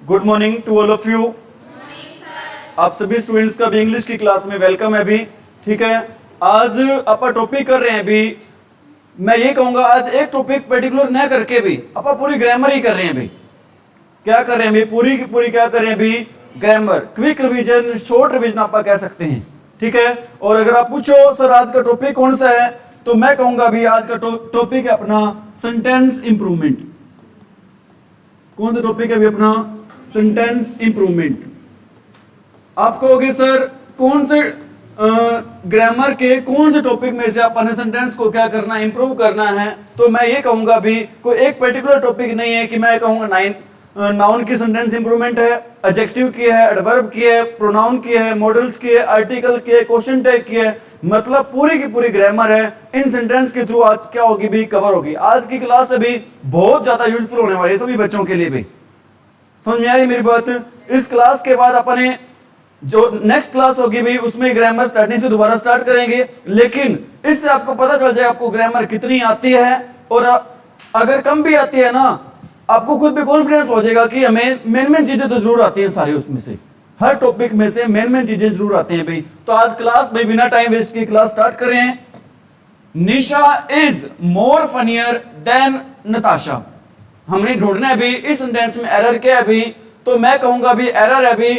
Good morning to all of you. आप सभी students का भी इंग्लिश की क्लास में वेलकम है अभी। ठीक है, आज अपन टॉपिक कर रहे हैं अभी। मैं ये कहूंगा आज एक टॉपिक पर्टिकुलर न करके भी अपन पूरी ग्रामर ही कर रहे हैं अभी। क्या कर रहे हैं अभी? पूरी की पूरी क्या कर रहे हैं अभी? Grammar, quick revision, short revision आप कह सकते हैं। ठीक है, और अगर आप पूछो सर आज का टॉपिक कौन सा है, तो मैं कहूंगा अभी आज का टॉपिक है अपना सेंटेंस इंप्रूवमेंट। कौन सा टॉपिक है अभी अपना? Sentence improvement. आप कहोगे सर कौन से ग्रामर के कौन से टॉपिक में से अपने सेंटेंस को क्या करना है, इंप्रूव करना है? तो मैं ये कहूंगा अभी कोई एक पर्टिकुलर टॉपिक नहीं है कि मैं कहूंगा नाउन की सेंटेंस इंप्रूवमेंट है, एडजेक्टिव की है, एडवर्ब की है, प्रोनाउन की है, मॉडल्स की है, आर्टिकल की है, क्वेश्चन टैग की है, मतलब पूरी की पूरी ग्रामर है। इन सेंटेंस के थ्रू आज क्या होगी भी? कवर होगी। आज की क्लास अभी बहुत ज्यादा यूजफुल होने वाली है सभी बच्चों के लिए भी। समझ में आ रही मेरी बात? इस क्लास के बाद अपने जो नेक्स्ट क्लास होगी भी उसमें ग्रामर स्टार्टिंग से दोबारा स्टार्ट करेंगे, लेकिन इससे आपको पता चल जाए आपको ग्रामर कितनी आती है। और अगर कम भी आती है ना, आपको खुद भी कॉन्फिडेंस हो जाएगा कि हमें मेन चीजें तो जरूर आती हैं सारी, उसमें से हर टॉपिक में से मेन चीजें जरूर आती हैं भाई। तो आज क्लास में बिना टाइम वेस्ट की क्लास स्टार्ट करें। Nisha is more funnier than Natasha. हमने ढूंढना है अभी इस सेंटेंस में एरर क्या है अभी। तो मैं कहूंगा अभी एरर है अभी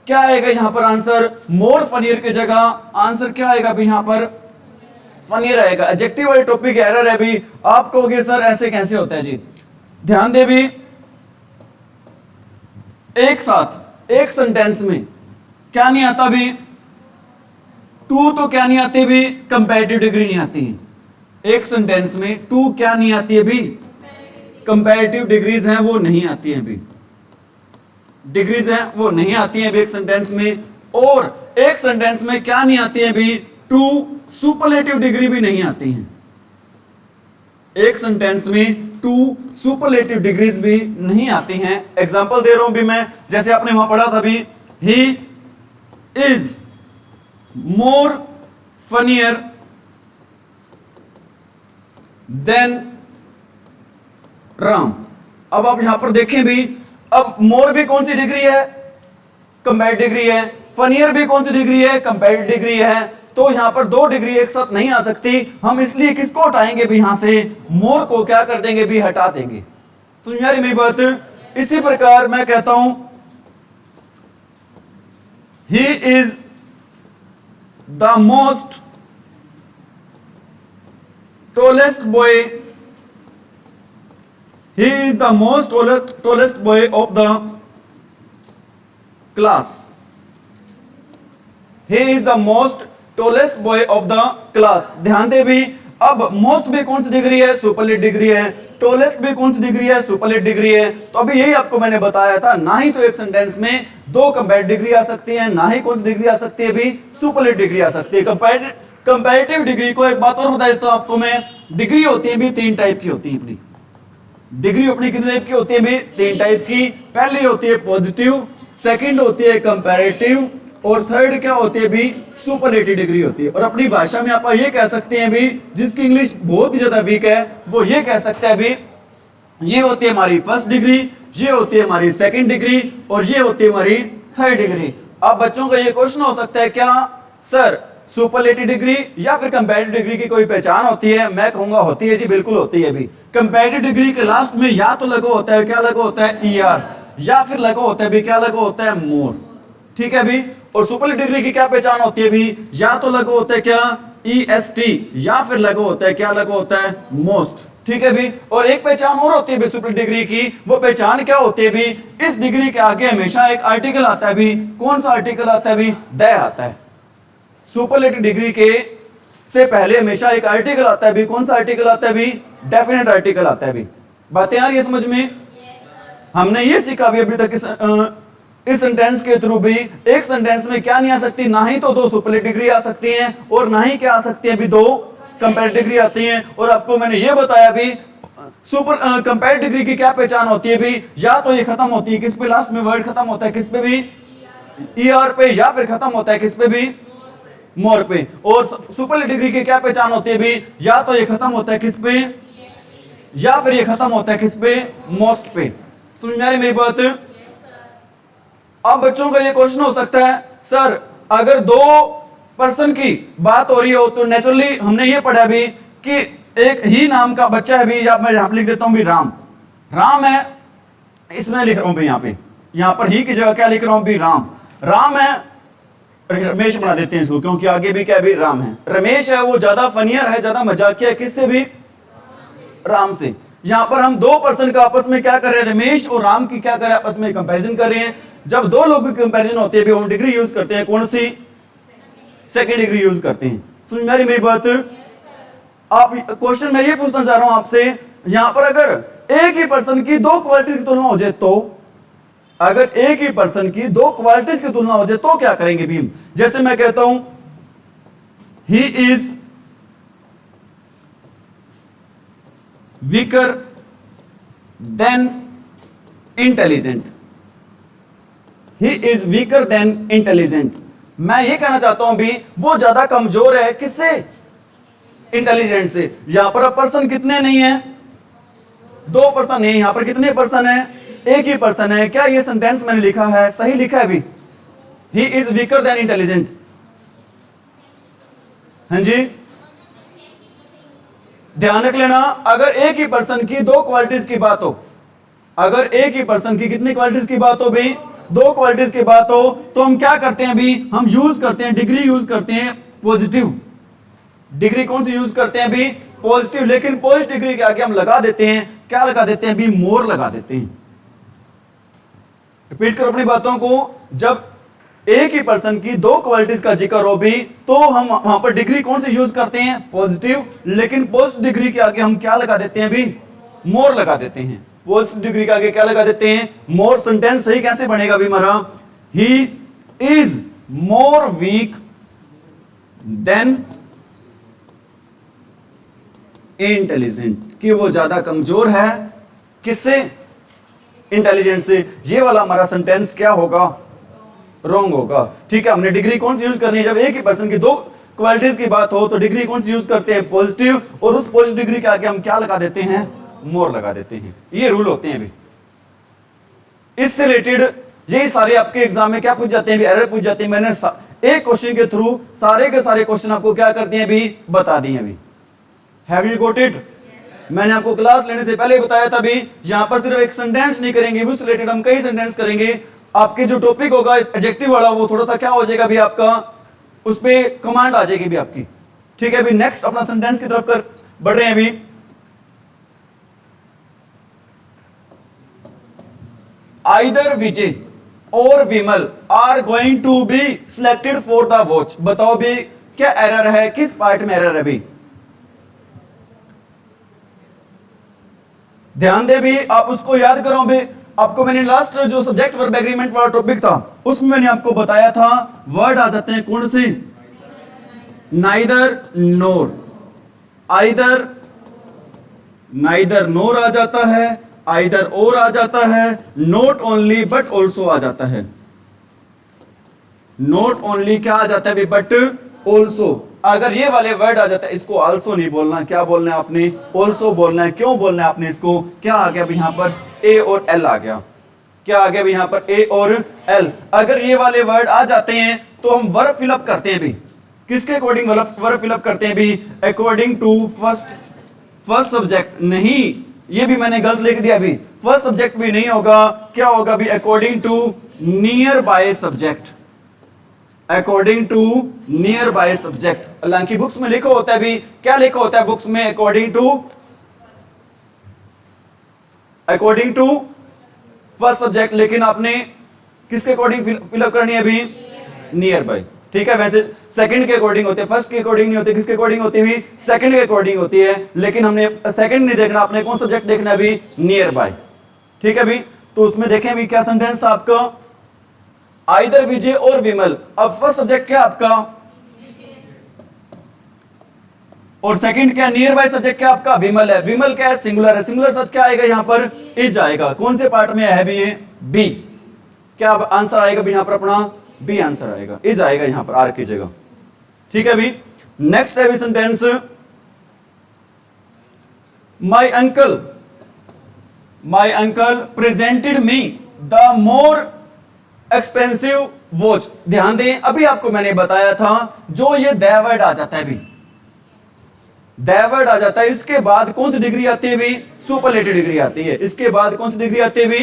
क्या आएगा यहां पर आंसर? मोर फनियर की जगह आंसर क्या आएगा अभी? यहां पर फनियर आएगा। एडजेक्टिव वाली टॉपिक एरर है अभी। आप कहोगे सर ऐसे कैसे होता है जी? ध्यान दे भी, एक साथ एक सेंटेंस में क्या नहीं आता भी? टू तो क्या नहीं आती भी? कंपैरेटिव डिग्री नहीं आती है एक सेंटेंस में। टू क्या नहीं आती है भी? कंपैरेटिव डिग्रीज हैं वो नहीं आती हैं भी। डिग्रीज हैं वो नहीं आती हैं भी एक सेंटेंस में। और एक सेंटेंस में क्या नहीं आती है भी? टू सुपरलेटिव डिग्री भी नहीं आती हैं एक सेंटेंस में। टू सुपरलेटिव डिग्रीज भी नहीं आती हैं। एग्जांपल दे रहा हूं भी मैं, जैसे आपने वहां पढ़ा था भी, he is more funnier than Ram. अब आप यहां पर देखें भी, अब मोर भी कौन सी डिग्री है? कंपैरेटिव डिग्री है। फनियर भी कौन सी डिग्री है? कंपैरेटिव डिग्री है। तो यहां पर दो डिग्री एक साथ नहीं आ सकती। हम इसलिए किसको हटाएंगे भी? यहां से मोर को क्या कर देंगे भी? हटा देंगे। समझ में आ रही मेरी बात? इसी प्रकार मैं कहता हूं he is the most tallest boy. He is the most tallest boy of the class. He is the most tallest boy of the class. ध्यान दे भी, अब मोस्ट भी कौन सी डिग्री है? सुपरलेट डिग्री है। टॉलेस्ट भी कौन सी डिग्री है? सुपरलेट डिग्री है। तो अभी यही आपको मैंने बताया था, ना ही तो एक सेंटेंस में दो कंपैरेटिव डिग्री आ सकती है, ना ही कौन सी डिग्री आ सकती है भी? सुपरलेट डिग्री आ सकती है। कंपैरेटिव डिग्री को एक बात और बता देता हूं आपको मैं, डिग्री होती है भी तीन टाइप की होती है अपनी। डिग्री अपनी कितने टाइप की होती है भी? तीन टाइप की। पहली होती है पॉजिटिव, सेकंड होती है कंपैरेटिव, और थर्ड क्या होती है भी? सुपरलेटिव डिग्री होती है। और अपनी भाषा में आप ये कह सकते हैं भी, जिसकी इंग्लिश बहुत ही ज्यादा वीक है वो ये कह सकते हैं भी, ये होती है हमारी फर्स्ट डिग्री, ये होती है हमारी सेकंड डिग्री, और ये होती है हमारी थर्ड डिग्री। अब बच्चों का ये क्वेश्चन हो सकता है क्या सर सुपरलेटिव डिग्री या फिर कंपैरेटिव डिग्री की कोई पहचान होती है? मैं कहूंगा होती है जी, बिल्कुल होती है भी। कंपैरेटिव डिग्री के लास्ट में या तो लगो होता है, क्या लगो होता है? ईआर, या फिर लगो होता है भी, क्या लगो होता है? मोर। ठीक है भी। और सुपरलेटिव डिग्री की क्या पहचान होती है भी? या तो लगो होता है क्या? ईएसटी, या फिर लगो होता है क्या? लगो होता है मोस्ट। ठीक है भी। और एक पहचान और होती है भी सुपरलेटिव डिग्री की। वो पहचान क्या होती है भी? इस डिग्री के आगे हमेशा एक आर्टिकल आता है भी। कौन सा आर्टिकल आता है भी? द आता है। सुपरलेटिव डिग्री के से पहले हमेशा एक आर्टिकल आता है भी। कौन सा आर्टिकल आता है भी? डेफिनेट आर्टिकल आता है भी। बातें आ रही है समझ में? हमने ये सीखा भी अभी तक इस सेंटेंस के थ्रू भी, एक सेंटेंस में क्या नहीं आ सकती? ना ही तो दो सुपरलेटिव डिग्री आ सकती हैं, और ना ही क्या आ सकती है भी? दो कंपैरेटिव डिग्री आती हैं। और आपको मैंने ये बताया भी कंपैरेटिव डिग्री की क्या पहचान होती है भी? या तो ये खत्म होती है किस पे? लास्ट में वर्ड खत्म होता है किस पे भी? ईआर पे, या फिर खत्म होता है किस पे भी? मोर पे। और सुपरलेटिव डिग्री की क्या पहचान होती है भी? या तो ये खत्म होता है किस पे? या फिर ये खत्म होता है किस पे? मोस्ट पे। समझ में आ रही मेरी बात? अब बच्चों का ये क्वेश्चन हो सकता है, सर अगर दो पर्सन की बात हो रही हो तो नेचुरली हमने ये पढ़ा भी कि एक ही नाम का बच्चा है भी, या मैं यहां पर लिख देता हूं भी राम, राम है, इसमें लिख रहा हूं भी यहां पर ही की जगह क्या लिख रहा हूं भी राम, राम है, रमेश बना देते हैं इसको क्योंकि आगे भी क्या भी राम है, रमेश है, वो ज्यादा फनियर है, ज्यादा मजाकिया है, किससे भी, राम से। यहां पर हम दो पर्सन का आपस में क्या कर रहे हैं, रमेश और राम की क्या कर रहे हैं, आपस में कंपैरिजन कर रहे हैं। जब दो लोगों की कंपैरिजन होती है भी हम डिग्री यूज करते हैं, कौन सी, सेकंड डिग्री यूज करते हैं। समझ में आ रही मेरी बात? आप क्वेश्चन मैं ये पूछना चाह रहा हूं आपसे, यहां पर अगर एक ही पर्सन की दो क्वालिटीज की तुलना हो जाए तो, अगर एक ही पर्सन की दो क्वालिटीज की तुलना हो जाए तो क्या करेंगे भी हम? जैसे मैं कहता हूं he is weaker then intelligent, he is weaker then intelligent. मैं ये कहना चाहता हूं भी वो ज्यादा कमजोर है किससे, इंटेलिजेंट से। यहां पर अब पर्सन कितने नहीं है, दो पर्सन है, यहां पर कितने पर्सन है, एक ही पर्सन है। क्या ये सेंटेंस मैंने लिखा है सही लिखा है भी, he is weaker then intelligent, हाँ जी ध्यान रख लेना। अगर एक ही पर्सन की दो क्वालिटीज की बात हो, अगर एक ही पर्सन की कितनी क्वालिटीज की बात हो भी, दो क्वालिटीज की बात हो, तो हम क्या करते हैं भी, हम यूज करते हैं डिग्री यूज करते हैं पॉजिटिव। डिग्री कौन सी यूज करते हैं भी, पॉजिटिव। लेकिन पॉजिटिव डिग्री के आगे हम लगा देते हैं, क्या लगा देते हैं भी, मोर लगा देते हैं। रिपीट करो अपनी बातों को, जब एक ही पर्सन की दो क्वालिटीज का जिक्र हो भी तो हम वहां पर डिग्री कौन सी यूज करते हैं, पॉजिटिव। लेकिन पॉजिटिव डिग्री के आगे हम क्या लगा देते हैं भी, मोर लगा देते हैं। पॉजिटिव डिग्री के आगे क्या लगा देते हैं, मोर। सेंटेंस सही कैसे बनेगा भी हमारा, he is more weak than intelligent, कि वो ज्यादा कमजोर है किससे, इंटेलिजेंट से। ये वाला हमारा सेंटेंस क्या होगा, रॉन्ग होगा। ठीक है, हमने डिग्री कौन सी यूज करनी है, जब एक ही पर्सन की दो क्वालिटीज की बात हो तो डिग्री कौन सी यूज करते हैं, पॉजिटिव। और उस पॉजिटिव डिग्री के आगे हम क्या लगा देते हैं, मोर लगा देते हैं। ये रूल होते हैं अभी। इससे रिलेटेड यही सारे आपके एग्जाम में क्या पूछ जाते हैं भी, एरर पूछ जाते हैं। मैंने एक क्वेश्चन के थ्रू सारे के सारे क्वेश्चन आपको क्या करते हैं भी, बता दिए अभी। Have you got it? मैंने आपको क्लास लेने से पहले बताया था भी, यहां पर सिर्फ एक सेंटेंस नहीं करेंगे, उससे रिलेटेड हम कई सेंटेंस करेंगे। आपके जो टॉपिक होगा एडजेक्टिव वाला, वो थोड़ा सा क्या हो जाएगा भी आपका, उस पे कमांड आ जाएगी भी आपकी। ठीक है, अभी नेक्स्ट अपना सेंटेंस की तरफ कर बढ़ रहे हैं अभी। आइदर विजय और Vimal are going to be selected for the watch. बताओ भी क्या एरर है, किस पार्ट में एरर है भी, ध्यान दे भी, आप उसको याद करो भी। आपको मैंने लास्ट जो सब्जेक्ट वर्ब एग्रीमेंट वाला टॉपिक था उसमें मैंने आपको बताया था वर्ड आ जाते हैं कौन से, नाइदर नोर। आइदर, नाइदर नोर आ जाता है, आइदर और आ जाता है, नॉट ओनली बट ऑल्सो आ जाता है। नॉट ओनली क्या आ जाता है बट ऑल्सो। अगर ये वाले वर्ड आ जाता है, इसको आल्सो नहीं बोलना, क्या बोलना है आपने, ऑल्सो बोलना है। क्यों बोलना है आपने इसको, क्या आ गया यहां पर ए और एल आ गया, क्या आ गया यहां पर ए और एल। अगर ये वाले वर्ड आ जाते हैं तो हम वर्ब फिलअप करते हैं भी, किसके अकॉर्डिंग वर्ब फिलअप करते हैं भी, अकॉर्डिंग टू फर्स्ट सब्जेक्ट। नहीं, ये भी मैंने गलत लिख दिया भी, फर्स्ट सब्जेक्ट भी नहीं होगा, क्या होगा भी, according to nearby subject, according to nearby subject. हालांकि बुक्स में लिखा होता है भी, क्या लिखा होता है बुक्स में, अकॉर्डिंग टू फर्स्ट सब्जेक्ट। लेकिन आपने किसके अकॉर्डिंग फिलअप करनी है अभी, नियर बाय। ठीक है, वैसे सेकंड के अकॉर्डिंग होते हैं, फर्स्ट के अकॉर्डिंग नहीं होते। किसके अकॉर्डिंग होती है, सेकंड के अकॉर्डिंग होती है। लेकिन हमने सेकंड नहीं देखना, आपने कौन सब्जेक्ट देखना है अभी, नियर बाय। ठीक है भी, तो उसमें देखें अभी क्या सेंटेंस था आपका, आइदर विजय और विमल। अब फर्स्ट सब्जेक्ट क्या आपका, और सेकंड क्या, नियर बाय सब्जेक्ट क्या आपका, विमल है। विमल क्या है, सिंगुलर है। सिंगुलर शब्द क्या आएगा यहां पर, इज आएगा। कौन से पार्ट में है भी ये, बी। क्या आंसर आएगा भी यहां पर अपना, बी आंसर आएगा, इज आएगा यहां पर आर की जगह। ठीक है भी, नेक्स्ट है भी sentence, my uncle presented me the more expensive watch. ध्यान दें, अभी आपको मैंने बताया था जो ये द वर्ड आ जाता है भी, द वर्ड आ जाता है, इसके बाद कौन सी डिग्री आती है भी? सुपरलेटिव डिग्री आती है। इसके बाद कौन सी डिग्री आती है भी?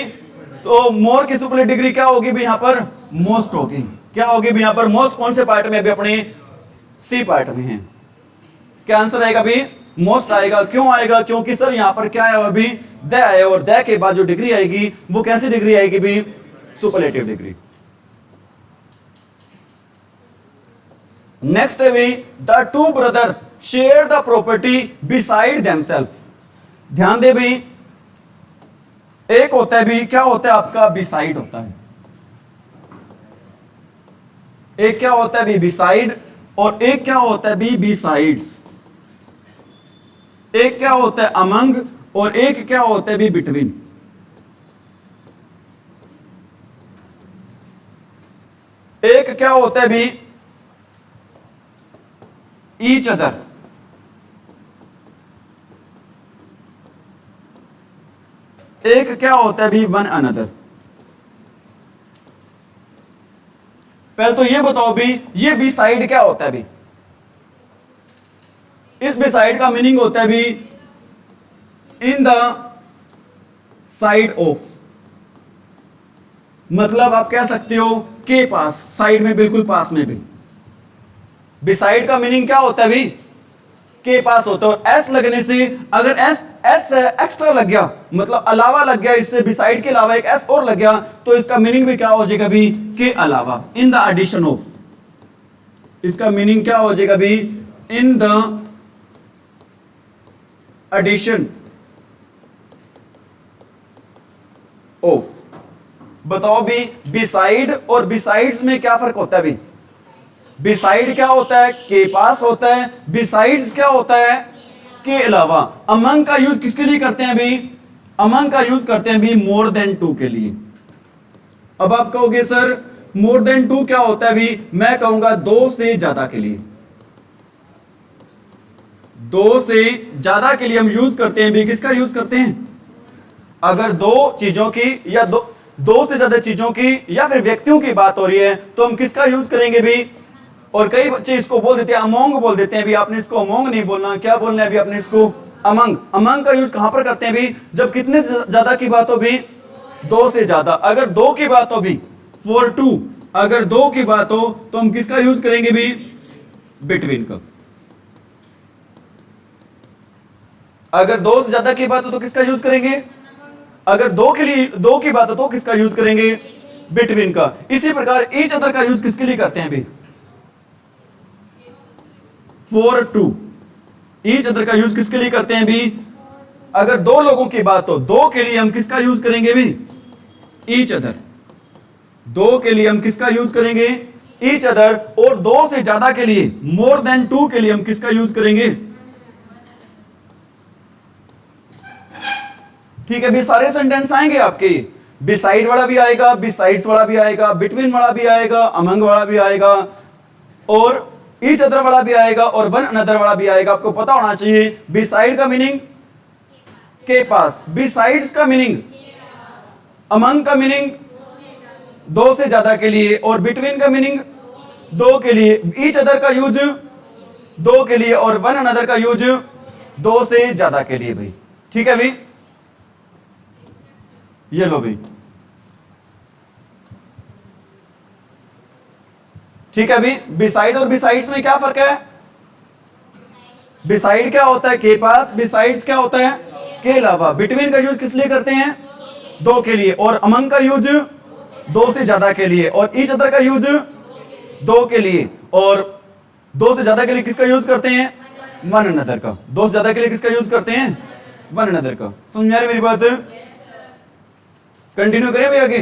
तो मोर की सुपरलेटिव डिग्री क्या होगी भी? यहां पर मोस्ट होगी। क्या होगी भी? यहां पर मोस्ट कौन से पार्ट में? भी अपने सी पार्ट में है। क्या आंसर आएगा भी? मोस्ट आएगा। क्यों आएगा? क्योंकि सर यहां पर क्या है अभी? द है, और द के बाद जो डिग्री आएगी वो कैसी डिग्री आएगी भी? Superlative degree. नेक्स्ट है भी, the two brothers share the property beside themself. ध्यान दे भी, एक होता है भी, क्या होता है आपका? बिसाइड होता है। एक क्या होता है भी? बिसाइड, और एक क्या होता है भी? बिसाइड्स। एक क्या होता है? अमंग, और एक क्या होता है भी? बिटवीन। एक क्या होता है भी? Each other. एक क्या होता है भी? One another. पहले तो ये बताओ भी, ये बिसाइड क्या होता है भी? इस बिसाइड का मीनिंग होता है भी इन द साइड ऑफ। मतलब आप कह सकते हो के पास, साइड में, बिल्कुल पास में भी। बिसाइड का मीनिंग क्या होता है भी? के पास होता है। और एस लगने से, अगर एस एक्स्ट्रा लग गया, मतलब अलावा लग गया, इससे बिसाइड के अलावा एक एस और लग गया, तो इसका मीनिंग भी क्या हो जाएगा भी? के अलावा, इन द एडिशन ऑफ। इसका मीनिंग क्या हो जाएगा भी? In the addition of. बताओ भी, बिसाइड और बिसाइड्स में क्या फर्क होता है भी? बिसाइड क्या होता है? के पास होता है। बिसाइड्स क्या होता है? के अलावा। अमंग का यूज किसके लिए करते हैं भी? अमंग का यूज करते हैं भी मोर देन टू के लिए। अब आप कहोगे सर मोर देन टू क्या होता है भी? मैं कहूंगा दो से ज्यादा के लिए। दो से ज्यादा के लिए हम यूज करते हैं भी, किसका यूज करते हैं? अगर दो चीजों की या दो से ज्यादा चीजों की या फिर व्यक्तियों की बात हो रही है तो हम किसका यूज करेंगे भी? और कई बच्चे इसको बोल देते हैं अमोंग बोल देते हैं भी। आपने इसको अमोंग नहीं बोलना, क्या बोलना है भी? आपने इसको अमंग। अमंग का यूज कहां पर करते हैं भी? जब कितने ज्यादा की बात हो भी? दो से ज्यादा। अगर दो की बात हो भी, फॉर टू, अगर दो की बात हो तो हम किसका यूज करेंगे भी? बिटवीन का। अगर दो से ज्यादा की बात हो तो किसका यूज करेंगे? अगर दो के लिए, दो की बात हो तो किसका यूज करेंगे? बिटवीन का। इसी प्रकार ईच अदर का यूज किसके लिए करते हैं भी? For two. ईच अदर का यूज किसके लिए करते हैं भी? अगर दो लोगों की बात हो, दो के लिए हम किसका यूज करेंगे भी? Each other. दो के लिए हम किसका यूज करेंगे? Each other. और दो से ज्यादा के लिए, मोर देन टू के लिए हम किसका यूज करेंगे? ठीक है भी, सारे सेंटेंस आएंगे आपके। बिसाइड वाला भी आएगा, बिसाइड्स वाला भी आएगा, बिटवीन वाला भी आएगा, अमंग वाला भी आएगा, और ईच अदर वाला भी आएगा, और वन अनदर वाला भी आएगा। आपको पता होना चाहिए बिसाइड का मीनिंग के पास, बिसाइड्स का मीनिंग, अमंग का मीनिंग दो से ज्यादा के लिए, और बिटवीन का मीनिंग दो के लिए, ईच अदर का यूज दो के लिए, और वन अनदर का यूज दो से ज्यादा के लिए भाई। ठीक है भाई, ये लो भाई। ठीक है भाई, बिसाइड और बिसाइड्स में क्या फर्क है? बिसाइड क्या होता है? के पास। बिसाइड्स क्या होता है? के अलावा। बिटवीन का यूज किस लिए करते हैं? दो के लिए। और अमंग का यूज दो से ज्यादा के लिए। और ईच अदर का यूज दो के लिए। और दो से ज्यादा के लिए किसका यूज करते हैं? वन अनदर का। दो से ज्यादा के लिए किसका यूज करते हैं? वन अनदर का। समझ में आ रही मेरी बात? कंटिन्यू करें भाई आगे।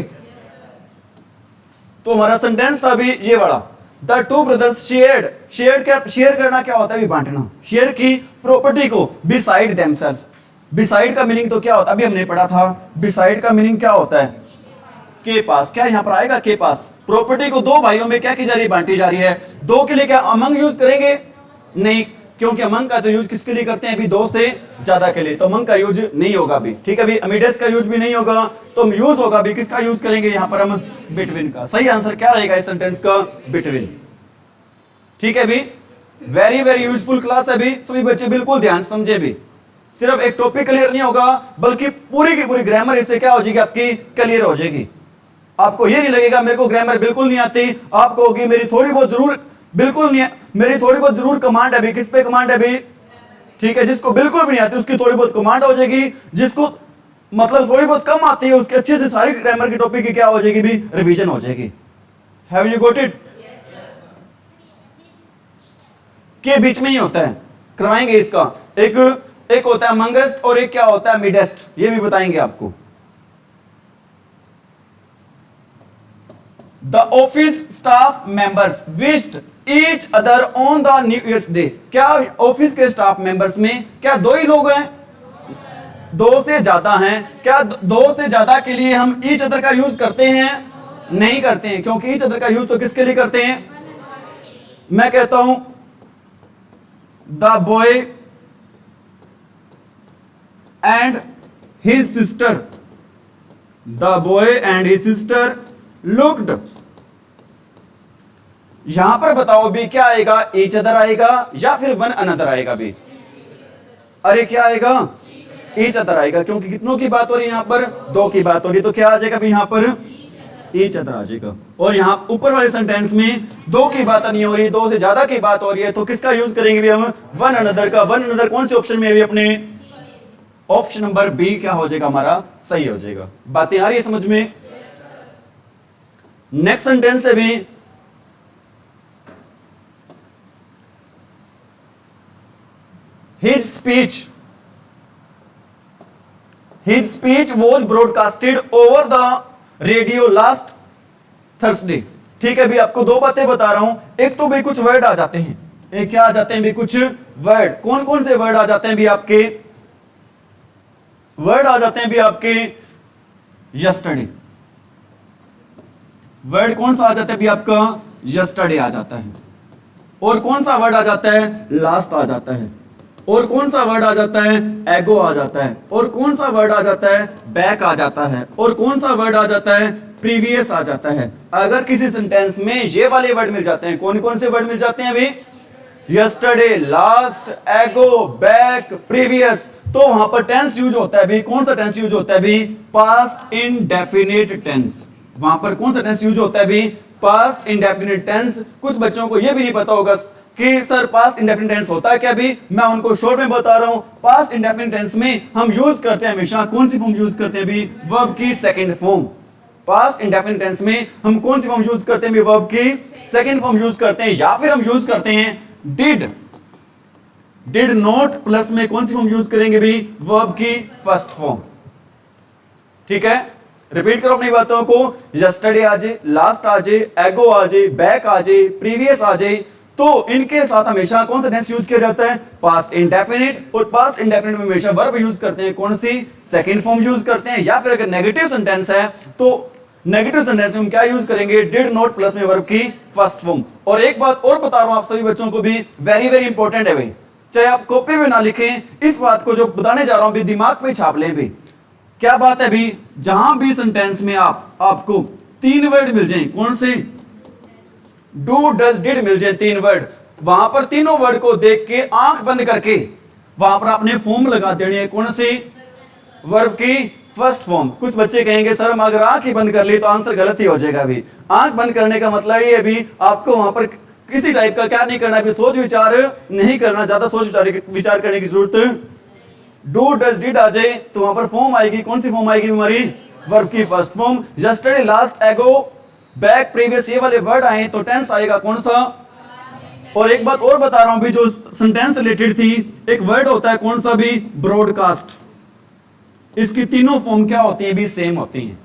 तो हमारा सेंटेंस था अभी ये वाला, the two brothers shared. Share करना क्या होता है भी? बांटना। शेयर की प्रॉपर्टी को बिसाइड देमसेल्फ। बिसाइड का मीनिंग तो क्या होता है? अभी हमने पढ़ा था बिसाइड का मीनिंग क्या होता है? के पास। क्या यहां पर आएगा? के पास। प्रॉपर्टी को दो भाइयों में क्या की जा रही है? बांटी जा रही है। दो के लिए क्या अमंग यूज करेंगे? नहीं। क्योंकि अमंग का तो यूज किसके लिए करते हैं अभी, दो से ज्यादा के लिए, तो अमंग का यूज नहीं होगा अभी, ठीक है अभी, अमीडेस्ट का यूज भी नहीं होगा, तो यूज होगा अभी किसका यूज करेंगे यहां पर हम, बिटवीन का। सही आंसर क्या रहेगा इस सेंटेंस का, बिटवीन। ठीक है अभी, वेरी वेरी यूजफुल क्लास है अभी, सभी बच्चे बिल्कुल ध्यान समझे भी, सिर्फ एक टॉपिक क्लियर नहीं होगा बल्कि पूरी की पूरी ग्रामर इससे क्या हो जाएगी आपकी, क्लियर हो जाएगी। आपको ये नहीं लगेगा मेरे को ग्रामर बिल्कुल नहीं आती, आपको होगी मेरी थोड़ी बहुत जरूर, बिल्कुल नहीं, मेरी थोड़ी बहुत जरूर कमांड है भी, किस पे कमांड है भी, ठीक है, जिसको बिल्कुल भी नहीं आती उसकी थोड़ी बहुत कमांड हो जाएगी, जिसको मतलब थोड़ी बहुत कम आती है उसके अच्छे से सारी ग्रामर की टॉपिक की क्या हो जाएगी भी, रिवीजन हो जाएगी। Have you got it? के बीच में ही होता है, करवाएंगे इसका, एक होता है अमंगस्ट और एक क्या होता है मिडेस्ट, ये भी बताएंगे आपको। The office staff members wished each other on the New Year's Day। क्या ऑफिस के स्टाफ मेंबर्स में क्या दो ही लोग हैं, दो से ज्यादा हैं, क्या दो से ज्यादा के लिए हम ईच अदर का यूज करते हैं, नहीं करते हैं, क्योंकि ईच अदर का यूज तो किसके लिए करते हैं, मैं कहता हूं the boy and his sister, the boy and his sister looked, यहां पर बताओ भी क्या आएगा, ईच अदर आएगा या फिर वन अनदर आएगा भी, अरे क्या आएगा, ईच अदर आएगा, क्योंकि कितनों की बात हो रही है यहां पर, दो की बात हो रही है, तो क्या आ जाएगा भी यहां पर ईच अदर आ जाएगा। और यहां ऊपर वाले सेंटेंस में दो की बात नहीं हो रही, दो से ज्यादा की बात हो रही है, तो किसका यूज करेंगे भी हम, वन अनदर का। वन अनदर कौन से ऑप्शन में है भी, अपने ऑप्शन नंबर बी क्या हो जाएगा हमारा, सही हो जाएगा। बातें आ रही है समझ में? नेक्स्ट सेंटेंस है भी, his speech was broadcasted over the radio last Thursday। ठीक है भी, आपको दो बातें बता रहा हूं, एक तो भी कुछ वर्ड आ जाते हैं, एक क्या आ जाते हैं भी, कुछ वर्ड, कौन कौन से वर्ड आ जाते हैं भी आपके, वर्ड आ जाते हैं भी आपके यस्टरडे, वर्ड कौन सा आ जाता है भी आपका, यस्टरडे आ जाता है, और कौन सा वर्ड आ जाता है, लास्ट आ जाता है, और कौन सा वर्ड आ जाता है, एगो आ जाता है, और कौन सा वर्ड आ जाता है, बैक आ जाता है, और कौन सा वर्ड आ जाता है, प्रीवियस आ जाता है। अगर किसी सेंटेंस में ये वाले वर्ड मिल जाते हैं, कौन कौन से वर्ड मिल जाते हैं अभी, यस्टरडे, लास्ट, एगो, बैक, प्रीवियस, तो वहां पर टेंस यूज होता है अभी, कौन सा टेंस यूज होता है अभी, पास्ट इंडेफिनिट टेंस। वहां पर कौन सा टेंस यूज होता है अभी, पास्ट इंडेफिनिट टेंस। कुछ बच्चों को यह भी नहीं पता होगा कि सर पास्ट इंडेफिनिट टेंस होता है क्या, भी मैं उनको शॉर्ट में बता रहा हूं। पास्ट इंडेफिनिट टेंस में हम यूज करते हैं हमेशा कौन सी फॉर्म यूज करते हैं भी, वर्ब की second form. Past indefinite tense में हम कौन सी फॉर्म यूज करते हैं भी, वर्ब की सेकंड फॉर्म यूज करते हैं, या फिर हम यूज करते हैं डिड नॉट प्लस में कौन सी फॉर्म यूज करेंगे भी, वर्ब की फर्स्ट फॉर्म। ठीक है, रिपीट करो अपनी बातों को, यस्टरडे आ जाए, लास्ट आ जाए, एगो आ जाए, बैक आ जाए, प्रीवियस आ जाए, तो इनके साथ हमेशा कौन सा टेंस यूज किया जाता है, पास्ट इंडेफिनिट। और पास्ट इंडेफिनिट में हमेशा वर्ब यूज करते हैं, कौन सी, सेकंड फॉर्म यूज करते हैं, या फिर अगर नेगेटिव सेंटेंस है तो नेगेटिव सेंटेंस में हम क्या यूज करेंगे, डिड नॉट प्लस में वर्ब की फर्स्ट फॉर्म। और एक बात और बता रहा हूं आप सभी बच्चों को भी, वेरी वेरी इंपॉर्टेंट है भाई, चाहे आप कॉपी में ना लिखें, इस बात को जो बताने जा रहा हूं भी दिमाग पे छाप लें भी। क्या बात है भी, जहां भी सेंटेंस में आपको तीन वर्ड मिल जाएं, कौन से, डू डज डिड मिल जाए, तीन वर्ड, वहां पर तीनों वर्ड को देख के आंख बंद करके वहां पर आपने फॉर्म लगा देनी है, कौन सी, वर्ब की फर्स्ट फॉर्म। कुछ बच्चे कहेंगे सर हम अगर आंख ही बंद कर ली तो आंसर गलत ही हो जाएगा भी। आंख बंद करने का मतलब ये भी, आपको वहां पर किसी टाइप का क्या नहीं करना भी, सोच विचार नहीं करना, ज्यादा सोच विचार करने की जरूरत। डू डज डिड आ जाए तो वहां पर फॉर्म आएगी, कौन सी फॉर्म आएगी हमारी, वर्ब की फर्स्ट फॉर्म। यस्टरडे, लास्ट, एगो, बैक, प्रीवियस, ये वाले वर्ड आए तो टेंस आएगा कौन सा। और एक बात और बता रहा हूं भी, जो सेंटेंस रिलेटेड थी, एक वर्ड होता है कौन सा भी, ब्रॉडकास्ट। इसकी तीनों फॉर्म क्या होती है भी, सेम होती हैं।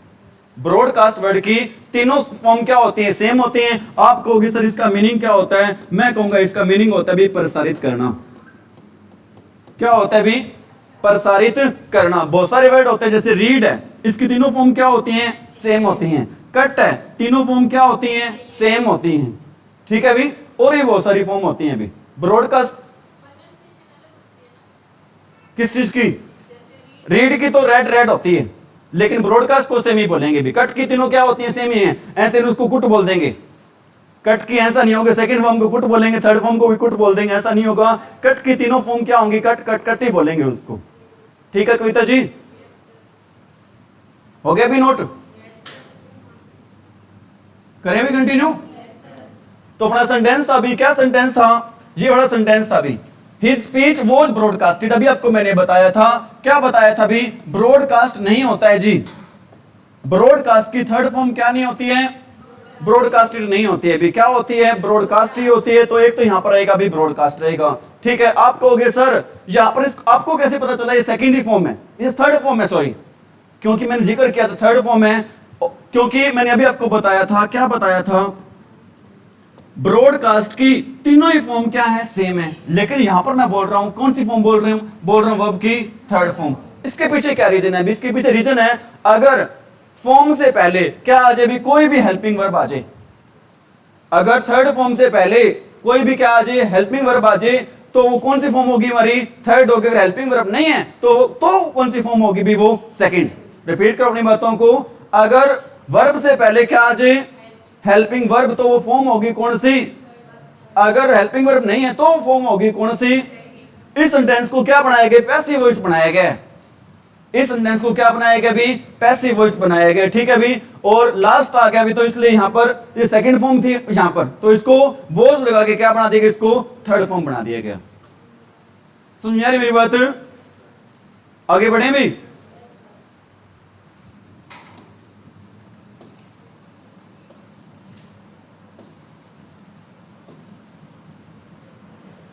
ब्रॉडकास्ट वर्ड की तीनों फॉर्म क्या होती है, सेम होती हैं। आप कहोगे सर इसका मीनिंग क्या होता है, मैं कहूंगा इसका मीनिंग होता है भी प्रसारित करना। क्या होता है भी, प्रसारित करना। बहुत सारे वर्ड होते हैं, जैसे रीड है, इसकी तीनों फॉर्म क्या होती हैं, सेम होती हैं। कट है, तीनों फॉर्म क्या होती हैं, सेम होती हैं। ठीक है भी, और ये बहुत सारी फॉर्म होती हैं भी। ब्रॉडकास्ट किस चीज की? रीड की तो रेड रेड होती है, लेकिन ब्रॉडकास्ट को सेम ही बोलेंगे भी। कट की तीनों क्या होती है? सेम ही है, ऐसे उसको कुट बोल देंगे। कट की ऐसा नहीं होगा सेकंड फॉर्म को कुट बोलेंगे, थर्ड फॉर्म को भी कुट बोल देंगे, ऐसा नहीं होगा। कट की तीनों फॉर्म क्या होंगी? कट कट कट ही बोलेंगे उसको। ठीक है कविता जी, हो गया भी नोट? करें भी कंटिन्यू? तो अपना सेंटेंस था अभी, क्या सेंटेंस था? ये बड़ा सेंटेंस था अभी, हिज स्पीच वॉज ब्रॉडकास्टेड। अभी आपको मैंने बताया था, क्या बताया था अभी? ब्रॉडकास्ट नहीं होता है जी। ब्रॉडकास्ट की थर्ड फॉर्म क्या नहीं होती है? ब्रॉडकास्टेड नहीं होती है अभी। क्या होती है? ब्रॉडकास्ट ही होती है। तो एक तो यहां पर रहेगा अभी ब्रॉडकास्ट रहेगा। ठीक है, आप कहोगे सर यहां पर आपको कैसे पता चला ये सेकेंडरी फॉर्म है, ये थर्ड फॉर्म है? सॉरी, क्योंकि मैंने जिक्र किया था थर्ड फॉर्म है, क्योंकि मैंने अभी आपको बताया था, क्या बताया था? ब्रॉडकास्ट की तीनों ही फॉर्म क्या है? सेम है। लेकिन यहां पर मैं बोल रहा हूं, कौन सी फॉर्म बोल रहा हूं? वर्ब की थर्ड फॉर्म। इसके पीछे क्या रीजन है? इसके पीछे रीजन है, अगर फॉर्म से पहले क्या आ जाए भी? कोई भी हेल्पिंग वर्ब आ जाए। अगर थर्ड फॉर्म से पहले कोई भी क्या आ जाए? हेल्पिंग वर्ब आ जाए, तो वो कौन सी फॉर्म होगी हमारी? थर्ड होगी। अगर हेल्पिंग वर्ब नहीं है तो कौन सी फॉर्म होगी भी? वो सेकंड। रिपीट करो अपनी बातों को, अगर वर्ब से पहले क्या आ जाए? हेल्पिंग वर्ब, तो वो फॉर्म होगी कौन सी? अगर हेल्पिंग वर्ब नहीं है तो फॉर्म होगी कौन सी? इस सेंटेंस को क्या बनाया गया? पैसिव वॉइस बनाया गया। इस सेंटेंस को क्या बनाया गया भी? पैसिव वॉइस बनाया गया। ठीक है भी, और लास्ट आ गया भी, तो इसलिए यहां पर ये सेकंड फॉर्म थी यहां पर, तो इसको वॉज लगा के क्या बना दिया गया? इसको थर्ड फॉर्म बना दिया गया। समझ आ रही मेरी बात? आगे बढ़े भी।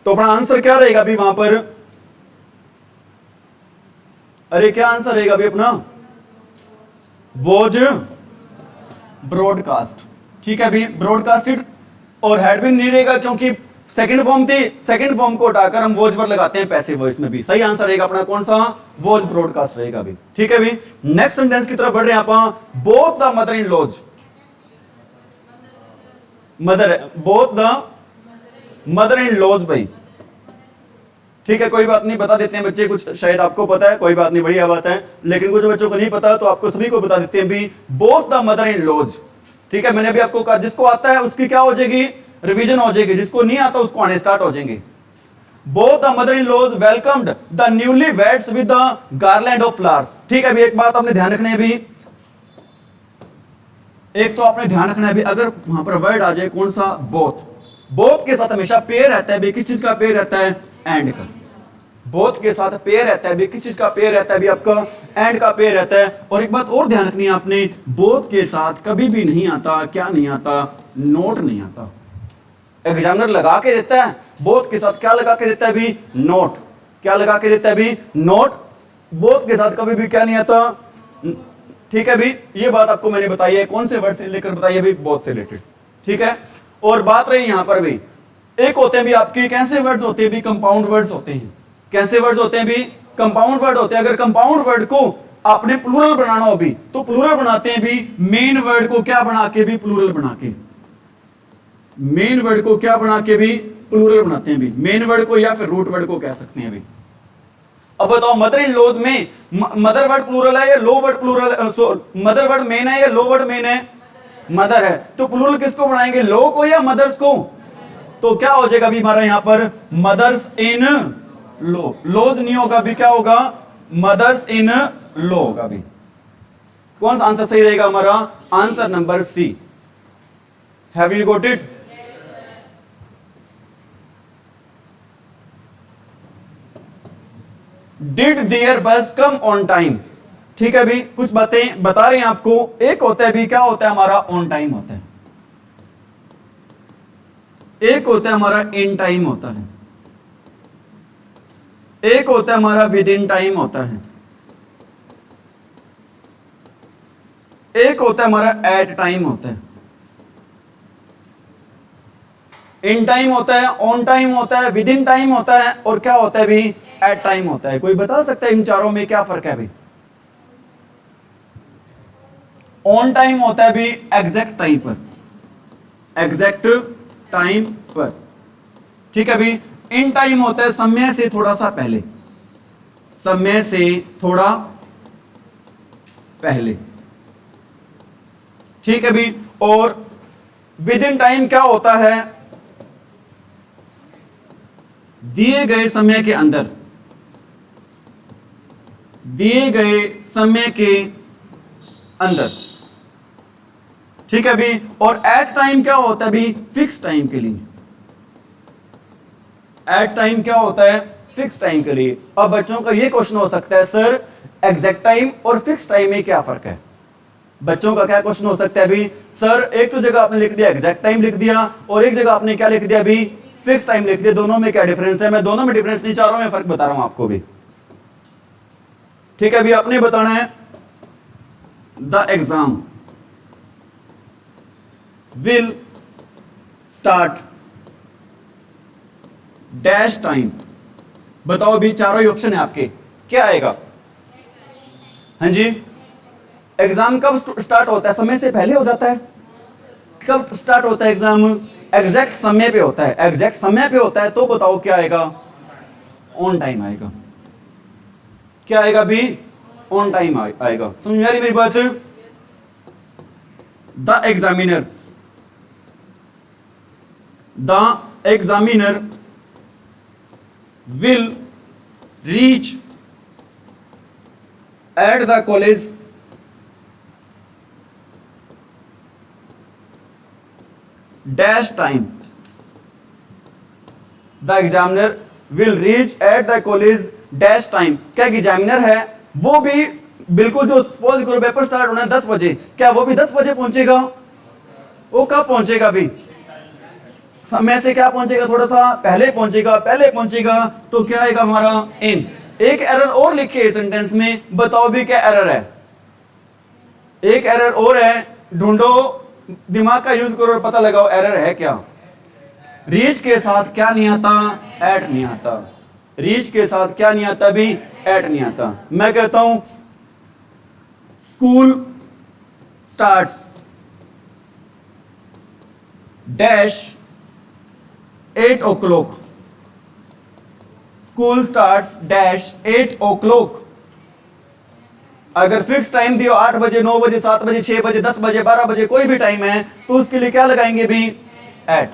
तो अपना आंसर क्या रहेगा अभी वहां पर? अरे क्या आंसर रहेगा अभी अपना? Was broadcast. ठीक है अभी, ब्रॉडकास्टेड, और हैड बीन नहीं रहेगा क्योंकि सेकंड फॉर्म थी। सेकंड फॉर्म को उठाकर हम वॉज पर लगाते हैं पैसिव वॉइस में भी। सही आंसर रहेगा अपना कौन सा? वॉज ब्रॉडकास्ट रहेगा अभी। ठीक है अभी, नेक्स्ट सेंटेंस की तरफ बढ़ रहे हैं आप। Both the mother in laws, both the mother in laws भाई। ठीक है, कोई बात नहीं, बता देते हैं बच्चे, कुछ शायद आपको पता है, कोई बात नहीं, बढ़िया बात है, लेकिन कुछ बच्चों को नहीं पता, तो आपको सभी को बता देते हैं भी। Both the mother in laws, ठीक है, मैंने भी आपको कहा जिसको आता है उसकी क्या हो जाएगी? रिवीजन हो जाएगी, जिसको नहीं आता उसको आने स्टार्ट हो जाएंगे। Both the mother in laws welcomed the newly weds with the garland of flowers. ठीक है, अभी एक बात आपने ध्यान रखना है भी, एक तो आपने ध्यान रखना है भी, अगर वहां पर वर्ड आ जाए कौन सा? बोथ। बोथ के साथ हमेशा पेयर रहता है भी, किस चीज का पेयर रहता है? एंड का। बोथ के साथ पेयर रहता है भी, किस चीज का पेयर रहता है भी? आपका एंड का पेयर रहता है। और एक बात और ध्यान रखनी है आपने, बोथ के साथ कभी भी नहीं आता, क्या नहीं आता? नोट नहीं आता। एग्जामिनर लगा के देता है बोथ के साथ, क्या लगा के देता है भी? नोट। क्या लगा के देता है भी? नोट। बोथ के साथ कभी भी क्या नहीं आता? ठीक है भी, ये बात आपको मैंने बताई है, कौन से वर्ड से लेकर बताई है भी? बोथ से रिलेटेड। ठीक है, और बात रही यहां पर भी, एक होते हैं भी आपके कैसे वर्ड्स होते हैं भी? कंपाउंड वर्ड्स होते हैं। कैसे वर्ड्स होते हैं भी? कंपाउंड वर्ड होते हैं। अगर कंपाउंड वर्ड को आपने प्लूरल बनाना हो भी, तो प्लूरल बनाते हैं भी मेन वर्ड को क्या बना के भी? प्लूरल बना के। मेन वर्ड को क्या बना के भी? प्लूरल बनाते हैं भी, मेन वर्ड को, या फिर रूट वर्ड को कह सकते हैं भी। अब बताओ, मदर इन लॉज में मदर वर्ड प्लूरल है या law word plural? Mother word main है या लो वर्ड मेन है? मदर है, तो प्लूरल किसको बनाएंगे? लो को या मदर्स को? तो क्या हो जाएगा अभी हमारा यहां पर? मदर्स इन लो। लोज नहीं होगा अभी, क्या होगा? मदर्स इन लो होगा अभी। कौन सा आंसर सही रहेगा हमारा? Answer number C. Have you got it? Did their bus come on time. ठीक है अभी, कुछ बातें बता रहे हैं आपको। एक होता है भी, क्या होता है हमारा? ऑन टाइम होता है। एक होता है हमारा इन टाइम होता है। एक होता है हमारा विद इन टाइम होता है। एक होता है हमारा एट टाइम होता है। इन टाइम होता है, ऑन टाइम होता है, विद इन टाइम होता है, और क्या होता है भी? एट टाइम होता है। कोई बता सकता है इन चारों में क्या फर्क है भी? ऑन टाइम होता है भी एग्जैक्ट टाइम पर, एग्जैक्ट टाइम पर। ठीक है भी, इन टाइम होता है समय से थोड़ा सा पहले, समय से थोड़ा पहले। ठीक है भी। और विद इन टाइम क्या होता है? दिए गए समय के अंदर, दिए गए समय के अंदर। ठीक है भी। और एट टाइम क्या होता है भी? फिक्स टाइम के लिए। एट टाइम क्या होता है? फिक्स टाइम के लिए। अब बच्चों का ये क्वेश्चन हो सकता है, सर एग्जैक्ट टाइम और फिक्स टाइम में क्या फर्क है? बच्चों का क्या क्वेश्चन हो सकता है भी? सर एक तो जगह आपने लिख दिया एग्जैक्ट टाइम लिख दिया और एक जगह आपने क्या लिख दिया भी? फिक्स टाइम लिख दिया। दोनों में क्या डिफरेंस है? मैं दोनों में डिफरेंस नहीं चाह रहा हूं, मैं फर्क बता रहा हूं आपको भी। ठीक है भी। आपने बताना है the exam will start dash time. बताओ भी, चारों ही ऑप्शन है आपके, क्या आएगा? हाँ जी। एग्जाम कब स्टार्ट होता है? समय से पहले हो जाता है। कब स्टार्ट होता है एग्जाम? एग्जैक्ट समय पे होता है। एग्जैक्ट समय पे होता है तो बताओ क्या आएगा? ऑन टाइम आएगा। क्या आएगा भी? ऑन टाइम आएगा। समझ में आ रही मेरी बात? The examiner, the examiner will reach at the college dash time. The examiner will reach at the college dash time. क्या एग्जामिनर है वो भी बिल्कुल, जो सपोज करो पेपर स्टार्ट होना है 10 बजे, क्या वो भी 10 बजे पहुंचेगा? वो कब पहुंचेगा भी? समय से क्या पहुंचेगा? थोड़ा सा पहले पहुंचेगा। पहले पहुंचेगा तो क्या आएगा हमारा? इन। एक एरर और लिखे इस सेंटेंस में, बताओ भी क्या एरर है? एक एरर और है, ढूंढो, दिमाग का यूज करो और पता लगाओ एरर है क्या। रीच के साथ क्या नहीं आता? एट नहीं आता। रीच के साथ क्या नहीं आता भी? एट नहीं आता। मैं कहता हूं school starts dash 8 o'clock. School starts dash 8 o'clock. अगर फिक्स टाइम दियो 8 बजे, 9 बजे, 7 बजे, 6 बजे, 10 बजे, 12 बजे, कोई भी टाइम है तो उसके लिए क्या लगाएंगे भी? एट।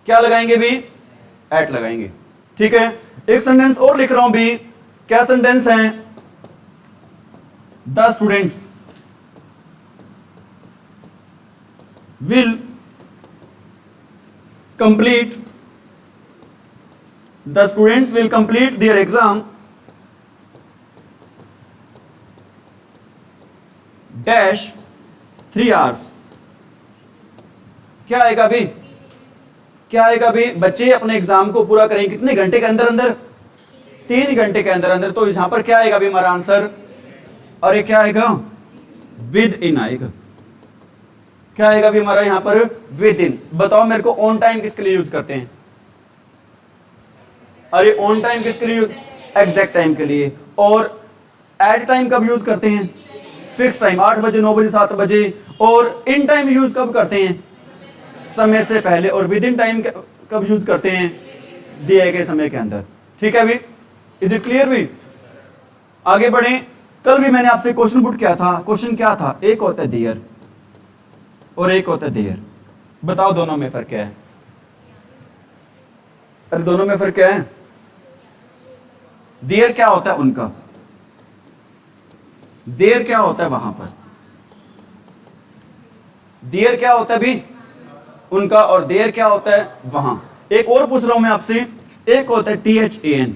क्या लगाएंगे भी? एट लगाएंगे। ठीक है। एक सेंटेंस और लिख रहा हूं भी। क्या सेंटेंस है? The students will complete, the students will complete their exam dash 3 hours. क्या आएगा भी? क्या आएगा भी? बच्चे अपने एग्जाम को पूरा करेंगे कितने घंटे के अंदर अंदर? 3 घंटे के अंदर अंदर। तो यहां पर क्या आएगा भी हमारा आंसर? और ये क्या आएगा? विद इन आएगा। क्या आएगा भी हमारा यहां पर? With in. बताओ मेरे को ऑन टाइम किसके लिए यूज करते हैं? अरे ऑन टाइम किसके लिए? एग्जैक्ट टाइम के लिए। और एट टाइम कब यूज करते हैं? फिक्स टाइम, 8 बजे, 9 बजे, 7 बजे। और इन टाइम यूज कब करते हैं? समय से पहले। और विद इन टाइम कब यूज करते हैं? दिए गए समय के अंदर। ठीक है भी। इज इट क्लियर भी? आगे बढ़े। कल भी मैंने आपसे क्वेश्चन पुट किया था। क्वेश्चन क्या था? एक होता है देयर और एक होता है देयर। बताओ दोनों में फर्क क्या है? अरे दोनों में फर्क क्या है? देयर क्या होता है? उनका। देयर क्या होता है वहां पर? देयर क्या होता है भी? उनका। और देयर क्या होता है? वहां। एक और पूछ रहा हूं मैं आपसे। एक होता है THAN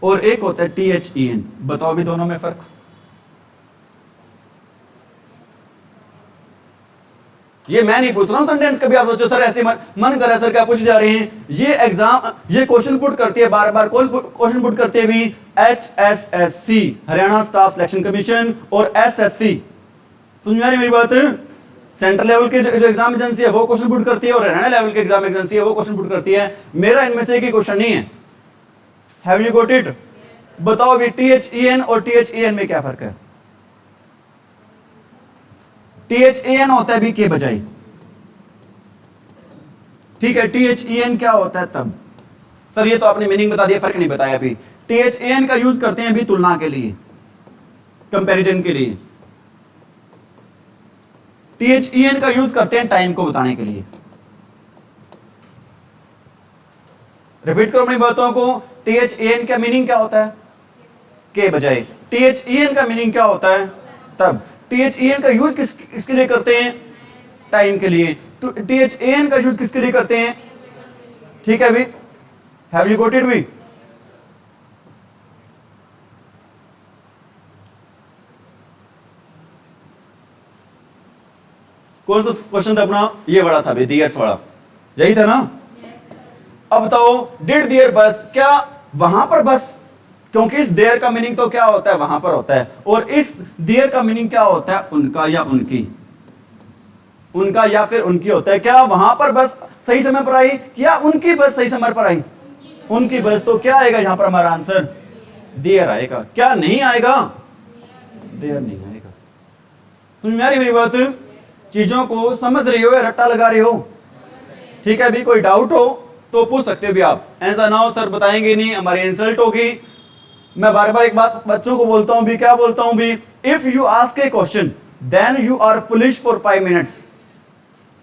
और एक होता है THEN। बताओ भी दोनों में फर्क। ये मैं नहीं पूछ रहा हूं सेंटेंस। कभी आप सोचो सर ऐसे मन कर रहा है सर क्या पूछ जा रहे हैं। ये एग्जाम, ये क्वेश्चन पुट करती है बार बार। कौन क्वेश्चन पुट करते हैं भी? HSSC, Haryana staff selection commission, और SSC। समझ में आ रही मेरी बात? सेंट्रल लेवल के जो एग्जाम एजेंसी है वो क्वेश्चन पुट करती है और हरियाणा लेवल के एग्जाम एजेंसी है वो क्वेश्चन पुट करती है। मेरा इनमें से एक ही क्वेश्चन नहीं है। Have you got it? बताओ भी THEN और THEN में क्या फर्क है? THAN होता है भी के बजाय। ठीक है। THEN क्या होता है तब? सर ये तो आपने मीनिंग बता दिया, फर्क नहीं बताया अभी। THAN का यूज करते हैं भी तुलना के लिए, कंपैरिजन के लिए। THEN का यूज करते हैं टाइम को बताने के लिए। रिपीट करो अपनी बातों को। THAN का मीनिंग क्या होता है? के बजाय। THEN का मीनिंग क्या होता है? तब। THEN का यूज किसके लिए करते हैं? टाइम के लिए। THAN का यूज किसके लिए करते हैं? ठीक है भी, हैव यू गॉट इट भी? कौन सा क्वेश्चन था अपना? ये वाला था भी, दियर्स वाला, यही था ना? अब बताओ, डिड देयर बस, क्या वहां पर बस? क्योंकि इस देयर का मीनिंग तो क्या होता है? वहां पर होता है। और इस देयर का मीनिंग क्या होता है? उनका या उनकी, उनका या फिर उनकी होता है। क्या वहां पर बस सही समय पर आई या उनकी बस सही समय पर आई? उनकी बस। तो क्या आएगा यहां पर हमारा आंसर? देयर आएगा। क्या नहीं आएगा? देयर नहीं आएगा। समझ में आ रही मेरी बात? चीजों को समझ रही हो या रट्टा लगा रही हो? ठीक है भी, कोई डाउट हो तो पूछ सकते हो भी आप। ऐसा ना हो सर बताएंगे नहीं, हमारी इंसल्ट होगी। मैं बार बार एक बात बच्चों को बोलता हूं भी, क्या बोलता हूं भी? If you ask a question then you are foolish for 5 minutes.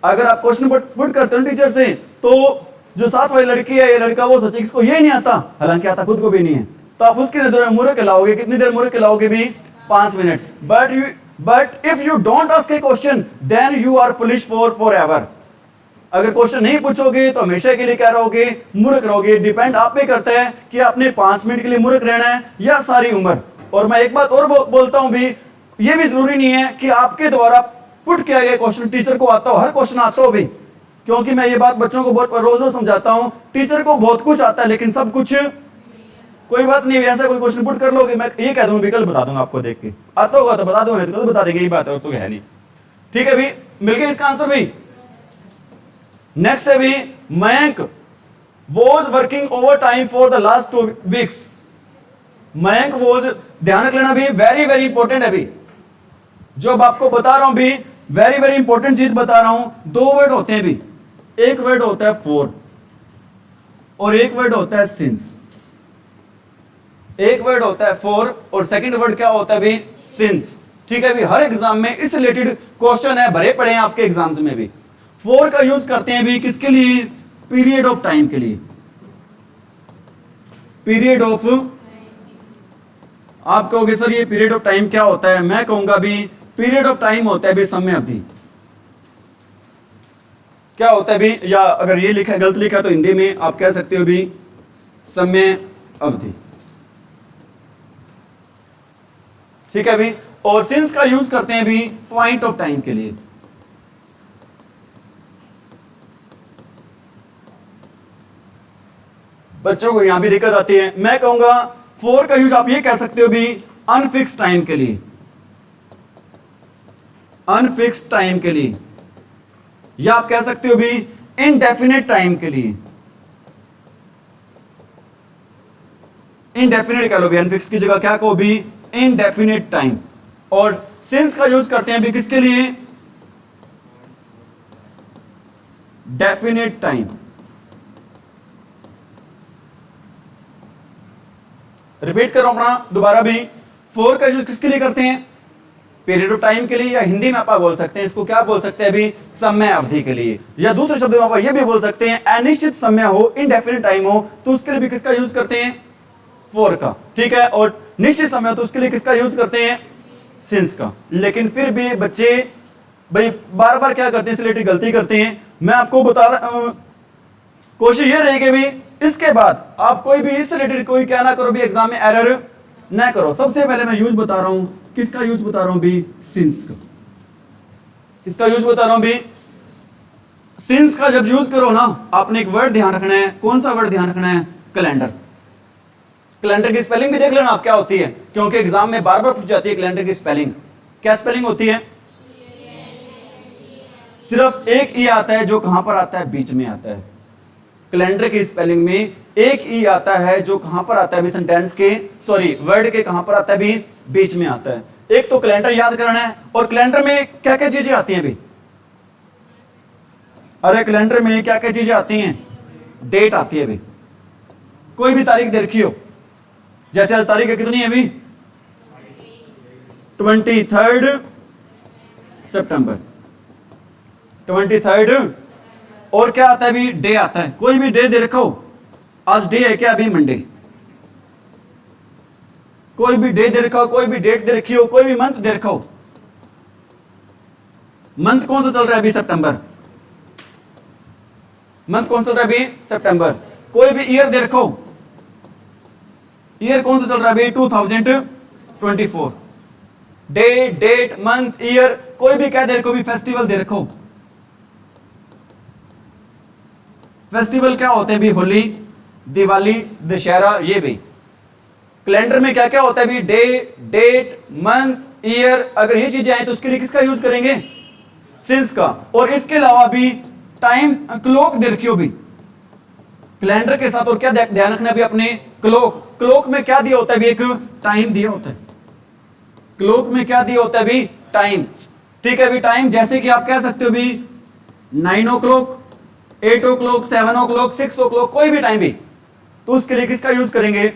अगर आप क्वेश्चन पुट करते हो टीचर से, तो जो साथ वाली लड़की है या लड़का वो सोचे इसको ये नहीं आता, हालांकि आता खुद को भी नहीं है, तो आप उसकी नजर में मूर्ख कहलाओगे। कितनी देर मूर्ख कहलाओगे भी? 5 minute. But if you don't ask a question then you are foolish forever. अगर क्वेश्चन नहीं पूछोगे तो हमेशा के लिए क्या रहोगे? मूर्ख रहोगे। डिपेंड आप पे करता है कि आपने 5 मिनट के लिए मूर्ख रहना है या सारी उम्र। और मैं एक बात और बोलता हूं भी, ये भी जरूरी नहीं है कि आपके द्वारा पुट किया गया क्वेश्चन टीचर को आता हो, हर क्वेश्चन आता हो भी। क्योंकि मैं ये बात बच्चों को बहुत रोज समझाता हूं, टीचर को बहुत कुछ आता है लेकिन सब कुछ कोई बात नहीं। ऐसा कोई क्वेश्चन पुट कर लोगे, मैं ये कह दूंगा विकल्प बता दूंगा आपको, देख के आता होगा तो बता दूंगा, तो बता देंगे, ये बात है, और तो है नहीं। ठीक है भी, मिल गया इसका आंसर भी। नेक्स्ट है भी, Mayank was working over time for the last 2 weeks. Mayank was, ध्यान रख लेना भी, वेरी वेरी इंपॉर्टेंट है भी। जो अब आपको बता रहा हूं भी, वेरी वेरी इंपॉर्टेंट चीज बता रहा हूं। 2 वर्ड होते हैं भी, एक वर्ड होता है फॉर और एक वर्ड होता है सिंस। एक वर्ड होता है फॉर और सेकंड वर्ड क्या होता है भी? सिंस। ठीक है भी, हर एग्जाम में इस रिलेटेड क्वेश्चन है, भरे पड़े हैं आपके एग्जाम्स में भी। फॉर का यूज करते हैं भी किसके लिए? पीरियड ऑफ टाइम के लिए। पीरियड ऑफ, आप कहोगे सर ये पीरियड ऑफ टाइम क्या होता है? मैं कहूंगा भी पीरियड ऑफ टाइम होता है भी समय अवधि। क्या होता है भी? या अगर ये लिखा गलत लिखा तो हिंदी में आप कह सकते हो भी समय अवधि। ठीक है भी। और सिंस का यूज करते हैं भी पॉइंट ऑफ टाइम के लिए। बच्चों को यहां भी दिक्कत आती है। मैं कहूंगा फॉर का यूज आप ये कह सकते हो भी अनफिक्स टाइम के लिए, अनफिक्स टाइम के लिए, या आप कह सकते हो भी इनडेफिनेट टाइम के लिए। इनडेफिनेट कह लो भी, अनफिक्स की जगह क्या कहो भी? Indefinite time. और सिंस का यूज करते हैं भी किसके लिए? Definite time. रिपीट करो अपना दोबारा भी, फॉर का यूज किसके लिए करते हैं? पीरियड ऑफ टाइम के लिए, या हिंदी में आप बोल सकते हैं इसको क्या बोल सकते हैं अभी? समय अवधि के लिए। या दूसरे शब्दों में आप ये भी बोल सकते हैं अनिश्चित समय हो, इनडेफिनेट टाइम हो, तो उसके लिए भी किसका यूज करते हैं? फॉर का। ठीक है। और निश्चित समय हो तो उसके लिए किसका यूज करते हैं? सिंस का। लेकिन फिर भी बच्चे भाई बार बार क्या करते हैं? इस रिलेटेड गलती करते हैं। मैं आपको बता रहा, कोशिश ये रहेगी भी इसके बाद आप कोई भी इस रिलेटेड कोई क्या ना करो भी, एग्जाम में एरर ना करो। सबसे पहले मैं यूज बता रहा हूं, किसका यूज बता रहा हूं भी? सिंस का। किसका यूज बता रहा हूं भी? सिंस का जब यूज करो ना, आपने एक वर्ड ध्यान रखना है। कौन सा वर्ड ध्यान रखना है? कैलेंडर। कैलेंडर की स्पेलिंग भी देख लेना आप क्या होती है, क्योंकि एग्जाम में बार बार पूछ जाती है कैलेंडर की स्पेलिंग। क्या स्पेलिंग होती है? सिर्फ एक ई आता है, जो कहां पर आता है? बीच में आता है। कैलेंडर की स्पेलिंग में एक ई आता है, जो कहां पर आता है भी? सेंटेंस के, सॉरी वर्ड के कहां पर आता है भी? बीच में आता है। एक तो कैलेंडर याद करना है। और कैलेंडर में क्या क्या चीजें आती हैं भी? अरे कैलेंडर में क्या क्या चीजें आती हैं? डेट आती है भी, कोई भी तारीख दे रखी हो, जैसे आज तारीख कितनी है अभी, 23 सितंबर, 23। और क्या आता है अभी, डे आता है, कोई भी डे दे रखा हो, आज डे है क्या अभी, मंडे, कोई भी डे दे रखा हो, कोई भी डेट दे रखी हो, कोई भी मंथ दे रखा हो, मंथ कौन सा चल रहा है अभी, सितंबर, मंथ कौन सा चल रहा है अभी, सितंबर। कोई भी ईयर दे रखा हो, ईयर कौन सा चल रहा है अभी, 2024, डे, डेट, मंथ, ईयर, कोई भी क्या दे रखो भी, फेस्टिवल दे रखो, फेस्टिवल क्या होते हैं भी, होली, दिवाली, दशहरा, ये भी कैलेंडर में क्या क्या होता है भी, डे, डेट, मंथ, ईयर, अगर ये चीजें आए तो उसके लिए किसका यूज करेंगे, सिंस का। और इसके अलावा भी टाइम क्लॉक दे रखी हो भी कैलेंडर के साथ, और क्या ध्यान रखना भी अपने, क्लॉक, क्लॉक में क्या दिया होता है भी, एक टाइम दिया होता है, क्लॉक में क्या दिया होता है भी, टाइम, ठीक है भी, टाइम जैसे कि आप कह सकते हो भी 9 o'clock, 8 o'clock, 7 o'clock, 6 o'clock, कोई भी टाइम भी, तो उसके लिए किसका यूज करेंगे,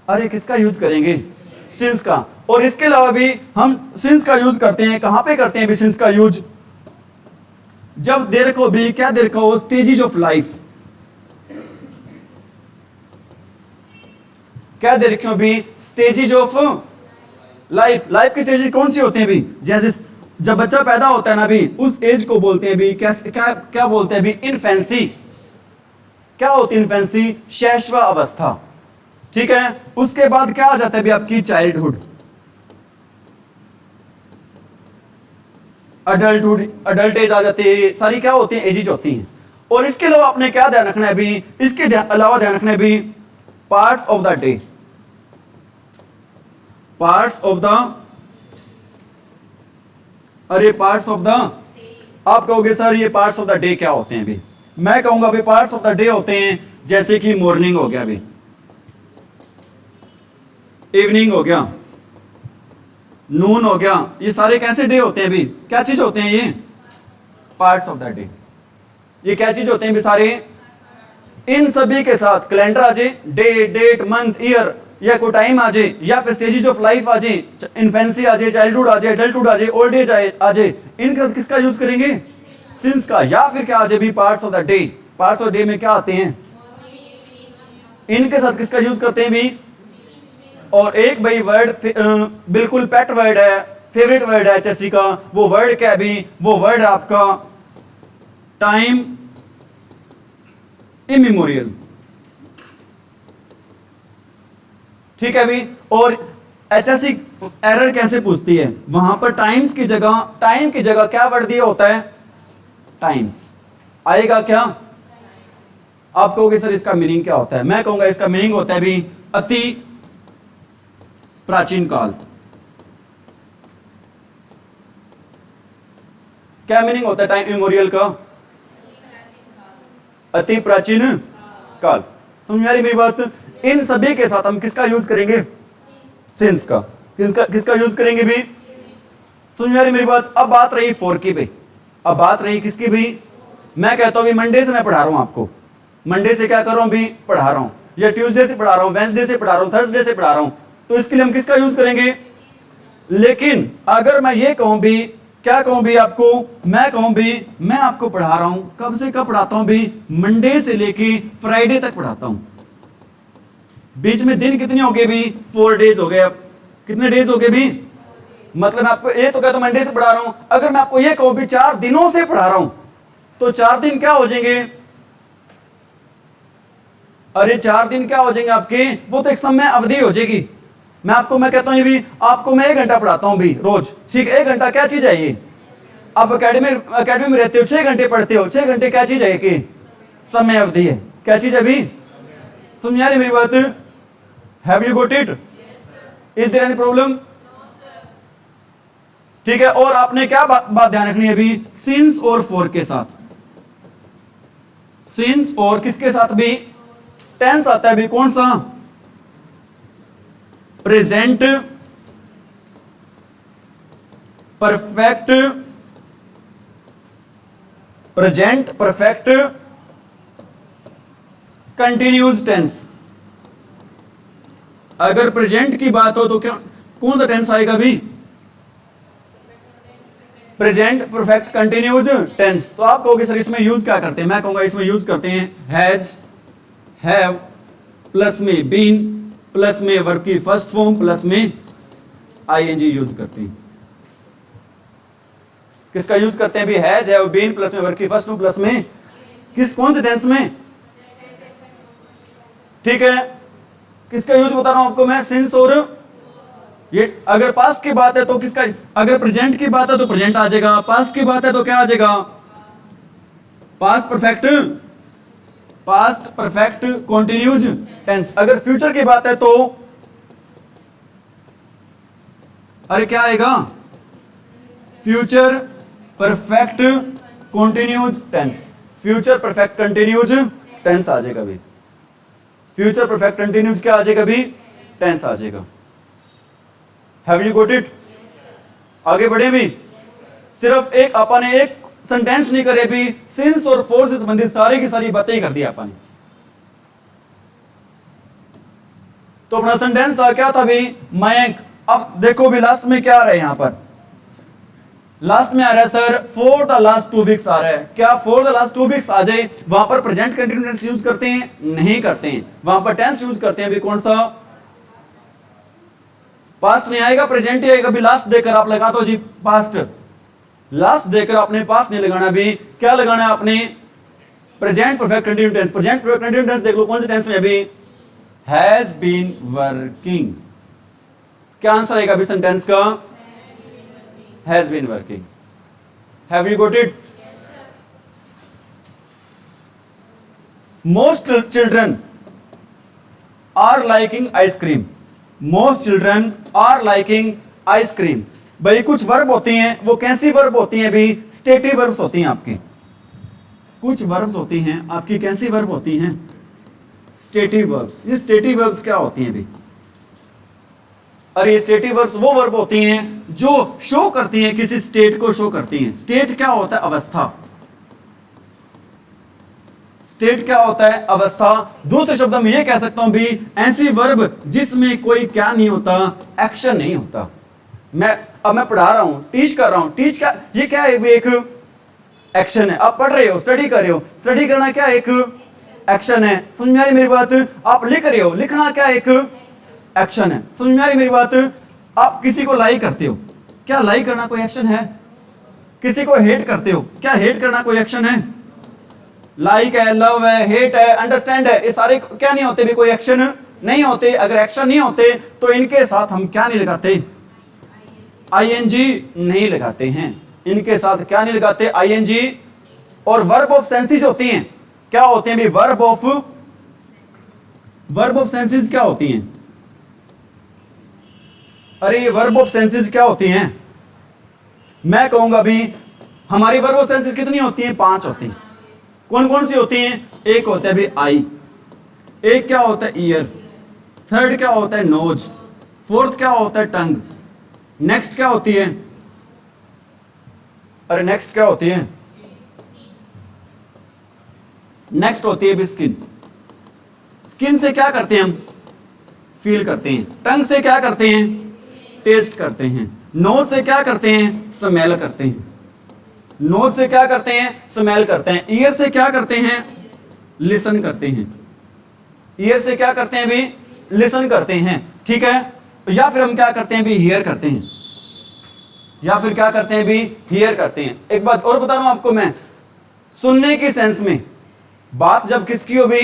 अरे किसका यूज करेंगे, सिंस का। और इसके अलावा भी हम सिंस का यूज करते हैं, कहां पे करते हैं भी सिंस का यूज, जब दे रखो भी, क्या दे रखो, स्टेजेस ऑफ लाइफ, क्या दे रखे हो भी, स्टेजेस ऑफ लाइफ, लाइफ की स्टेजेस कौन सी होती हैं भी, जैसे जब बच्चा पैदा होता है ना भी, उस एज को बोलते हैं भी, क्या बोलते हैं भी, इन्फेंसी, क्या होती है इन्फेंसी, शैशवा अवस्था, ठीक है। उसके बाद क्या आ जाता है भी आपकी चाइल्डहुड, अडल्टहुड, अडल्ट एज आ जाती है, सारी क्या होती है, एजेज होती हैं। और इसके अलावा आपने क्या ध्यान रखना है भी, इसके अलावा ध्यान रखना है भी, parts of the day, parts of the, अरे पार्ट्स ऑफ द, आप कहोगे सर ये पार्ट्स ऑफ द डे क्या होते हैं भी, मैं कहूंगा भी पार्ट्स ऑफ द डे होते हैं जैसे कि मॉर्निंग हो गया भी, इवनिंग हो गया, नून हो गया, ये सारे कैसे डे होते हैं भी, क्या चीज होते हैं ये, पार्ट्स ऑफ द डे, ये क्या चीज होते हैं भी सारे, इन सभी के साथ कैलेंडर आ जाए, डे, डेट, मंथ, ईयर, या कोई टाइम आ जाए, या फिर स्टेजेस ऑफ लाइफ आ जाए, इन्फेंसी आ जाए, चाइल्डहुड आ जाए, अडल्टहुड आ जाए, ओल्ड एज आ जाए, इनका किसका यूज करेंगे, सिंस का। या फिर क्या आ जाए भी, parts of the day, parts of day में क्या आते हैं, इनके साथ किसका यूज करते हैं भी। और एक भाई वर्ड बिल्कुल पेट वर्ड है, फेवरेट वर्ड है चेसी का, वो वर्ड क्या है भी, वो वर्ड आपका टाइम इमेमोरियल, ठीक है भी। और एचएससी एरर कैसे पूछती है, वहां पर टाइम्स की जगह, टाइम की जगह क्या वर्ड दिया होता है, टाइम्स आएगा क्या, आप कहोगे सर इसका मीनिंग क्या होता है, मैं कहूंगा इसका मीनिंग होता है भी अति प्राचीन काल। क्या मीनिंग होता है टाइम इमेमोरियल का, अति प्राचीन काल। समझ में आ रही मेरी बात। इन सभी के साथ हम किसका यूज करेंगे, सिंस का। किसका यूज करेंगे भी, समझ में आ रही मेरी बात। अब बात रही फोर की भी, अब बात रही किसकी भी, मैं कहता हूं भी मंडे से मैं पढ़ा रहा हूं आपको, मंडे से क्या कर रहा हूं भी, पढ़ा रहा हूं, या ट्यूसडे से पढ़ा रहा हूं, वेंसडे से पढ़ा रहा हूं, थर्सडे से पढ़ा रहा हूं, तो इसके लिए हम किसका यूज करेंगे। लेकिन अगर मैं ये कहूं भी, क्या कहूं भी आपको, मैं कहूं भी मैं आपको पढ़ा रहा हूं, कब से कब पढ़ाता हूं भी, मंडे से लेके फ्राइडे तक पढ़ाता हूं, बीच में दिन कितने हो गए भी, 4 डेज हो गए। अब कितने डेज हो गए भी, मतलब मैं आपको ये तो कहता हूं मंडे से पढ़ा रहा हूं, अगर मैं आपको ये कहूं भी 4 दिनों से पढ़ा रहा हूं, तो 4 दिन क्या हो जाएंगे, अरे 4 दिन क्या हो जाएंगे आपके, वो तो एक समय अवधि हो जाएगी। मैं कहता हूं ये भी आपको मैं 1 घंटा पढ़ाता हूं भी रोज, ठीक है। 1 घंटा क्या चीज है ये, आप अकेडमी में रहते हो, 6 घंटे पढ़ते हो, 6 घंटे क्या चीज है कि समय अवधि है, क्या चीज है अभी, समझ आ रही मेरी बात। Have you got it, is there any problem, ठीक है। और आपने क्या बात ध्यान रखनी है अभी, सिंस और फॉर के साथ, सिंस और किसके साथ भी, टेंस आता है भी कौन सा, present perfect, present perfect continuous tense, अगर प्रेजेंट की बात हो तो क्या कौन सा टेंस आएगा भी? Present perfect continuous tense. तो आप कहोगे सर इसमें यूज क्या करते हैं? मैं कहूंगा इसमें यूज करते हैं हैज, हैव, प्लस में बीन, प्लस में वर्ब की फर्स्ट फॉर्म, प्लस में आईएनजी यूज करते हैं। किसका यूज करते हैं भी? हैज, हैव, बीन, प्लस में वर्ब की फर्स्ट फॉर्म, प्लस में कौन से टेंस में? ठीक है, किसका यूज बता रहा हूं आपको मैं? सिंस और ये। अगर पास्ट की बात है तो किसका? अगर प्रेजेंट की बात है तो प्रेजेंट आ जाएगा, पास्ट की बात है तो क्या आ जाएगा? Past perfect continuous tense. अगर फ्यूचर की बात है तो अरे क्या आएगा? Future perfect continuous tense. Future perfect continuous tense आ जाएगा भी। फ्यूचर परफेक्ट कंटिन्यूज क्या आ जाएगा भी? टेंस आ जाएगा। Have you got it? आगे बढ़े भी। सिर्फ एक अपन ने एक सेंटेंस नहीं करे भी, सिंस और फॉर से संबंधित सारी की सारी बातें कर दी अपन ने। तो अपना सेंटेंस क्या था भी? मयंक। अब देखो भी लास्ट में क्या आ रहा है? यहां पर लास्ट में आ रहा है sir for the last 2 weeks आ रहा है। क्या फॉर द लास्ट 2 वीक्स आ जाए? वहां पर प्रेजेंट कंटिन्यूस टेंस यूज करते हैं? नहीं करते हैं। वहां पर टेंस यूज करते हैं भी कौन सा? पास्ट नहीं आएगा, प्रेजेंट ही आएगा भी। लास्ट देकर आप लगा दो जी पास्ट, लास्ट देकर आपने पास्ट नहीं लगाना भी। क्या लगाना है आपने? Present perfect continuous tense. Present perfect continuous tense देख लो कौन से टेंस में अभी? Has been working. क्या आंसर आएगा अभी सेंटेंस का? Has been working. Have you got it? Most children are liking ice cream. Most children are liking ice cream. भाई कुछ वर्ब होती हैं, वो कैसी वर्ब होती हैं भी? स्टेटिव वर्ब्स होती हैं आपकी। कुछ वर्ब्स होती हैं आपकी, कैसी वर्ब होती हैं? Stative verbs. ये स्टेटिव वर्ब्स क्या होती हैं भी? अरे स्टेटिव वर्ब्स वो वर्ब होती हैं जो शो करती हैं, किसी स्टेट को शो करती हैं। स्टेट क्या होता है? अवस्था। स्टेट क्या होता है? अवस्था। दूसरे शब्दों में ये कह सकता हूं भी ऐसी वर्ब जिसमें कोई क्या नहीं होता? एक्शन नहीं होता। मैं पढ़ा रहा हूं, टीच कर रहा हूं। टीच क्या? ये क्या है? एक एक्शन है। आप पढ़ रहे हो, स्टडी कर रहे हो। स्टडी करना क्या? एक एक्शन है। समझ में आ रही मेरी बात? आप लिख रहे हो, लिखना क्या? एक एक्शन है। समझ में आ रही मेरी बात? आप किसी को लाइक करते हो, क्या लाइक करना कोई एक्शन है? किसी को हेट करते हो, क्या हेट करना कोई एक्शन है? लाइक है, लव है, हेट है, अंडरस्टैंड है, ये सारे क्या नहीं होते भी? कोई एक्शन नहीं होते। अगर एक्शन नहीं होते तो इनके साथ हम क्या नहीं लगाते? आईएनजी नहीं लगाते हैं। इनके साथ क्या नहीं लगाते? आईएनजी। और वर्ब ऑफ सेंसेस होती हैं। क्या होते हैं भी? वर्ब ऑफ सेंसेस क्या होती हैं? अरे ये वर्ब ऑफ सेंसेस क्या होती हैं? मैं कहूंगा भी हमारी वर्ब ऑफ सेंसेस कितनी होती हैं? 5 होती हैं। कौन कौन सी होती हैं? एक होता है भी आई, एक क्या होता है? ईयर, थर्ड क्या होता है? नोज, फोर्थ क्या होता है? टंग, नेक्स्ट क्या होती है? अरे नेक्स्ट क्या होती है? नेक्स्ट होती है भी स्किन। स्किन से क्या करते हैं हम? फील करते हैं। टंग से क्या करते हैं? टेस्ट करते हैं। नोज से क्या करते हैं? स्मेल करते हैं। नोज से क्या करते हैं? स्मेल करते हैं। ईयर से क्या करते हैं? लिसन करते हैं। ईयर से क्या करते हैं भी? लिसन करते हैं। ठीक है। या फिर हम क्या करते हैं भी? हियर करते हैं। या फिर क्या करते हैं भी? हियर करते हैं। एक बात और बता रहा हूं आपको मैं, सुनने की सेंस में बात जब किसकी हो भी?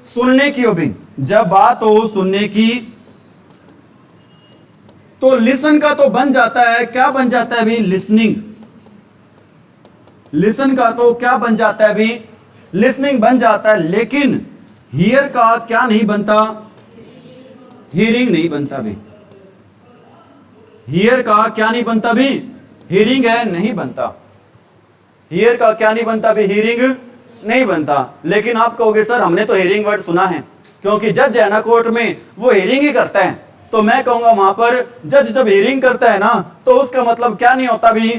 सुनने की हो भी। जब बात हो सुनने की तो लिसन का तो बन जाता है, क्या बन जाता है भी? लिसनिंग। लिसन का तो क्या बन जाता है भी? लिसनिंग बन जाता है। लेकिन हियर का क्या नहीं बनता? हियरिंग नहीं बनता भी। हियर का क्या नहीं बनता भी? हियरिंग है, नहीं बनता। हियर का क्या नहीं बनता भी? हियरिंग नहीं बनता। लेकिन आप कहोगे सर हमने तो हियरिंग वर्ड सुना है, क्योंकि जज है ना कोर्ट में, वो हियरिंग ही करता है। तो मैं कहूंगा वहां पर जज जब हियरिंग करता है ना तो उसका मतलब क्या नहीं होता भी?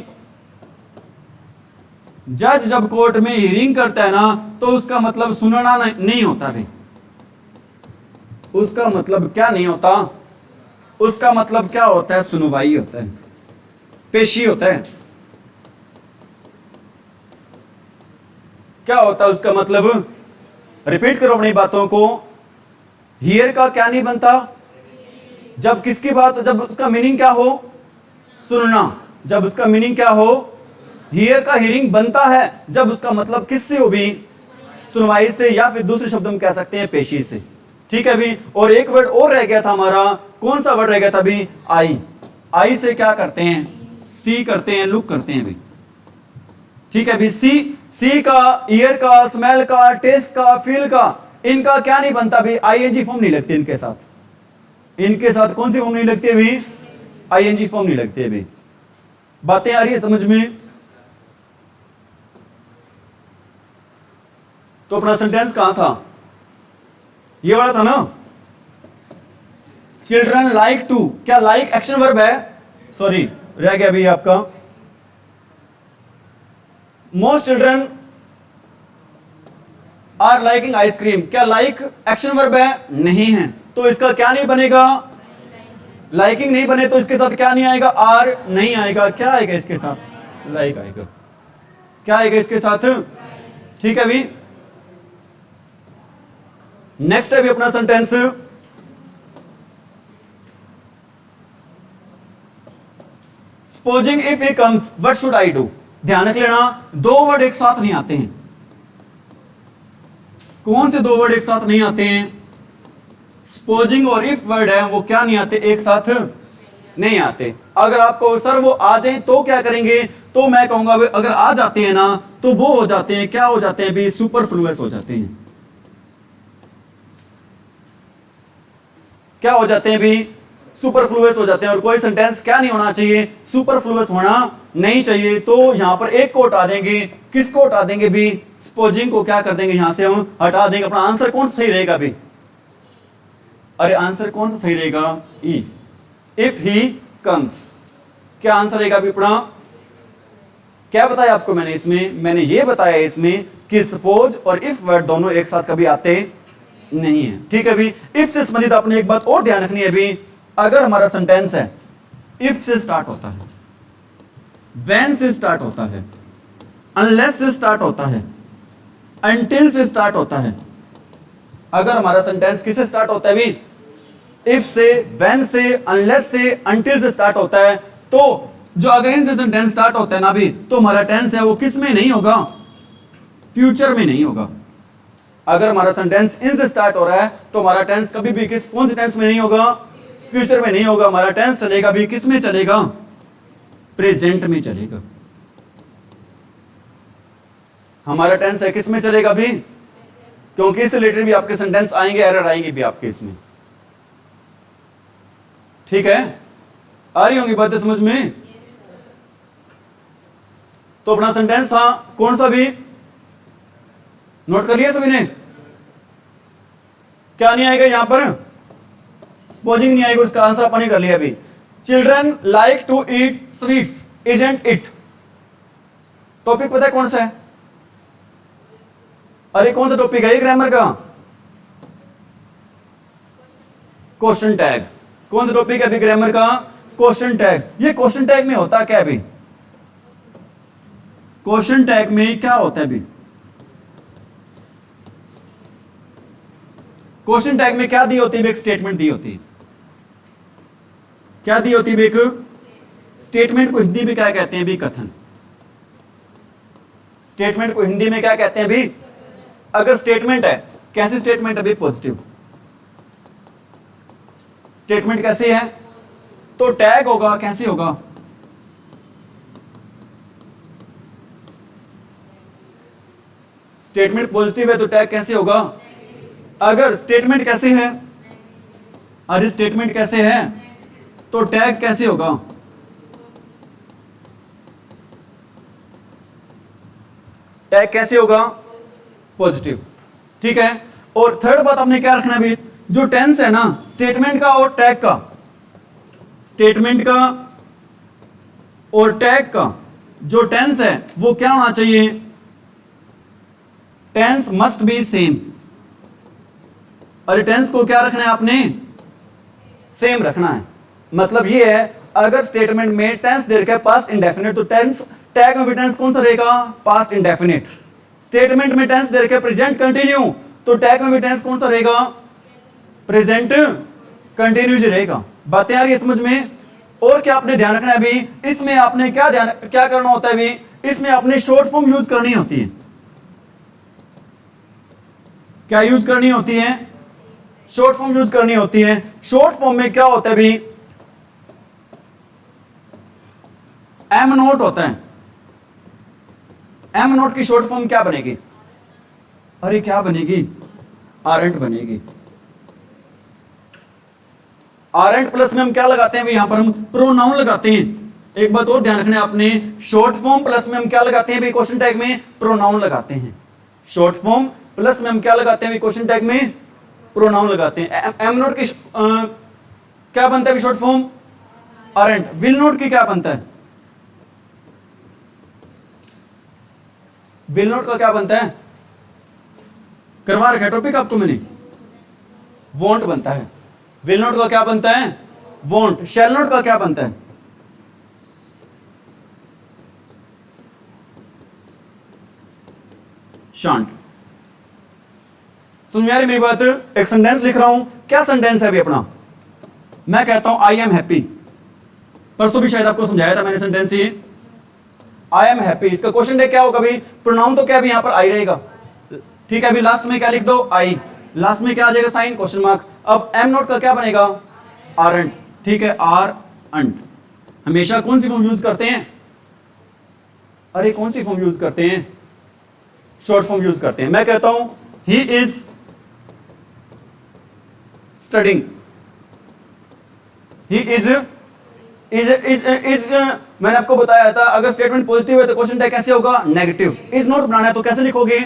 जज जब कोर्ट में हियरिंग करता है ना तो उसका मतलब सुनना नहीं होता भी। उसका मतलब क्या नहीं होता, उसका मतलब क्या होता है, सुनवाई होता है, पेशी होता है। क्या होता है उसका मतलब, रिपीट करो अपनी बातों को। हियर का क्या नहीं बनता, जब किसकी बात, जब उसका मीनिंग क्या हो, सुनना। जब उसका मीनिंग क्या हो, हियर का हियरिंग बनता है जब उसका मतलब किससे हो भी, सुनवाई से, या फिर दूसरे शब्द हम कह सकते हैं पेशी से। ठीक है अभी। और एक वर्ड और रह गया था हमारा, कौन सा वर्ड रह गया था अभी, आई। आई से क्या करते हैं, सी करते हैं, लुक करते हैं अभी। ठीक है अभी। सी का, ईयर का, स्मेल का, टेस्ट का, फील का, इनका क्या नहीं बनता अभी, आईएनजी फॉर्म नहीं लगती इनके साथ। इनके साथ कौन सी फॉर्म नहीं लगती अभी, आईएनजी फॉर्म नहीं लगती अभी। बातें आ रही है समझ में। तो अपना सेंटेंस कहां था, ये वाला था ना, चिल्ड्रन लाइक टू, क्या लाइक एक्शन वर्ब है, सॉरी रह गया अभी आपका, most children are liking ice cream, क्या लाइक एक्शन वर्ब है, नहीं है, तो इसका क्या नहीं बनेगा, लाइकिंग नहीं बने तो इसके साथ क्या नहीं आएगा, आर नहीं आएगा, क्या आएगा इसके साथ, लाइक आएगा। क्या आएगा इसके साथ, ठीक है अभी। नेक्स्ट है भी अपना sentence, supposing if he comes what should I do. ध्यान रख लेना, दो वर्ड एक साथ नहीं आते हैं। कौन से दो वर्ड एक साथ नहीं आते हैं, सपोजिंग और इफ वर्ड है वो क्या नहीं आते, एक साथ नहीं आते। अगर आपको सर वो आ जाए तो क्या करेंगे, तो मैं कहूंगा अगर आ जाते हैं ना तो वो हो जाते हैं, क्या हो जाते हैं भी, सुपरफ्लुअस हो जाते हैं। क्या हो जाते हैं भी, सुपरफ्लुअस हो जाते हैं। और कोई सेंटेंस क्या नहीं होना चाहिए, सुपरफ्लुअस होना नहीं चाहिए। तो यहां पर एक को हटा देंगे, किसको हटा देंगे भी, सपोजिंग को क्या कर देंगे, यहां से हम हटा देंगे। अपना आंसर कौन सा सही रहेगा भी, अरे आंसर कौन सा सही रहेगा, ई, इफ ही कम्स। क्या आंसर रहेगा भी अपना, क्या बताया आपको मैंने इसमें, मैंने ये बताया इसमें कि सपोज और इफ वर्ड दोनों एक साथ कभी आते नहीं है। ठीक है भी। इफ से संबंधित आपने एक बात और ध्यान रखनी है भी, अगर हमारा सेंटेंस है इफ से स्टार्ट होता है, व्हेन से स्टार्ट होता है, अनलेस से स्टार्ट होता है, अनटिल से स्टार्ट होता है। अगर हमारा सेंटेंस किससे स्टार्ट होता है भी, इफ से, व्हेन से, अनलेस से, अनटिल से स्टार्ट होता है, तो जो अगर इनसे सेंटेंस स्टार्ट होता है ना भी, तो हमारा टेंस है वो किस में नहीं होगा, फ्यूचर में नहीं होगा। अगर हमारा सेंटेंस इन से स्टार्ट हो रहा है तो हमारा टेंस कभी भी किस, कौन से टेंस में नहीं होगा, फ्यूचर में नहीं होगा। हमारा टेंस चलेगा भी किस में चलेगा, प्रेजेंट में चलेगा। हमारा टेंस है किस में चलेगा भी, क्योंकि इससे रिलेटेड भी आपके सेंटेंस आएंगे, एरर आएंगे भी आपके इसमें। ठीक है, आ रही होंगी बातें समझ में। तो अपना सेंटेंस था कौन सा भी, नोट कर लिया सभी ने। क्या नहीं आएगा यहां पर, सपोजिंग नहीं आएगा, उसका आंसर अपन ने कर लिया अभी। Children like to eat sweets, isn't it. Topic पता है कौन सा है, अरे कौन सा टॉपिक है ये, ग्रामर का क्वेश्चन टैग। कौन सा टॉपिक है अभी, ग्रामर का क्वेश्चन टैग। ये क्वेश्चन टैग में होता क्या है अभी, क्वेश्चन टैग में क्या होता है अभी, क्वेश्चन टैग में क्या दी होती है, एक स्टेटमेंट दी होती है। क्या दी होती है एक स्टेटमेंट, को हिंदी में क्या कहते हैं भी, कथन। स्टेटमेंट को हिंदी में क्या कहते हैं भी, अगर स्टेटमेंट है, कैसी स्टेटमेंट है भी, पॉजिटिव स्टेटमेंट कैसी है, तो टैग होगा कैसे होगा, स्टेटमेंट पॉजिटिव है तो टैग कैसे होगा। अगर स्टेटमेंट कैसे है, अरे स्टेटमेंट कैसे है तो टैग कैसे होगा, टैग कैसे होगा, पॉजिटिव। ठीक है। और थर्ड बात आपने क्या रखना भी, जो टेंस है ना स्टेटमेंट का और टैग का, स्टेटमेंट का और टैग का जो टेंस है वो क्या होना चाहिए, टेंस मस्ट बी सेम। और टेंस को क्या रखना है आपने, सेम रखना है। मतलब ये है अगर स्टेटमेंट में टेंस दे रखा है पास्ट इंडेफिनिट, तो टेंस टैग में भी टेंस कौन सा रहेगा, पास्ट इंडेफिनिट। स्टेटमेंट में टेंस दे रखा है प्रेजेंट कंटिन्यू, तो टैग में भी टेंस कौन सा रहेगा, प्रेजेंट कंटिन्यूज रहेगा। बातें आ रही है समझ में। और क्या आपने ध्यान रखना है अभी इसमें, आपने क्या करना होता है अभी इसमें, आपने शॉर्ट फॉर्म यूज करनी होती है। क्या यूज करनी होती है, शॉर्ट फॉर्म यूज करनी होती है। शॉर्ट फॉर्म में क्या होता है अभी, एम नोट होता है। एम नोट की शॉर्ट फॉर्म क्या बनेगी, अरे क्या बनेगी, आरंट बनेगी। आरंट प्लस में हम क्या लगाते हैं, यहां पर हम प्रोनाउन लगाते हैं। एक बात और ध्यान रखना है आपने, शॉर्ट फॉर्म प्लस में हम क्या लगाते हैं, क्वेश्चन टैग में प्रोनाउन लगाते हैं। शॉर्ट फॉर्म प्लस में हम क्या लगाते हैं, क्वेश्चन टैग में प्रोनाउन लगाते हैं। एम नोट की क्या बनता है short form, aren't. Will note की क्या बनता है, विल नोट का क्या बनता है, करवा रखा है टॉपिक आपको मैंने, वॉन्ट बनता है। विल नोट का क्या बनता है, वॉन्ट। शैल नोट का क्या बनता है, शांट। समझ में आ रही मेरी बात। एक सेंटेंस लिख रहा हूं, क्या सेंटेंस है अभी अपना, मैं कहता हूं आई एम हैप्पी। परसों भी शायद आपको समझाया था मैंने सेंटेंस ये, आई एम हैप्पी। इसका क्वेश्चन है क्या होगा अभी, प्रोनाउन तो क्या अभी यहां पर आई रहेगा, ठीक है। अभी लास्ट में क्या लिख दो, आई। लास्ट में क्या आ जाएगा, साइन क्वेश्चन मार्क। अब एम नोट का क्या बनेगा, आरंट, ठीक है, आर अंट। हमेशा कौन सी फॉर्म यूज करते हैं, अरे कौन सी फॉर्म यूज करते हैं, शॉर्ट फॉर्म यूज करते हैं। मैं कहता हूं he is studying, he is मैंने आपको बताया था अगर स्टेटमेंट पॉजिटिव है तो क्वेश्चन टैग कैसे होगा, नेगेटिव। इज नॉट बनाना है तो कैसे लिखोगे,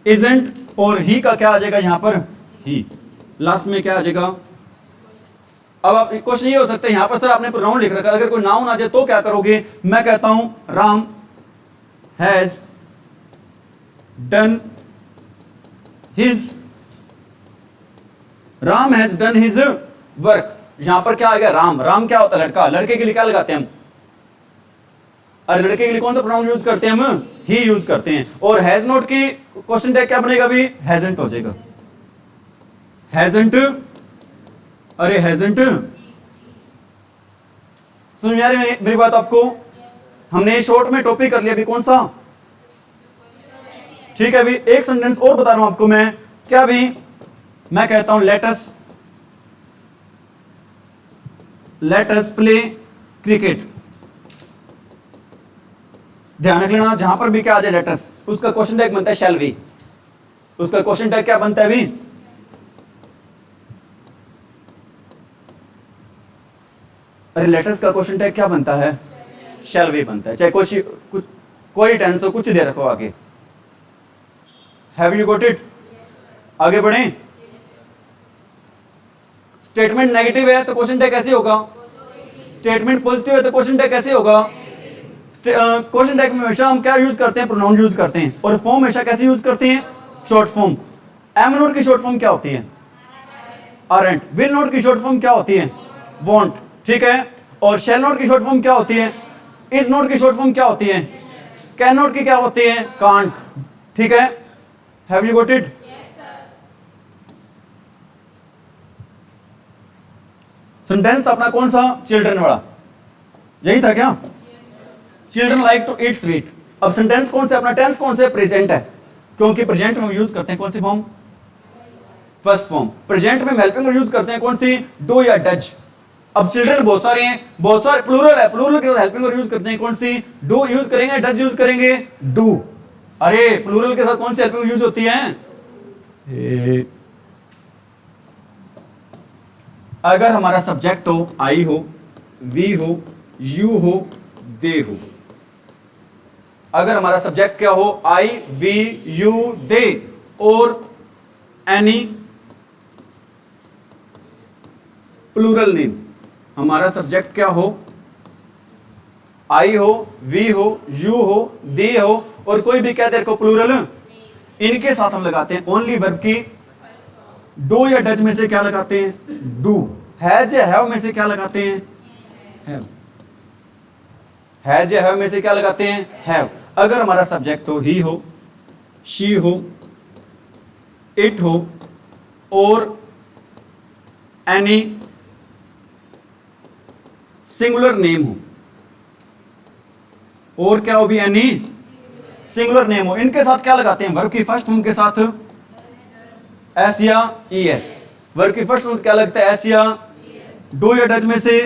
इजंट। और ही का क्या आ जाएगा यहां पर, ही। लास्ट में क्या आ जाएगा। अब आप क्वेश्चन ये हो सकता है यहां पर सर आपने प्रोनाउन लिख रखा है, अगर कोई नाउन आ जाए तो क्या करोगे। मैं कहता हूं Ram has done his, Ram has done his work. यहां पर क्या आ गया, राम। राम क्या होता है, लड़का। लड़के के लिए क्या लगाते हैं हम, अरे लड़के के लिए कौन सा प्रोनाउन यूज करते हैं हम, ही यूज करते हैं। और हैज नॉट की क्वेश्चन टैग क्या बनेगा अभी, हैजंट हो जाएगा, हैजंट। अरे हैजंट, समझ में आ रही मेरी बात आपको। हमने शॉर्ट में टॉपिक कर लिया अभी कौन सा, ठीक है। अभी एक सेंटेंस और बता रहा हूं आपको मैं, क्या अभी मैं कहता हूं लेट अस प्ले क्रिकेट। ध्यान रख लेना जहां पर भी क्या आ जाए लेटस, उसका क्वेश्चन टैग बनता है शैल वी। उसका क्वेश्चन टैग क्या बनता है अभी, अरे लेटस का क्वेश्चन टैग क्या बनता है, शैल वी बनता है। चाहे कोई टेंस हो, कुछ दे रखो आगे। हैव यू गॉट इट, आगे बढ़े। स्टेटमेंट नेगेटिव है तो क्वेश्चन टैग कैसे होगा, स्टेटमेंट पॉजिटिव है तो क्वेश्चन टैग कैसे होगा। क्वेश्चन टैग में हमेशा हम क्या यूज करते हैं, प्रोनाउन यूज करते हैं। और फॉर्म हमेशा कैसे यूज करते हैं, शॉर्ट फॉर्म। एम नोट की शॉर्ट फॉर्म क्या होती है, आरंट। विल नोट की शॉर्ट फॉर्म क्या होती है, वॉन्ट, ठीक है। और शैल नोट की शॉर्ट फॉर्म क्या होती है, इज नोट की शॉर्ट फॉर्म क्या होती है, कैन नोट की क्या होती है, कांट, ठीक है। Have you got it. Sentence था अपना कौन सा, चिल्ड्रन वाला, यही था क्या, children like to eat sweet. अब सेंटेंस कौन से, अपना टेंस कौन से, प्रेजेंट है, क्योंकि प्रेजेंट में हम यूज करते हैं कौन सी फॉर्म, फर्स्ट फॉर्म। प्रेजेंट में हेल्पिंग में यूज करते हैं कौन सी, डू या डज। अब चिल्ड्रन बहुत सारे हैं, बहुत सारे प्लूरल है, प्लूरल के साथ हेल्पिंग में यूज करते हैं कौन सी, डू यूज करेंगे, डज यूज करेंगे, डू। अरे प्लूरल के साथ कौन सी हेल्पिंग यूज होती है, अगर हमारा सब्जेक्ट हो, आई हो, वी हो, यू हो, दे हो। अगर हमारा सब्जेक्ट क्या हो, आई, वी, यू, दे, और एनी प्लूरल नेम। हमारा सब्जेक्ट क्या हो, आई हो, वी हो, यू हो, दे हो, और कोई भी कहते हैं प्लूरल, इनके साथ हम लगाते हैं ओनली वर्ब की डू या डज में से क्या लगाते हैं? डू। हैज या हैव में से क्या लगाते हैं? हैव। हैज या हैव में से क्या लगाते हैं? हैव। अगर हमारा सब्जेक्ट हो ही हो, शी हो, इट हो और एनी सिंगुलर नेम हो, और क्या हो भी? एनी सिंगुलर नेम हो, इनके साथ क्या लगाते हैं? वर्ब की फर्स्ट फॉर्म के साथ एस या ई एस। वर्ब की फर्स्ट फॉर्म क्या लगता है? एस या डू या डज में से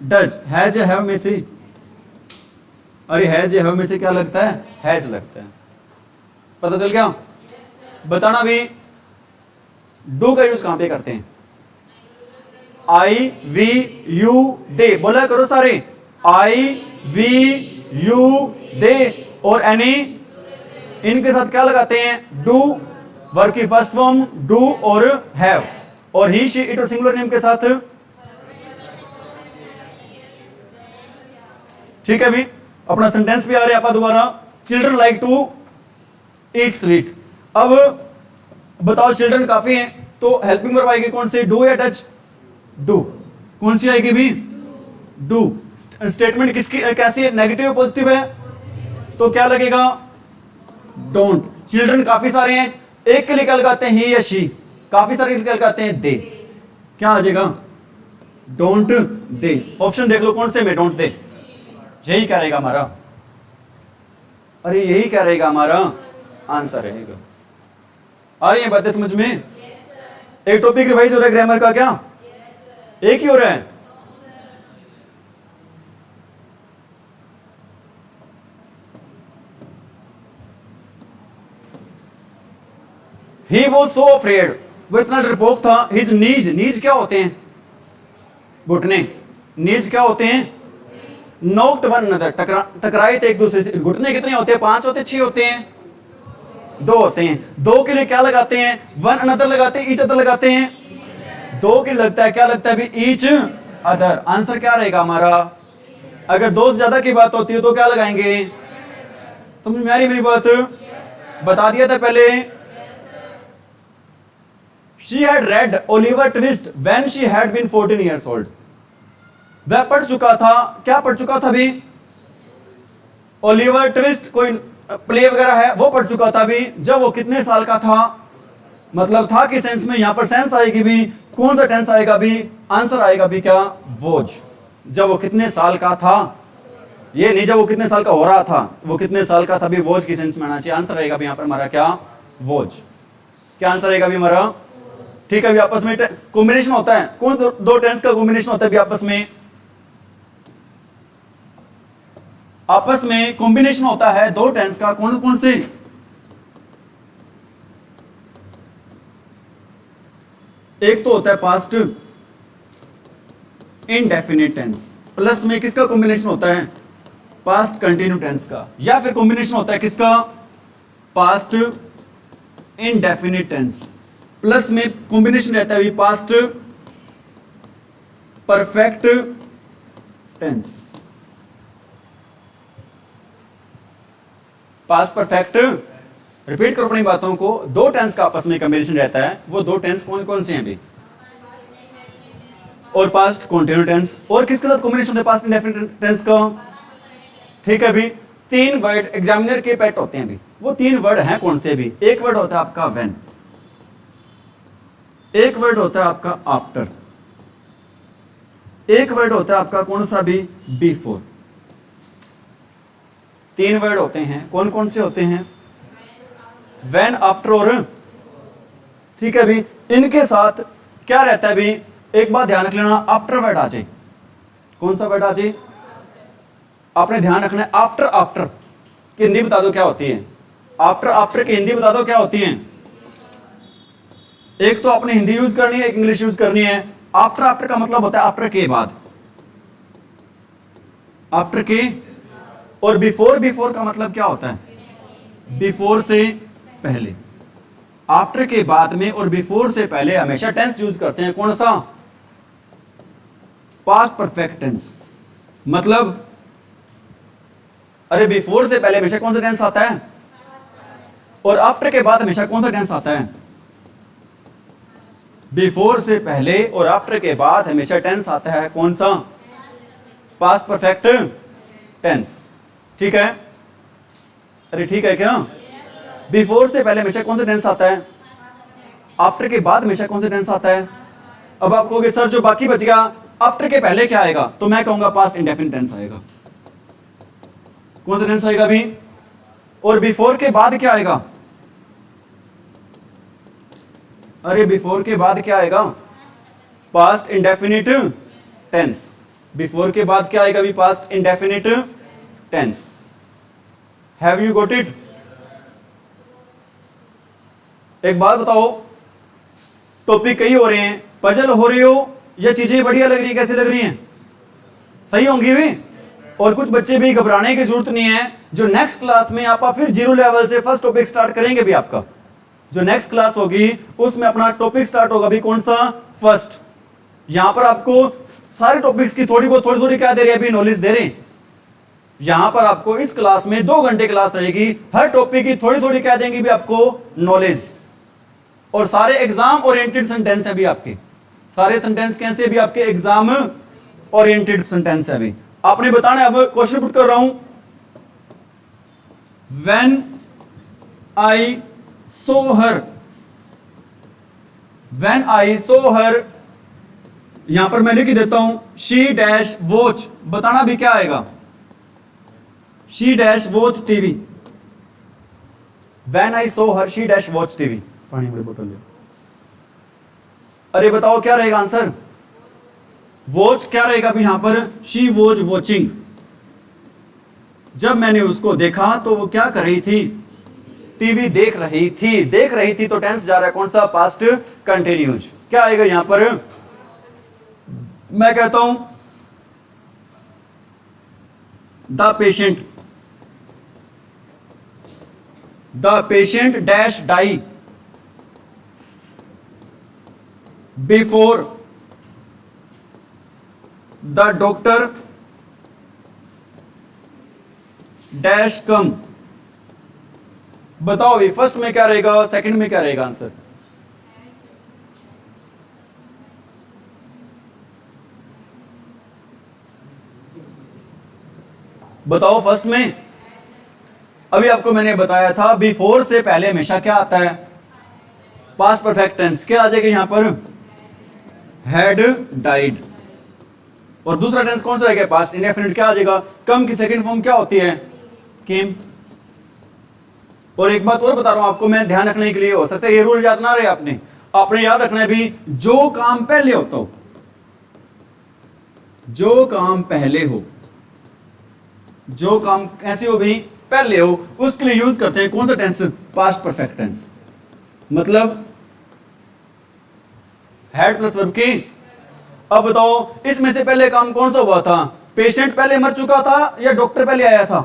डज। हैज या हैव में से, अरे हैज या हैव में से क्या लगता है? हैज लगता है। पता चल गया? बताना भी डू का यूज कहां पे करते हैं? आई वी यू दे, बोला करो सारे। आई वी यू दे और एनी, इनके साथ क्या लगाते हैं? डू। वर्ब की फर्स्ट फॉर्म डू और हैव, और ही शी इट और सिंगुलर नेम के साथ, ठीक है भी। अपना सेंटेंस भी आ रहा है आपका दोबारा। Children like to eat sweet. अब बताओ चिल्ड्रन काफी हैं, तो हेल्पिंग वर्ब आएगी कौन सी? डू या डज? डू। कौन सी आएगी भी? डू। स्टेटमेंट किसकी कैसी है? नेगेटिव पॉजिटिव है, तो क्या लगेगा? डोंट। चिल्ड्रन काफी सारे हैं, एक के लिए क्या लगाते हैं? ही या शी। काफी सारे के लिए क्या लगाते हैं? दे। क्या आ जाएगा? Don't they. ऑप्शन देख लो कौन से में डोंट दे। यही क्या रहेगा हमारा? अरे यही क्या रहेगा हमारा आंसर रहेगा। आ रही है बातें समझ में? एक टॉपिक रिवाइज हो रहा है ग्रामर का क्या? एक ही हो रहा है? He was so afraid, वो इतना डरपोक था। His knees, knees क्या होते हैं? घुटने। knees क्या होते हैं? Knocked one another, टकराए थे एक दूसरे से। घुटने कितने होते हैं? 5 होते हैं, 6 होते हैं? 2 होते हैं। 2 के लिए क्या लगाते हैं? one another लगाते हैं, each other लगाते हैं। 2 के लिए लगता है क्या लगता है भी? each other। आंसर क्या रहेगा हमारा? अगर 2 से ज्यादा की बात होती है तो क्या लगाएंगे? समझ में आ रही मेरी बात? बता दिया था पहले। She had read Oliver Twist when she had been 14 years old. वह पढ़ चुका था, क्या पढ़ चुका था भी? ओलिवर ट्विस्ट कोई प्ले वगैरह है, वो पढ़ चुका था भी जब वो कितने साल का था? मतलब था कि सेंस में, यहां पर सेंस आएगी भी, कौन सा टेंस आएगा भी? आंसर आएगा भी क्या? वोज। जब वो कितने साल का था, ये नहीं जब वो कितने साल का हो रहा था, वो कितने साल का था भी, वोज की सेंस में आना चाहिए। आंसर आएगा भी यहां पर हमारा क्या? वोज। क्या आंसर आएगा भी हमारा? ठीक है, अभी आपस में कॉम्बिनेशन होता है। कौन दो टेंस का कॉम्बिनेशन होता है भी आपस में? आपस में कॉम्बिनेशन होता है 2 टेंस का। कौन कौन से? एक तो होता है पास्ट इनडेफिनिट टेंस, प्लस में किसका कॉम्बिनेशन होता है? पास्ट कंटिन्यू टेंस का। या फिर कॉम्बिनेशन होता है किसका? पास्ट इनडेफिनिट टेंस, प्लस में कॉम्बिनेशन रहता है past perfect tense. Past perfect, repeat करो अपनी बातों को। 2 टेंस का आपस में कॉम्बिनेशन रहता है। वो 2 टेंस कौन कौन से हैं भी? और पास्ट कंटिन्यू टेंस। और किसके साथ कॉम्बिनेशन होता है पास्ट इंडेफिनिट टेंस का? ठीक है भी। 3 वर्ड एग्जामिनर के पेट होते हैं भी। वो 3 वर्ड हैं कौन से भी? एक वर्ड होता है आपका व्हेन, एक वर्ड होता है आपका आफ्टर, एक वर्ड होता है आपका कौन सा भी? बिफोर। 3 वर्ड होते हैं। कौन कौन से होते हैं? व्हेन, आफ्टर और, ठीक है भी। इनके साथ क्या रहता है भी? एक बात ध्यान रख लेना, आफ्टर वर्ड आ जाए। कौन सा वर्ड आ जाए? आपने ध्यान रखना है। आफ्टर, आफ्टर की हिंदी बता दो क्या होती है? आफ्टर, आफ्टर की हिंदी बता दो क्या होती है? एक तो आपने हिंदी यूज करनी है, एक इंग्लिश यूज करनी है। आफ्टर, आफ्टर का मतलब होता है आफ्टर के बाद, आफ्टर के। और बिफोर, बिफोर का मतलब क्या होता है? बिफोर से पहले। आफ्टर के बाद में और बिफोर से पहले हमेशा टेंस यूज करते हैं। कौन सा? Past perfect tense. मतलब अरे बिफोर से पहले हमेशा कौन सा टेंस आता है? और आफ्टर के बाद हमेशा कौन सा टेंस आता है? बिफोर से पहले और आफ्टर के बाद हमेशा टेंस आता है कौन सा? Past perfect tense. ठीक है? अरे ठीक है क्या? बिफोर से पहले हमेशा कौन सा टेंस आता है? आफ्टर के बाद हमेशा कौन सा टेंस आता है? अब आप कहोगे सर जो बाकी बच गया आफ्टर के पहले क्या आएगा? तो मैं कहूंगा पास्ट इंडेफिनिट टेंस आएगा। कौन सा टेंस आएगा अभी? और बिफोर के बाद क्या आएगा? अरे बिफोर के बाद क्या आएगा? Past indefinite tense. बिफोर के बाद क्या आएगा? अभी past indefinite tense. Have you got it? एक बात बताओ, टॉपिक कई हो रहे हैं, पजल हो रही हो या चीजें बढ़िया लग रही है? कैसे लग रही हैं? सही होंगी भी। और कुछ बच्चे भी घबराने की जरूरत नहीं है, जो नेक्स्ट क्लास में आप फिर जीरो लेवल से फर्स्ट टॉपिक स्टार्ट करेंगे भी। आपका जो नेक्स्ट क्लास होगी उसमें अपना टॉपिक स्टार्ट होगा भी कौन सा? फर्स्ट। यहां पर आपको सारे टॉपिक्स की थोड़ी थोड़ी क्या दे रहे हैं? अभी नॉलेज दे रहे हैं। यहां पर आपको इस क्लास में 2 घंटे क्लास रहेगी, हर टॉपिक की थोड़ी थोड़ी क्या देंगे भी आपको? नॉलेज। और सारे एग्जाम ओरिएंटेड सेंटेंस है भी आपके। सारे सेंटेंस कैसे भी आपके? एग्जाम ओरिएंटेड सेंटेंस है भी। आपने बताना है। अब क्वेश्चन पुट कर रहा हूं। When I so her, when I सो हर, यहां पर मैं लिख देता हूं शी डैश वॉच। बताना भी क्या आएगा? She dash watch TV. When I so her she dash watch TV. पानी बड़ी बोतल ले। अरे बताओ क्या रहेगा आंसर? वॉच क्या रहेगा अभी यहां पर? She was watching. जब मैंने उसको देखा तो वो क्या कर रही थी? टीवी देख रही थी। देख रही थी तो टेंस जा रहा है कौन सा? Past continuous. क्या आएगा यहां पर? मैं कहता हूं the patient dash die before the doctor dash come. बताओ अभी फर्स्ट में क्या रहेगा, सेकंड में क्या रहेगा आंसर? बताओ फर्स्ट में। अभी आपको मैंने बताया था बिफोर से पहले हमेशा क्या आता है? Past perfect tense. क्या आ जाएगा यहां पर? Had died. और दूसरा टेंस कौन सा रहेगा? Past indefinite. क्या आ जाएगा? कम की सेकंड फॉर्म क्या होती है? केम। और एक बात और बता रहा हूं आपको मैं, ध्यान रखने के लिए। हो सकता है ये रूल याद ना रहे आपने याद रखना है भी, जो काम पहले होता हो, जो काम पहले हो, जो काम ऐसे हो भी पहले हो, उसके लिए यूज करते हैं कौन सा टेंस? Past perfect tense. मतलब हैड प्लस वर्ब की। अब बताओ इसमें से पहले काम कौन सा हुआ था? पेशेंट पहले मर चुका था या डॉक्टर पहले आया था?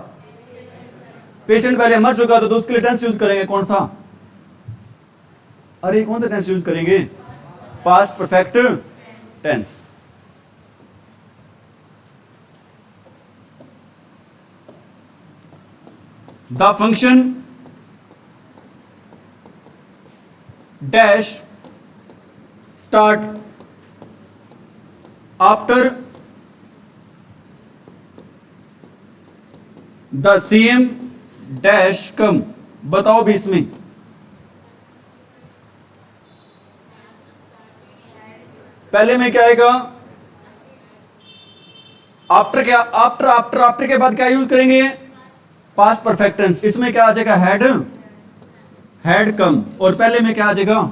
पेशेंट पहले मर चुका था तो उसके लिए टेंस यूज करेंगे कौन सा? अरे कौन सा टेंस यूज करेंगे? Past perfect tense. The function dash start after the CM dash come. बताओ भी इसमें पहले में क्या आएगा? आफ्टर क्या? आफ्टर के बाद क्या यूज करेंगे? Past perfect tense. इसमें क्या आ जाएगा? Had come. और पहले में क्या आ जाएगा?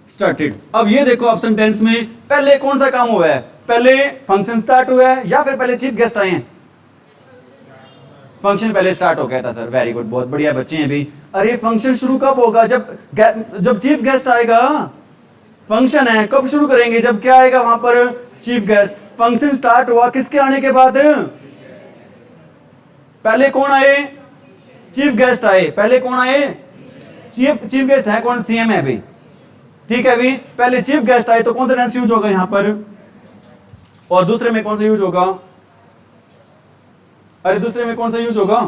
स्टार्टेड। अब ये देखो ऑप्शन टेंस में पहले कौन सा काम हुआ है? पहले फंक्शन स्टार्ट हुआ है या फिर पहले चीफ गेस्ट आए हैं? फंक्शन पहले स्टार्ट हो गया था सर। वेरी गुड, बहुत बढ़िया बच्चे हैं भी। अरे फंक्शन शुरू कब होगा? जब चीफ गेस्ट आएगा। फंक्शन है कब शुरू करेंगे? जब क्या आएगा वहां पर? Chief guest. फंक्शन स्टार्ट हुआ किसके आने के बाद? पहले कौन आए? चीफ गेस्ट आए। पहले कौन आए? चीफ गेस्ट है कौन? सीएम है अभी। ठीक है अभी पहले चीफ गेस्ट आए तो कौन सा टेंस यूज होगा यहां पर? और दूसरे में कौन सा यूज होगा? अरे दूसरे में कौन सा यूज होगा?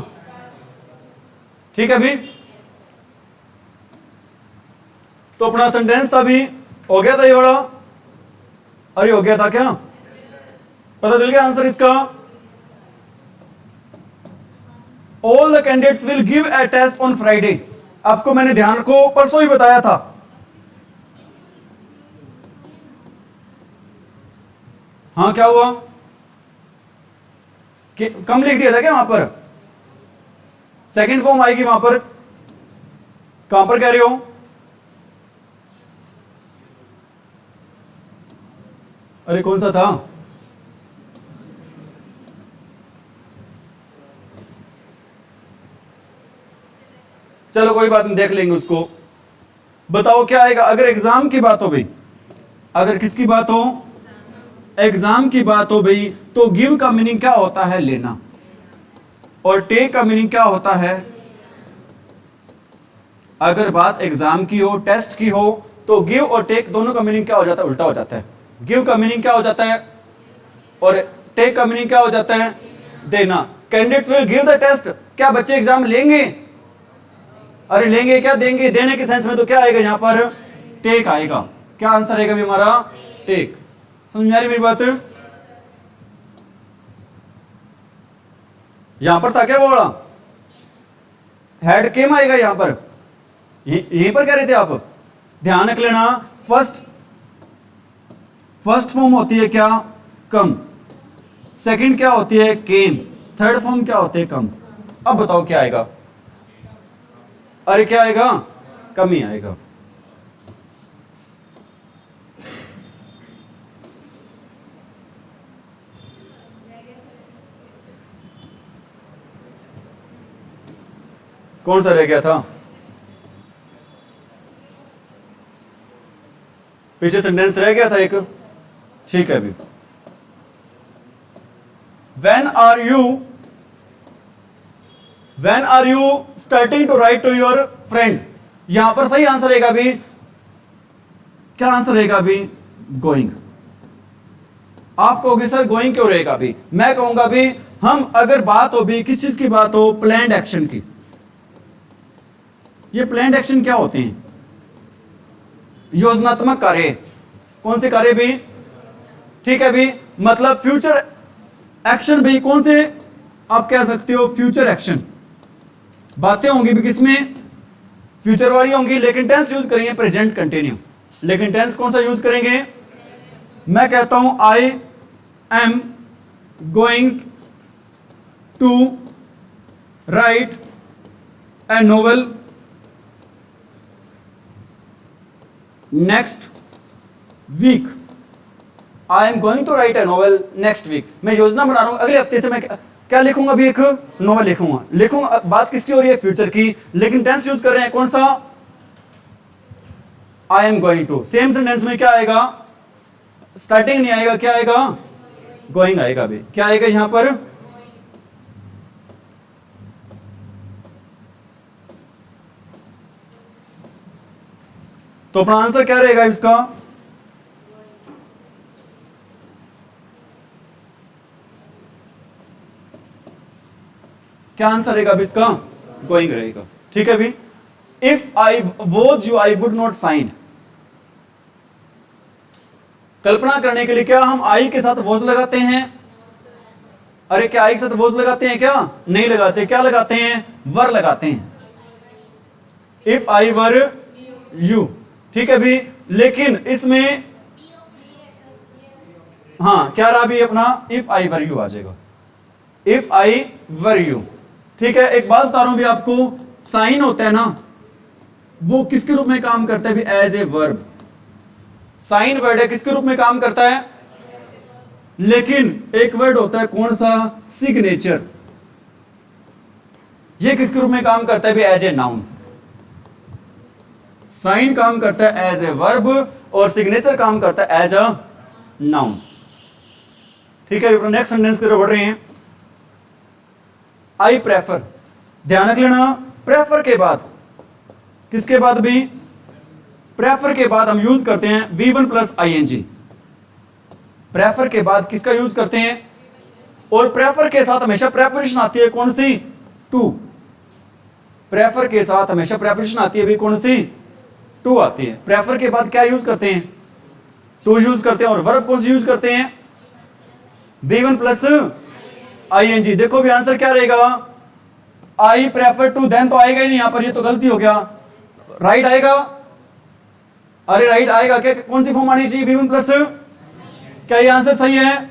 ठीक है अभी तो अपना सेंटेंस था भी हो गया था ये वाला, अरे हो गया था क्या, पता चल गया आंसर इसका। All the candidates will give a test on Friday, आपको मैंने ध्यान को परसों ही बताया था। हाँ क्या हुआ कि कम लिख दिया था क्या वहां पर, सेकंड फॉर्म आएगी वहां पर, कहां पर कह रहे हो, अरे कौन सा था, चलो कोई बात नहीं देख लेंगे उसको। बताओ क्या आएगा अगर एग्जाम की बात हो भाई, अगर किसकी बात हो, एग्जाम की बात हो भाई, तो गिव का मीनिंग क्या होता है, लेना, और टेक का मीनिंग क्या होता है। अगर बात एग्जाम की हो, टेस्ट की हो, तो गिव और टेक दोनों का मीनिंग क्या हो जाता है, उल्टा हो जाता है। गिव का मीनिंग क्या हो जाता है और टेक का मीनिंग क्या हो जाता है, देना। Candidates will give the test, क्या बच्चे एग्जाम लेंगे, अरे लेंगे क्या, देंगे, देने के सेंस में तो क्या आएगा यहां पर, टेक आएगा। क्या आंसर आएगा भी हमारा, टेक। समझ में आ रही मेरी बात, यहां पर था क्या वो वाला, हेड केम आएगा यहां पर, यहीं पर कह रहे थे आप, ध्यान रख लेना। फर्स्ट फॉर्म होती है क्या, कम, सेकंड क्या होती है, केम, थर्ड फॉर्म क्या होती है, कम। अब बताओ क्या आएगा, अरे क्या आएगा, कम ही आएगा। कौन सा रह गया था, पीछे सेंटेंस रह गया था एक, ठीक है अभी। When are you starting to write to your friend, यहां पर सही आंसर रहेगा भी, क्या आंसर रहेगा भी, गोइंग। आप कहोगे सर गोइंग क्यों रहेगा भी, मैं कहूंगा भी हम अगर बात हो भी किस चीज की बात हो, प्लान्ड एक्शन की। ये प्लान्ड एक्शन क्या होते हैं, योजनात्मक कार्य। कौन से कार्य भी, ठीक है भी, मतलब फ्यूचर एक्शन भी, कौन से आप कह सकते हो, फ्यूचर एक्शन। बातें होंगी भी किसमें, फ्यूचर वाली होंगी, लेकिन टेंस यूज करेंगे प्रेजेंट कंटिन्यू। लेकिन टेंस कौन सा यूज करेंगे, मैं कहता हूं I am going to write a novel next week, I am going to write a novel next week. मैं योजना बना रहा हूं अगले हफ्ते से मैं क्या लिखूंगा, अभी एक नोवेल लिखूंगा। बात किसकी हो रही है, फ्यूचर की, लेकिन टेंस यूज कर रहे हैं कौन सा, I am going to. Same sentence में क्या आएगा, स्टार्टिंग नहीं आएगा, क्या आएगा, गोइंग आएगा भी। क्या आएगा यहां पर, तो अपना आंसर क्या रहेगा इसका, क्या आंसर रहेगा अब इसका, गोइंग रहेगा। ठीक है भी, if I was you I would not sign. कल्पना करने के लिए क्या हम आई के साथ वॉज लगाते हैं, अरे क्या आई के साथ वॉज लगाते हैं, क्या नहीं लगाते, क्या लगाते हैं, वर लगाते हैं, इफ आई वर यू। ठीक है भी, लेकिन इसमें हाँ क्या रहा भी अपना, इफ आई वर यू आ जाएगा, इफ आई वर यू। ठीक है, एक बात बता रहा हूं भी आपको, साइन होता है ना, वो किसके रूप में काम करता है भी, as a verb. Sign word है, किसके रूप में काम करता है, लेकिन एक वर्ड होता है कौन सा, सिग्नेचर, ये किसके रूप में काम करता है भी, एज ए नाउन। साइन काम करता है एज ए वर्ब और सिग्नेचर काम करता है एज अ नाउन। ठीक है, नेक्स्ट सेंटेंस की तरफ बढ़ रहे हैं। आई प्रेफर, ध्यान रख लेना, प्रेफर के बाद, किसके बाद भी, प्रेफर के बाद हम यूज करते हैं V1 प्लस ING। प्रेफर के बाद किसका यूज करते हैं, और प्रेफर के साथ हमेशा प्रेपरेशन आती है कौन सी, टू। प्रेफर के साथ हमेशा प्रेपरेशन आती है भी कौन सी, टू आती है। प्रेफर के बाद क्या यूज करते हैं, टू यूज करते हैं। और वर्ब कौन सी यूज करते हैं, V1 प्लस ING। देखो भी आंसर क्या रहेगा, आई प्रेफर टू देन तो आएगा ही नहीं यहां पर, ये तो गलती हो गया, राइट आएगा। अरे राइट आएगा क्या, कौन सी फॉर्म आनी चाहिए, V1 प्लस, क्या ये आंसर सही है।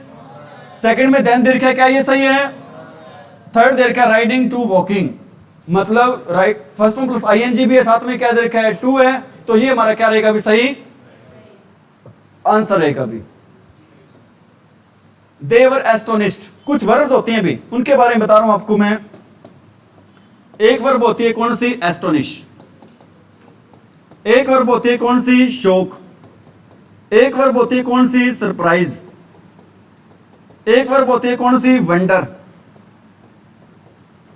सेकंड में देन दे रखा है, क्या ये सही है। थर्ड दे रखा है राइडिंग टू वॉकिंग, मतलब राइट फर्स्ट में प्लस ING भी है, साथ में क्या दे रखा है, टू है, तो ये हमारा क्या रहेगा भी सही आंसर रहेगा भी। दे वर एस्टोनिश्ड। कुछ वर्ब्स होती हैं भी, उनके बारे में बता रहा हूं आपको मैं। एक वर्ब होती है कौन सी, एस्टोनिश। एक वर्ब होती है कौन सी, शोक। एक वर्ब होती है कौन सी, सरप्राइज। एक वर्ब होती है कौन सी, वंडर।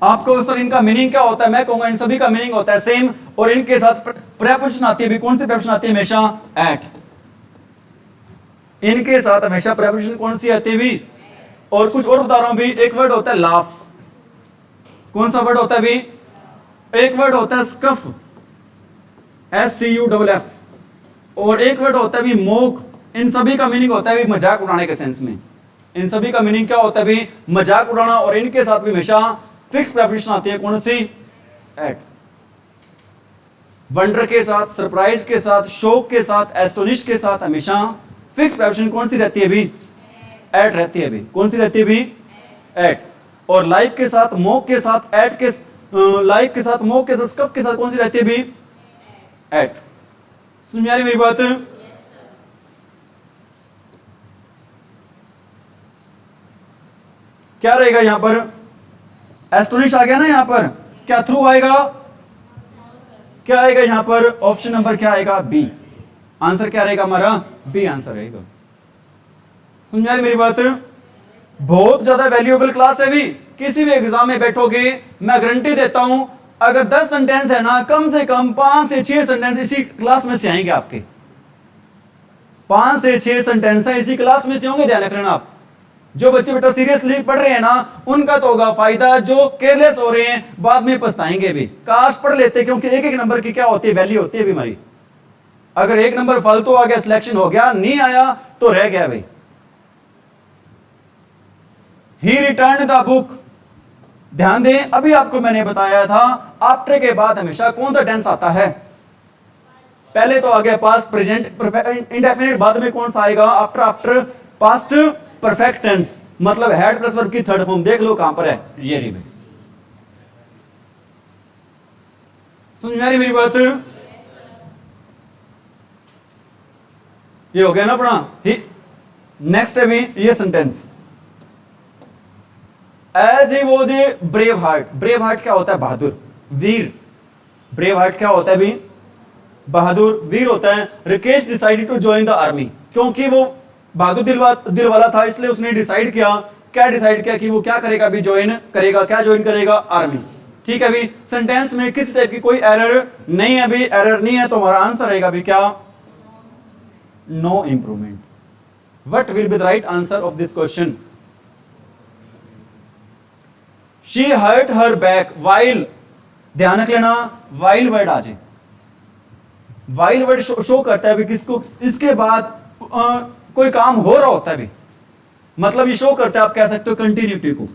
आपको सर इनका मीनिंग क्या होता है, मैं कहूंगा इन सभी का मीनिंग होता है सेम, और इनके साथ प्रेपोजिशन आती है भी, कौन सी प्रेपोजिशन आती है हमेशा, एट। इनके साथ हमेशा प्रेपोजिशन कौन सी आती है भी। और कुछ और बता रहा हूं भी, एक वर्ड होता है लाफ। कौन सा वर्ड होता है भी, एक वर्ड होता है स्कफ, SCUFF। और एक वर्ड होता है भी मोक। इन सभी का मीनिंग होता है भी मजाक उड़ाने के सेंस में। इन सभी का मीनिंग क्या होता है भी, मजाक उड़ाना। और इनके साथ भी हमेशा फिक्स प्रेपोजिशन आती है, कौन सी, एट। वंडर के साथ, सरप्राइज के साथ, शोक के साथ, एस्टोनिश के साथ हमेशा फिक्स प्रेपोजिशन कौन सी रहती है भी, एट रहती है भी। कौन सी रहती है भी, एट। और लाइफ के साथ, मोक के साथ, एट के लाइफ के साथ, मोक के साथ, स्कफ के साथ कौन सी रहती है भी, एट। समझ में आ रही मेरी बात। क्या रहेगा यहां पर, एस्टोनिश आ गया ना यहां पर, क्या थ्रू आएगा, क्या आएगा यहां पर, ऑप्शन नंबर क्या आएगा, बी। आंसर क्या रहेगा हमारा, बी आंसर रहेगा। समझ में आ रही मेरी बात। बहुत ज्यादा वैल्यूएबल क्लास है भी, किसी भी एग्जाम में बैठोगे मैं गारंटी देता हूं, अगर 10 सेंटेंस है ना, कम से कम 5 से 6 सेंटेंस इसी क्लास में से आएंगे आपके। 5 से 6 सेंटेंस है इसी क्लास में से होंगे, ध्यान रखना आप। जो बच्चे बेटा सीरियसली पढ़ रहे हैं ना, उनका तो होगा फायदा, जो केयरलेस हो रहे हैं बाद में पछताएंगे भी। काश पढ़ लेते, क्योंकि एक एक नंबर की क्या होती है, वैल्यू होती है भी हमारी। अगर एक नंबर फालतू आ गया, सिलेक्शन हो गया, नहीं आया तो रह गया भाई। ही रिटर्न द बुक। ध्यान दें, अभी आपको मैंने बताया था आफ्टर के बाद हमेशा कौन सा टेंस आता है, पहले तो आ गया पास्ट प्रेजेंट इंडेफिनिट, बाद में कौन सा आएगा, after. After past perfect tense, मतलब हेड प्लस वर्ब की थर्ड फॉर्म। देख लो कहां पर है, ये रही। समझ में आ रही मेरी बात। ये हो गया ना अपना। नेक्स्ट है भी ये sentence, as he was a brave heart. Brave heart क्या होता है, बहादुर, वीर। ब्रेव हार्ट क्या होता है भी, बहादुर, वीर होता है। Rakesh decided to join the army, क्योंकि वो बहादुर दिल वाला था, इसलिए उसने डिसाइड किया, क्या डिसाइड किया कि वो क्या करेगा भी, ज्वाइन करेगा, क्या ज्वाइन करेगा, आर्मी। ठीक है भी। सेंटेंस में किसी टाइप की कोई एरर नहीं है भी, एरर नहीं है तो हमारा आंसर रहेगा भी क्या, no improvement. What will be the right answer of this question. She hurt her back while, ध्यान रख लेना, वाइल वर्ड आ जाए। वाइल वर्ड शो करता है भी किसको, इसके बाद कोई काम हो रहा होता है भी, मतलब ये शो करता है, आप कह सकते हो कंटिन्यूटी को।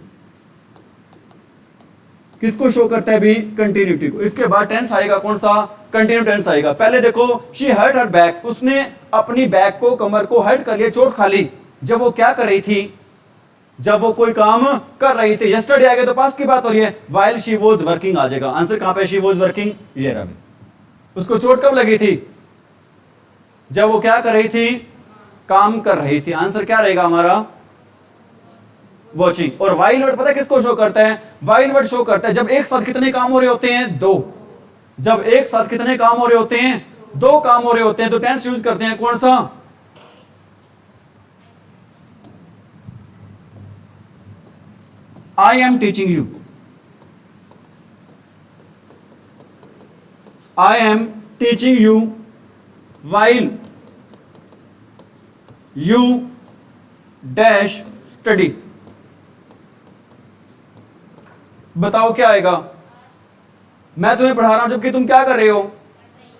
किसको शो करता है भी, कंटिन्यूटी को। इसके बाद टेंस आएगा कौन सा, कंटिन्यू टेंस आएगा। पहले देखो, शी हर्ट हर बैक, उसने अपनी बैक को, कमर को हर्ट कर लिया, चोट खा ली। जब वो क्या कर रही थी, जब वो कोई काम कर रही थी। यस्टरडे आ गया तो पास्ट की बात हो रही है, व्हाइल शी वाज वर्किंग आ जाएगा। आंसर कहां पे, शी वाज वर्किंग, ये रहा। उसको चोट कब लगी थी, जब वो क्या कर रही थी, काम कर रही थी। आंसर क्या रहेगा हमारा, वॉचिंग। और वाइल वर्ड पता है किसको शो करता है, वाइल वर्ड शो करता है जब एक साथ कितने काम हो रहे होते हैं, दो। जब एक साथ कितने काम हो रहे होते हैं, दो काम हो रहे होते हैं, तो टेंस यूज करते हैं कौन सा, I am teaching you. I am teaching you while you dash study. बताओ क्या आएगा, मैं तुम्हें पढ़ा रहा हूं जबकि तुम क्या कर रहे हो,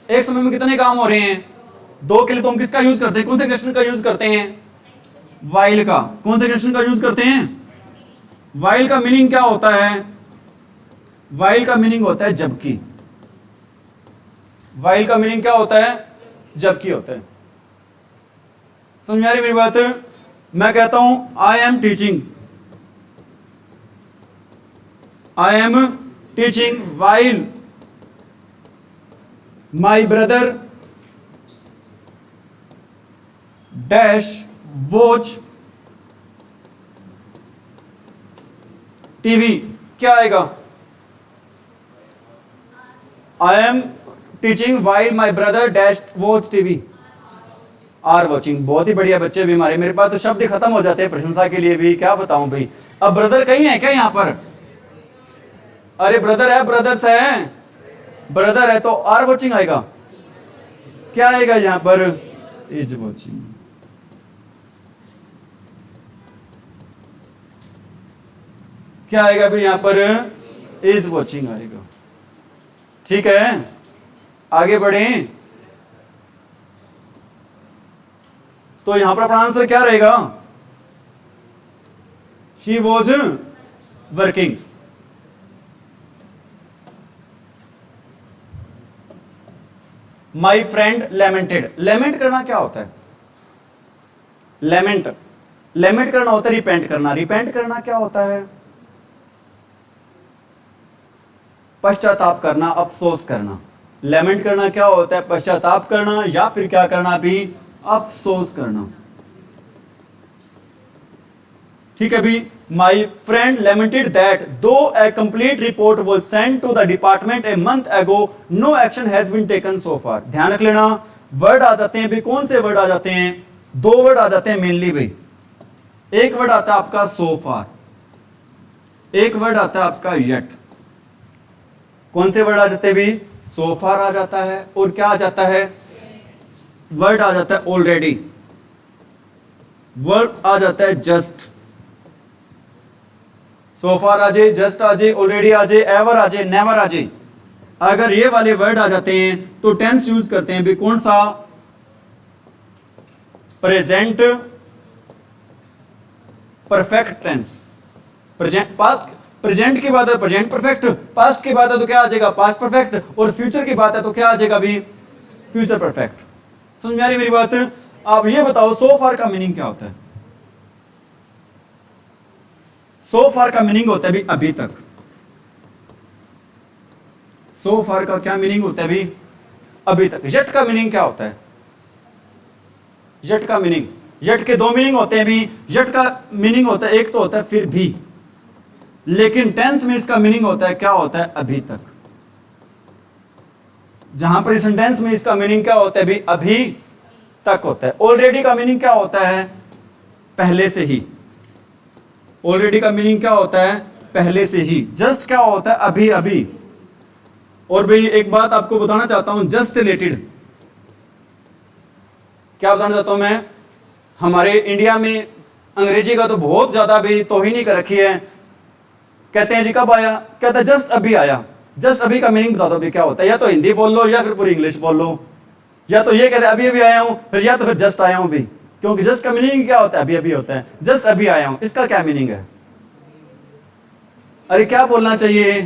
एक समय में कितने काम हो रहे हैं, दो के लिए तो हम किसका यूज करते हैं, कौन से कंडीशन का यूज करते हैं, वाइल का। कौन से कंडीशन का यूज करते हैं, वाइल का मीनिंग क्या होता है, वाइल का मीनिंग होता है जबकि, वाइल का मीनिंग क्या होता है, जबकि होता है। समझ में आ रही मेरी बात? मैं कहता हूं I am teaching, I am teaching while my brother dash watch TV. क्या आएगा, I am teaching while my brother dash watch TV, are watching. बहुत ही बढ़िया बच्चे भी हमारे, मेरे पास तो शब्द खत्म हो जाते हैं प्रशंसा के लिए भी, क्या बताऊं भाई। अब ब्रदर कहीं है क्या यहां पर, अरे ब्रदर है, ब्रदर्स है, ब्रदर है तो आर वॉचिंग आएगा। क्या आएगा यहां पर, इज वॉचिंग। क्या आएगा फिर यहां पर, इज वॉचिंग आएगा। ठीक है, आगे बढ़े तो यहां पर अपना आंसर क्या रहेगा, she was working. My friend lamented. Lament करना क्या होता है, लेमेंट, लेमेंट करना होता है रिपेंट करना। रिपेंट करना क्या होता है, पश्चाताप करना, अफसोस करना। लेमेंट करना क्या होता है, पश्चाताप करना या फिर क्या करना भी, अफसोस करना। ठीक है भी, माई friend lamented that though a complete report was sent to the department a month ago no action has been taken so far. ध्यान रख लेना, वर्ड आ जाते हैं भी, कौन से वर्ड आ जाते हैं, दो वर्ड आ जाते हैं मेनली भाई। एक वर्ड आता है आपका सो फार, एक वर्ड आता है आपका येट। कौन से वर्ड आ जाते हैं भी, सो फार आ जाता है, और क्या आ जाता है, वर्ड आ जाता है ऑलरेडी, वर्ड आ जाता है जस्ट। सो फार आ जाए, जस्ट आ जाए, ऑलरेडी आ जाए, एवर आ जाए, नेवर आ जाए। अगर ये वाले वर्ड आ जाते हैं तो टेंस यूज करते हैं भी, कौन सा, present perfect tense. Present, past, present की बात है प्रेजेंट परफेक्ट, पास्ट की बात है तो क्या आ जाएगा, पास्ट परफेक्ट, और फ्यूचर की बात है तो क्या आ जाएगा भी, फ्यूचर परफेक्ट। समझ में आ रही मेरी बात? आप ये बताओ सो फार का मीनिंग क्या होता है, सो फार का मीनिंग होता है भी अभी तक। सो फार का क्या मीनिंग होता है भी, अभी तक। यट का मीनिंग क्या होता है, यट का मीनिंग, यट के दो मीनिंग होते हैं भी। यट का मीनिंग होता है, एक तो होता है फिर भी, लेकिन टेंस में इसका मीनिंग होता है, क्या होता है, अभी तक। जहां पर सेंटेंस में इसका मीनिंग क्या होता है भी, अभी तक होता है। ऑलरेडी का मीनिंग क्या होता है, पहले से ही। ऑलरेडी का मीनिंग क्या होता है, पहले से ही। जस्ट क्या होता है, अभी अभी। और भाई एक बात आपको बताना चाहता हूं, जस्ट रिलेटेड क्या बताना चाहता हूं मैं, हमारे इंडिया में अंग्रेजी का तो बहुत ज्यादा भी तौहीनी कर रखी है। कहते हैं जी कब आया, कहते हैं जस्ट अभी आया। जस्ट अभी का मीनिंग बता दो भी क्या होता है, या तो हिंदी बोल लो या फिर पूरी इंग्लिश बोल लो। या तो ये कहते हैं अभी अभी आया हूं, फिर या तो फिर जस्ट आया हूं भी, क्योंकि जस्ट का मीनिंग क्या होता है, अभी अभी होता है। जस्ट अभी आया हूं, इसका क्या मीनिंग है, अरे क्या बोलना चाहिए,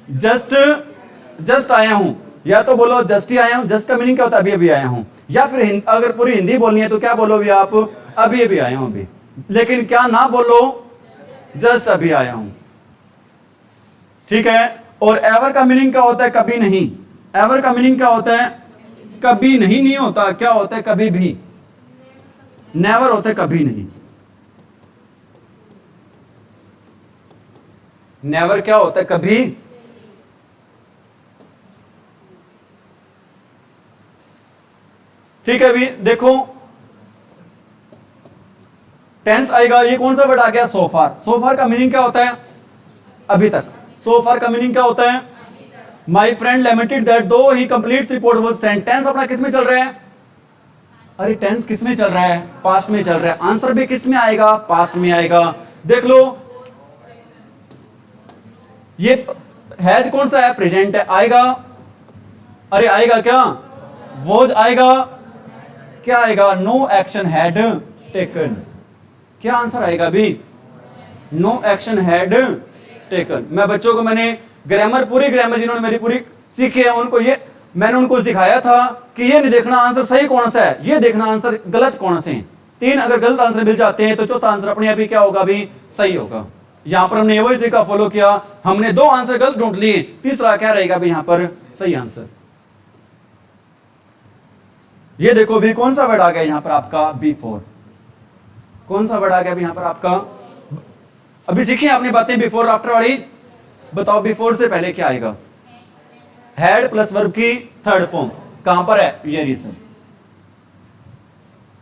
जस्ट, जस्ट आया हूं, या तो बोलो जस्ट ही आया हूं। जस्ट का मीनिंग क्या होता है, अभी अभी आया हूं। या फिर अगर पूरी हिंदी बोलनी है तो क्या बोलो भी आप, अभी अभी आया हूं अभी। लेकिन क्या ना बोलो, जस्ट अभी आया हूं। ठीक है। और एवर का मीनिंग क्या होता है, कभी नहीं। एवर का मीनिंग क्या होता है, कभी नहीं, नहीं होता, क्या होता है, कभी भी। नेवर होता है कभी नहीं। नेवर क्या होता है, कभी। ठीक है भी, देखो टेंस आएगा, ये कौन सा वर्ड आ गया, सोफार। सोफार का मीनिंग क्या होता है, अभी तक। सोफार का मीनिंग क्या होता है, माई friend lamented that though he complete report was sent. Tense अपना किस में चल रहा है, अरे टेंस किस में चल रहा है, पास्ट में चल रहा है। आंसर भी किस में आएगा, पास्ट में आएगा। देख लो ये हैज कौन सा है, प्रेजेंट है, आएगा अरे आएगा क्या, वॉज आएगा, क्या आएगा, नो एक्शन हैड टेकन। क्या आंसर आएगा अभी, नो एक्शन हैड टेकन। मैं बच्चों को मैंने ग्रामर, पूरी ग्रामर जिन्होंने मेरी पूरी सीखी है उनको ये मैंने उनको सिखाया था कि ये नहीं देखना आंसर सही कौन सा है, ये देखना आंसर गलत कौन से हैं। 3 अगर गलत आंसर मिल जाते हैं तो चौथा आंसर अपने आप ही क्या होगा, अभी सही होगा। यहां पर हमने वही तरीका फॉलो किया, हमने 2 आंसर गलत ढूंढ लिए, तीसरा क्या रहेगा अभी यहां पर सही आंसर। ये देखो भी कौन सा वर्ड आ गया यहां पर आपका, बिफोर। कौन सा वर्ड आ गया अभी यहां पर आपका, अभी सीखिए आपने बातें बिफोर आफ्टर वाली। बताओ बिफोर से पहले क्या आएगा, हैड प्लस वर्ब की थर्ड फॉर्म कहां पर है, ये रीजन।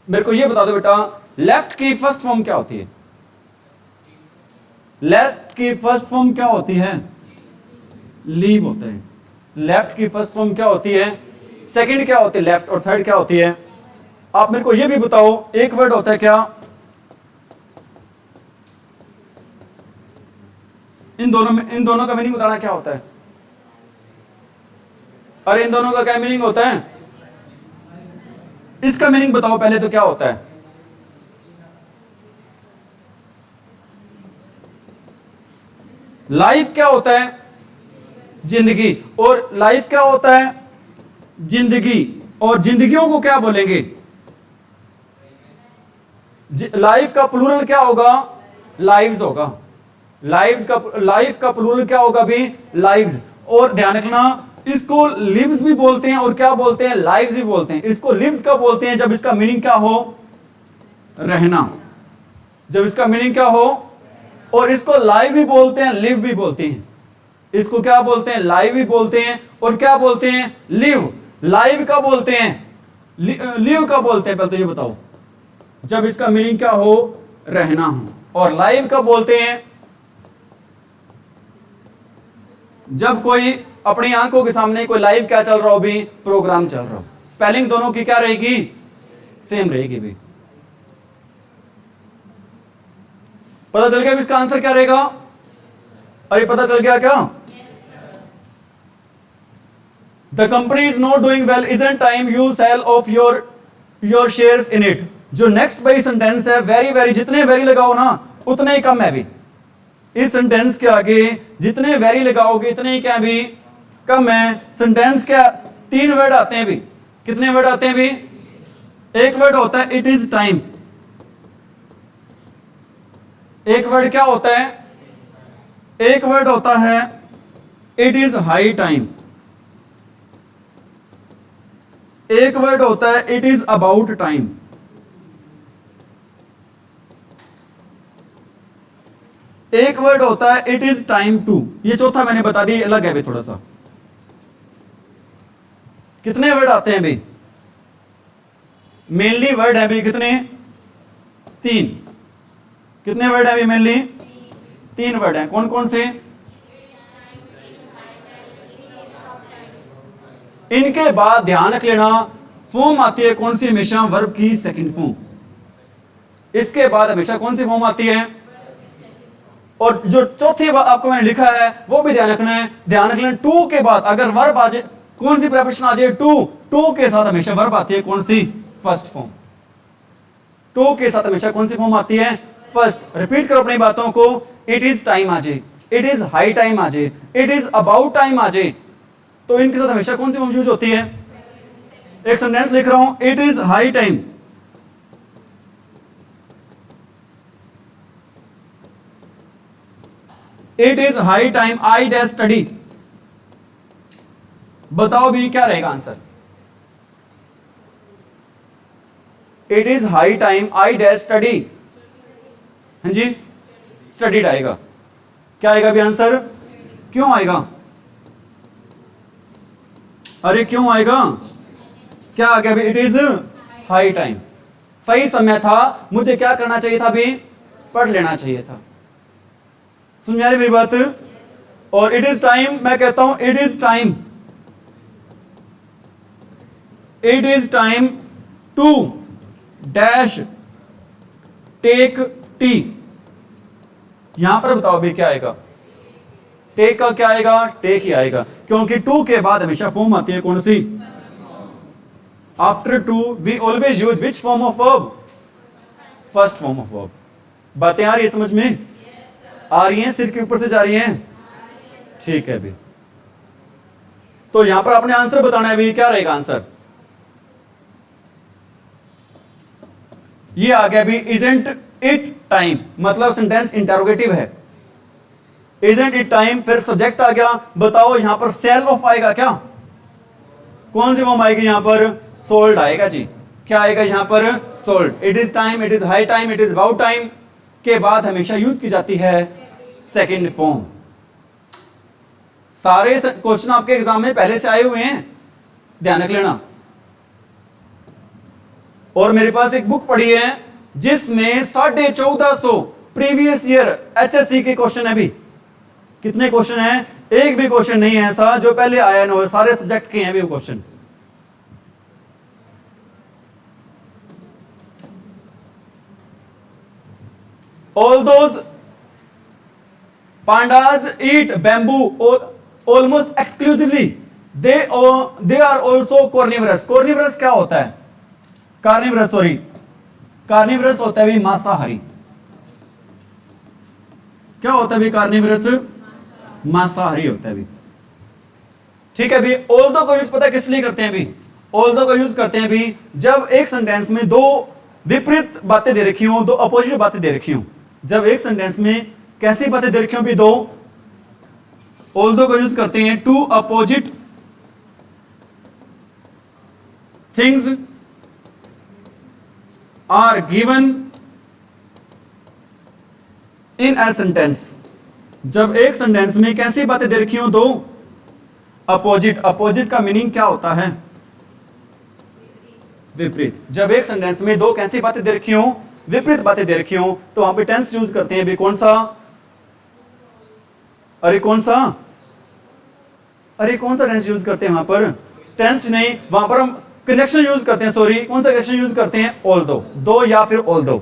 मेरे को ये बता दो बेटा, लेफ्ट की फर्स्ट फॉर्म क्या होती है, लेफ्ट की फर्स्ट फॉर्म क्या होती है, लीव होता है। लेफ्ट की फर्स्ट फॉर्म क्या होती है, सेकंड क्या होती है लेफ्ट, और थर्ड क्या होती है। आप मेरे को ये भी बताओ, एक वर्ड होता है क्या, इन दोनों का मीनिंग बताना क्या होता है। अरे इन दोनों का क्या मीनिंग होता है, इसका मीनिंग बताओ पहले तो क्या होता है। लाइफ क्या होता है, जिंदगी, और लाइफ क्या होता है, जिंदगी, और जिंदगियों को क्या बोलेंगे, लाइफ का प्लूरल क्या होगा, लाइव्स होगा। लाइफ का प्लूरल क्या होगा भी, लाइव्स। और ध्यान रखना, इसको लिव्स भी बोलते हैं और क्या बोलते हैं, लाइव्स भी बोलते हैं। इसको लिव्स का बोलते हैं जब इसका मीनिंग क्या हो, रहना, जब इसका मीनिंग क्या हो। और इसको लाइव भी बोलते हैं, लिव भी बोलते हैं। इसको क्या बोलते हैं, लाइव भी बोलते हैं और क्या बोलते हैं, लिव। लाइव का बोलते हैं, लिव का बोलते हैं, पहले तो ये बताओ, जब इसका मीनिंग क्या हो, रहना हो। और लाइव का बोलते हैं जब कोई अपनी आंखों के सामने कोई लाइव क्या चल रहा हो भी, प्रोग्राम चल रहा हो। स्पेलिंग दोनों की क्या रहेगी, सेम रहेगी भी। पता चल गया इसका आंसर क्या रहेगा, अरे पता चल गया क्या। The company is not doing well, isn't time you sell off your shares in it. जो नेक्स्ट बाई सेंटेंस है, वेरी वेरी, जितने वेरी लगाओ ना उतने ही कम है भी। इस सेंटेंस के आगे जितने वेरी लगाओगे इतने ही क्या भी कम है। सेंटेंस क्या, 3 वर्ड आते हैं भी, कितने वर्ड आते हैं भी, एक वर्ड होता है इट इज टाइम, एक वर्ड क्या होता है, एक वर्ड होता है इट इज हाई टाइम, एक वर्ड होता है इट इज अबाउट टाइम, एक वर्ड होता है इट इज टाइम टू। ये चौथा मैंने बता दिया, अलग है भी थोड़ा सा। कितने वर्ड आते हैं भाई, मेनली वर्ड है भाई कितने, 3। कितने वर्ड है भाई, मेनली 3 वर्ड हैं। कौन कौन से, इनके बाद ध्यान रख लेना फॉर्म आती है कौन सी, हमेशा वर्ब की सेकंड फॉर्म। इसके बाद हमेशा कौन सी फॉर्म आती है, और जो चौथी बात आपको मैंने लिखा है वो भी ध्यान रखना है। ध्यान रख लेना, टू के बाद अगर वर्ब आ जाए, कौन सी प्रेपोजिशन आ जाए, टू के साथ हमेशा वर्ब आती है कौन सी, फर्स्ट फॉर्म। टू के साथ हमेशा कौन सी फॉर्म आती है, फर्स्ट। रिपीट करो अपनी बातों को, इट इज टाइम आ जाए, इट इज हाई टाइम आ जाए, इट इज अबाउट टाइम आ जाए, तो इनके साथ हमेशा कौन सी फॉर्म यूज होती है। एक सेंटेंस लिख रहा हूं, it is high time, it is high time I dash study. बताओ भी क्या रहेगा answer, it is high time I dash study, हाँ जी स्टडीड आएगा। क्या आएगा भी आंसर, क्यों आएगा, अरे क्यों आएगा, क्या आ गया भी, इट इज हाई टाइम। सही समय था, मुझे क्या करना चाहिए था भी, पढ़ लेना चाहिए था। समझा रही मेरी बात। और इट इज टाइम, मैं कहता हूं it is time, it is time to dash take tea. यहां पर बताओ भी क्या आएगा, टेक का क्या आएगा, टेक ही आएगा, क्योंकि टू के बाद हमेशा फॉर्म आती है कौन सी, after to we always use which form of verb, first form of verb. बातें आ रही है समझ में, आ रही हैं, सिर के ऊपर से जा रही हैं, ठीक है अभी। तो यहां पर आपने आंसर बताना है अभी, क्या रहेगा आंसर, ये आ गया अभी, इजंट इट टाइम, मतलब सेंटेंस इंटरोगेटिव है, इजंट इट टाइम, फिर सब्जेक्ट आ गया, बताओ यहां पर सेल ऑफ आएगा क्या, कौन सी फॉर्म आएगी यहां पर, सोल्ड आएगा जी, क्या आएगा यहां पर, sold. It is time, it is high time, it is about time के बाद हमेशा यूज की जाती है सेकंड फॉर्म। सारे क्वेश्चन आपके एग्जाम में पहले से आए हुए हैं, ध्यान रख लेना। और मेरे पास एक बुक पड़ी है जिसमें 1450 प्रीवियस ईयर एचएससी के क्वेश्चन है भी। कितने क्वेश्चन हैं, एक भी क्वेश्चन नहीं है ऐसा जो पहले आया ना हो, सारे सब्जेक्ट के हैं भी वो question. All those pandas eat bamboo almost exclusively, they are also carnivorous। carnivorous क्या होता है, कार्निवरस, सॉरी कार्निवरस होता है भी मांसाहारी। क्या होता है भी कार्निवरस, मांसाहारी होता है भी, ठीक है भी। ऑल्दो का यूज पता किस लिए करते हैं भी, ऑल्दो का यूज करते हैं भी जब एक सेंटेंस में दो विपरीत बातें दे रखी हो, दो अपोजिट बातें दे रखी हो, जब एक सेंटेंस में कैसी बातें दे रखी हो भी, दो, ऑल्दो का यूज करते हैं two opposite things are given in a sentence. जब एक सेंटेंस में कैसी बातें दे रखी हो, दो अपोजिट, अपोजिट का मीनिंग क्या होता है, विपरीत। जब एक सेंटेंस में दो कैसी बातें दे रखी हो, विपरीत बातें दे रखी हो, तो वहां पे टेंस यूज करते हैं भी कौन सा, अरे कौन सा, अरे कौन सा टेंस यूज करते हैं वहां पर, टेंस नहीं, वहां पर हम कंजक्शन यूज करते हैं, सॉरी कौन सा कंजक्शन यूज करते हैं, ऑल्दो, दो या फिर ऑल्दो।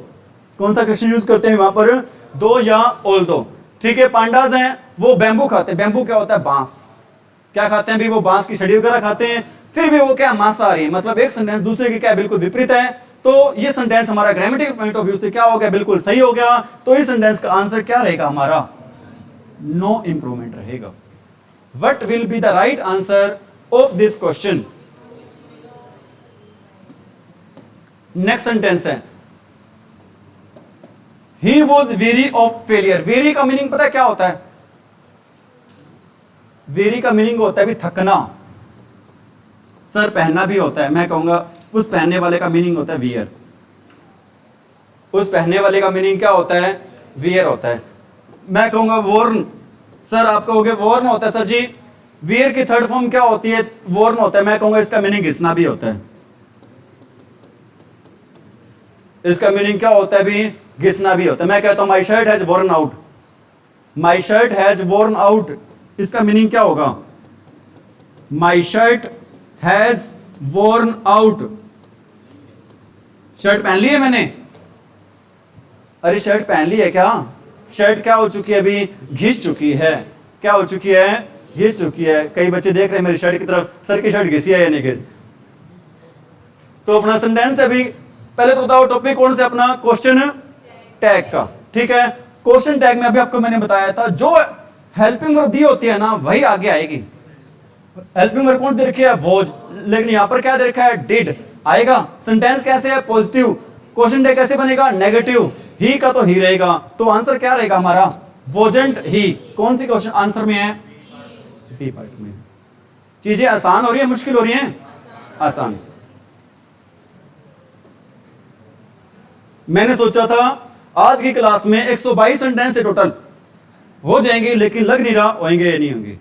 कौन सा कंजक्शन यूज करते हैं वहां पर, दो या ऑल्दो, ठीक है। पांडाज हैं वो बैम्बू खाते हैं, बैम्बू क्या होता है, बांस, क्या खाते हैं भी वो, बांस की छड़ी वगैरह खाते हैं, फिर भी वो क्या मांसाहारी, मतलब एक सेंटेंस दूसरे के क्या बिल्कुल विपरीत है। तो ये सेंटेंस हमारा ग्रामेटिकल पॉइंट ऑफ व्यू से क्या हो गया, बिल्कुल सही हो गया। तो इस सेंटेंस का आंसर क्या रहेगा हमारा, नो इंप्रूवमेंट रहेगा। What will be the right answer of this question. Next sentence है, he was very of failure. Very का मीनिंग पता है क्या होता है, वेरी का मीनिंग होता है भी थकना, सर पहनना भी होता है। मैं कहूंगा उस पहनने वाले का मीनिंग होता है वियर, उस पहनने वाले का मीनिंग क्या होता है, वियर होता है। मैं कहूंगा वॉर्न, सर आप कहोगे वॉर्न होता है, सर जी वियर की थर्ड फॉर्म क्या होती है, वॉर्न होता है। मैं कहूंगा इसका मीनिंग घिसना भी होता है, इसका मीनिंग क्या होता है भी, घिसना भी होता है। मैं कहता हूं my shirt has worn out, my shirt has worn out, इसका मीनिंग क्या होगा, my shirt has worn out, shirt पहन ली है मैंने, अरे शर्ट पहन ली है क्या, शर्ट क्या हो चुकी है अभी, घिस चुकी है, क्या हो चुकी है, घिस चुकी है। कई बच्चे देख रहे हैं मेरी शर्ट की तरफ, सर की शर्ट घिसी है या नहीं घिस। तो अपना सेंटेंस अभी पहले तो बताओ टॉपिक कौन से, अपना क्वेश्चन टैग का, ठीक है। क्वेश्चन टैग में अभी आपको मैंने बताया था जो हेल्पिंग वर्ब दी होती है ना वही आगे आएगी। हेल्पिंग वर्ब कौन सी दे रखी है, वॉज, लेकिन यहां पर क्या दे रखा है, डिड आएगा। सेंटेंस कैसे है, पॉजिटिव, क्वेश्चन टैग कैसे बनेगा, नेगेटिव, ही का तो ही रहेगा। तो आंसर क्या रहेगा हमारा, वोजेंट ही। कौन सी क्वेश्चन आंसर में है, बी पार्ट में। चीजें आसान हो रही है, मुश्किल हो रही हैं, आसान। मैंने सोचा था आज की क्लास में 122 सेंटेंस से टोटल हो जाएंगे, लेकिन लग नहीं रहा होंगे या नहीं होंगे।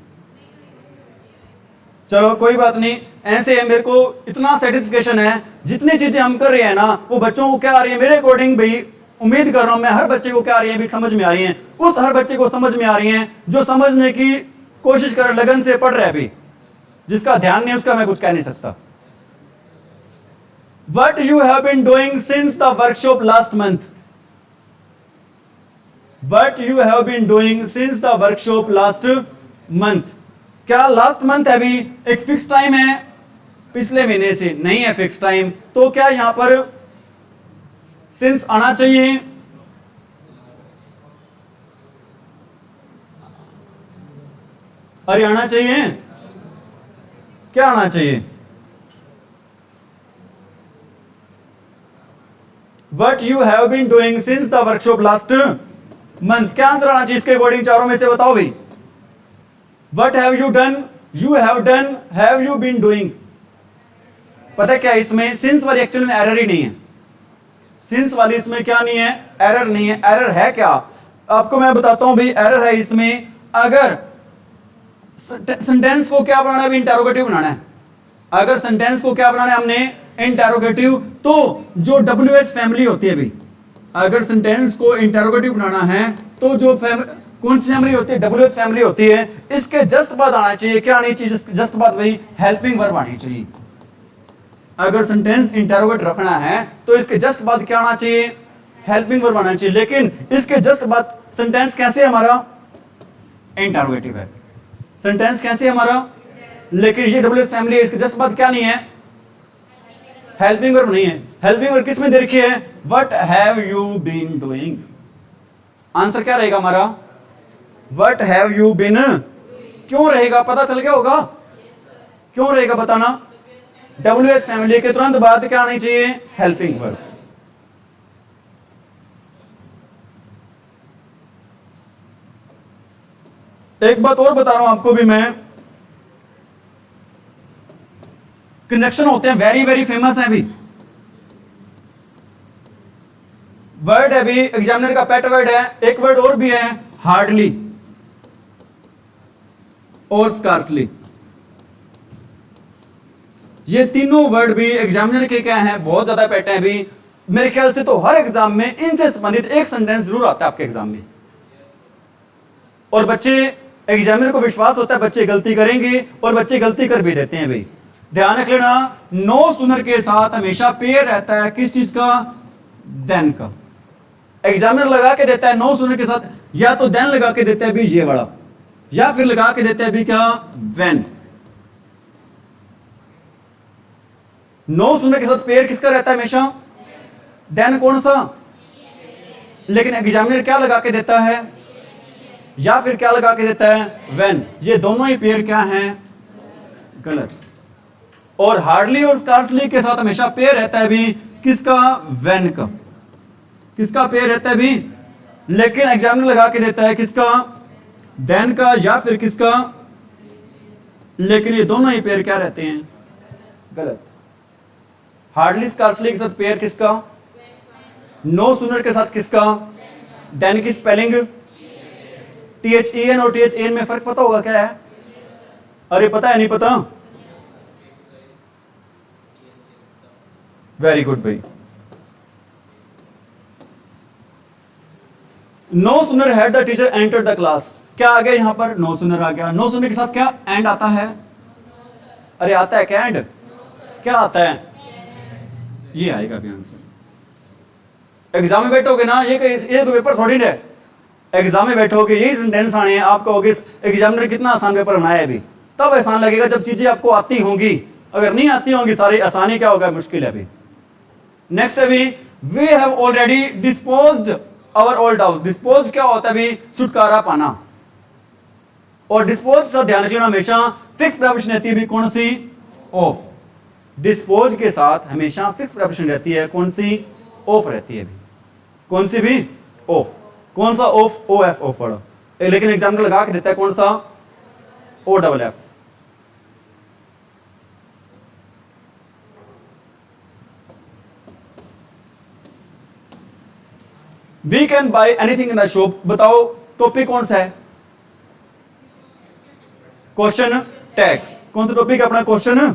चलो कोई बात नहीं, ऐसे है, मेरे को इतना सेटिस्फेक्शन है जितनी चीजें हम कर रहे हैं ना वो बच्चों को क्या आ रही है, मेरे अकॉर्डिंग भाई उम्मीद कर रहा हूं मैं हर बच्चे को क्या आ रही है भी समझ में आ रही है। उस हर बच्चे को समझ में आ रही है जो समझने की कोशिश कर लगन से पढ़ रहा है, भी जिसका ध्यान नहीं उसका मैं कुछ कह नहीं सकता। What you have been doing since the workshop last month? What you have been doing since the workshop last month, क्या लास्ट मंथ है अभी एक फिक्स टाइम है पिछले महीने से? नहीं है फिक्स टाइम, तो क्या यहां पर सिंस आना चाहिए? अरे आना चाहिए, क्या आना चाहिए? What you have been doing since the workshop last month, क्या आंसर आना चाहिए इसके अकॉर्डिंग? चारों में से बताओ भाई। What have you done? You have done, have you been doing? पता है क्या इसमें सिंस वाली एक्चुअल में एरर ही नहीं है। सिंस वाली इसमें क्या नहीं है? एरर नहीं है। एरर है क्या? आपको मैं बताता हूं भाई। एरर है इसमें, अगर सेंटेंस को क्या बनाना है? इंटरोगेटिव बनाना है। अगर सेंटेंस को क्या बनाना है हमने? इंटरोगेटिव। तो जो WH फैमिली होती है भाई, अगर सेंटेंस को इंटरोगेटिव बनाना है तो जो कौन सी फैमिली होती है? WH फैमिली होती है। इसके जस्ट बाद आना चाहिए, क्या आनी चाहिए जस्ट बाद? भाई हेल्पिंग वर्ब आनी चाहिए। अगर सेंटेंस इंटरोगेट रखना है तो इसके जस्ट बाद क्या आना चाहिए? हेल्पिंग वर्ब आना चाहिए। लेकिन इसके जस्ट बाद सेंटेंस कैसे हमारा? इंटरोगेटिव है। सेंटेंस कैसे हमारा? लेकिन ये WH फैमिली है, इसके जस्ट बाद क्या नहीं है? हेल्पिंग वर्ब नहीं है। हेल्पिंग वर्ब किस में दे रखी है? What have you been doing. Answer क्या रहेगा हमारा? What have you been. क्यों रहेगा? पता चल गया होगा क्यों रहेगा, बताना। WH फैमिली के तुरंत बाद क्या आनी चाहिए? Helping verb. एक बात और बता रहा हूं आपको भी मैं, कंजक्शन होते हैं वेरी वेरी फेमस है अभी। वर्ड है भी एग्जामिनर का पेट वर्ड है। एक वर्ड और भी है, हार्डली और स्कार्सली। ये तीनों वर्ड भी एग्जामिनर के क्या हैं? बहुत ज्यादा पेट हैं भी। मेरे ख्याल से तो हर एग्जाम में इनसे संबंधित एक सेंटेंस जरूर आता है आपके एग्जाम में। और बच्चे, एग्जामिनर को विश्वास होता है बच्चे गलती करेंगे, और बच्चे गलती कर भी देते हैं भाई। ध्यान रख लेना, नो सुनर के साथ हमेशा पेयर रहता है किस चीज का? देन का। एग्जामिनर लगा के देता है नो सुनर के साथ, या तो देन लगा के देता है भी ये वाला, या फिर लगा के देता है भी क्या? व्हेन। नो सुनर के साथ पेयर किसका रहता है हमेशा? देन कौन सा? लेकिन एग्जामिनर क्या लगा के देता है? या फिर क्या लगा के देता है? व्हेन। ये दोनों ही पेयर क्या हैं? गलत। और हार्डली और स्कार्सली के साथ हमेशा पेयर रहता है भी किसका? व्हेन का। किसका पेयर रहता है भी? लेकिन एग्जामिनर लगा के देता है किसका? देन का, या फिर किसका? लेकिन ये दोनों ही पेयर क्या रहते हैं? गलत। हार्डली स्कार्सली के साथ पेयर किसका? नो सुनर के साथ किसका? देन की स्पेलिंग THEN और THAN में फर्क पता होगा क्या है? अरे पता है नहीं पता? वेरी गुड भाई। No sooner had the teacher enter the class, क्या आ गया यहां पर? नो सुनर आ गया। नो सुनर के साथ क्या एंड आता है? अरे आता है क्या एंड? क्या आता है? ये आएगा भी आंसर। एग्जाम में बैठोगे ना, ये तो पेपर थोड़ी ना, एग्जाम में बैठोगे यही सेंटेंस आने हैं। आप कहोगे एग्जामिनर कितना आसान पेपर बनाया है अभी, तब आसान लगेगा जब चीजें आपको आती होंगी। अगर नहीं आती होंगी सारी, आसानी क्या होगा? मुश्किल है अभी। नेक्स्ट अभी, we have already disposed our old house. Dispose क्या होता है अभी? छुटकारा पाना। और डिस्पोज से ध्यान रखना, हमेशा फिक्स प्रेपोजिशन रहती है भी कौन सी? ऑफ। डिस्पोज के साथ हमेशा फिक्स प्रेपोजिशन रहती है कौन सी? ऑफ रहती है भी। कौन सी भी? ऑफ। कौन सा ऑफ? OF, ऑफ वाला। लेकिन एग्जाम्पल लगा के देता है कौन सा? OFF। We can buy anything in the shop. बताओ टॉपिक कौन सा है? Question tag. कौन सा टॉपिक है अपना? क्वेश्चन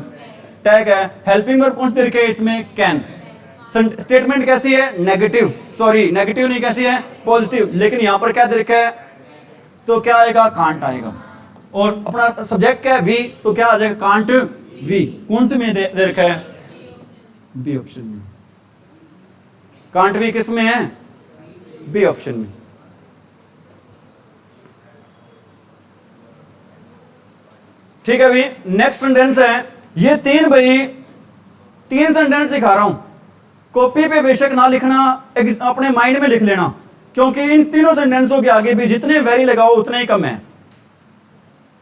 टैग है। हेल्पिंग वर्ब कौन सी तरीके है इसमें? कैन। स्टेटमेंट कैसी है? नेगेटिव। सॉरी नेगेटिव नहीं, कैसी है? पॉजिटिव। लेकिन यहां पर क्या दे रखा है? तो क्या आएगा? कांट आएगा। और अपना सब्जेक्ट क्या है? वी, तो क्या आ जाएगा? Can't we. कौन से में दे रखा है? बी ऑप्शन में। कांट वी किस में है? बी ऑप्शन में। ठीक है भाई, नेक्स्ट सेंटेंस है ये तीन भाई, तीन सेंटेंस सिखा रहा हूं, कॉपी पे बेशक ना लिखना, अपने माइंड में लिख लेना, क्योंकि इन तीनों सेंटेंसों के आगे भी जितने वेरी लगाओ उतने ही कम है।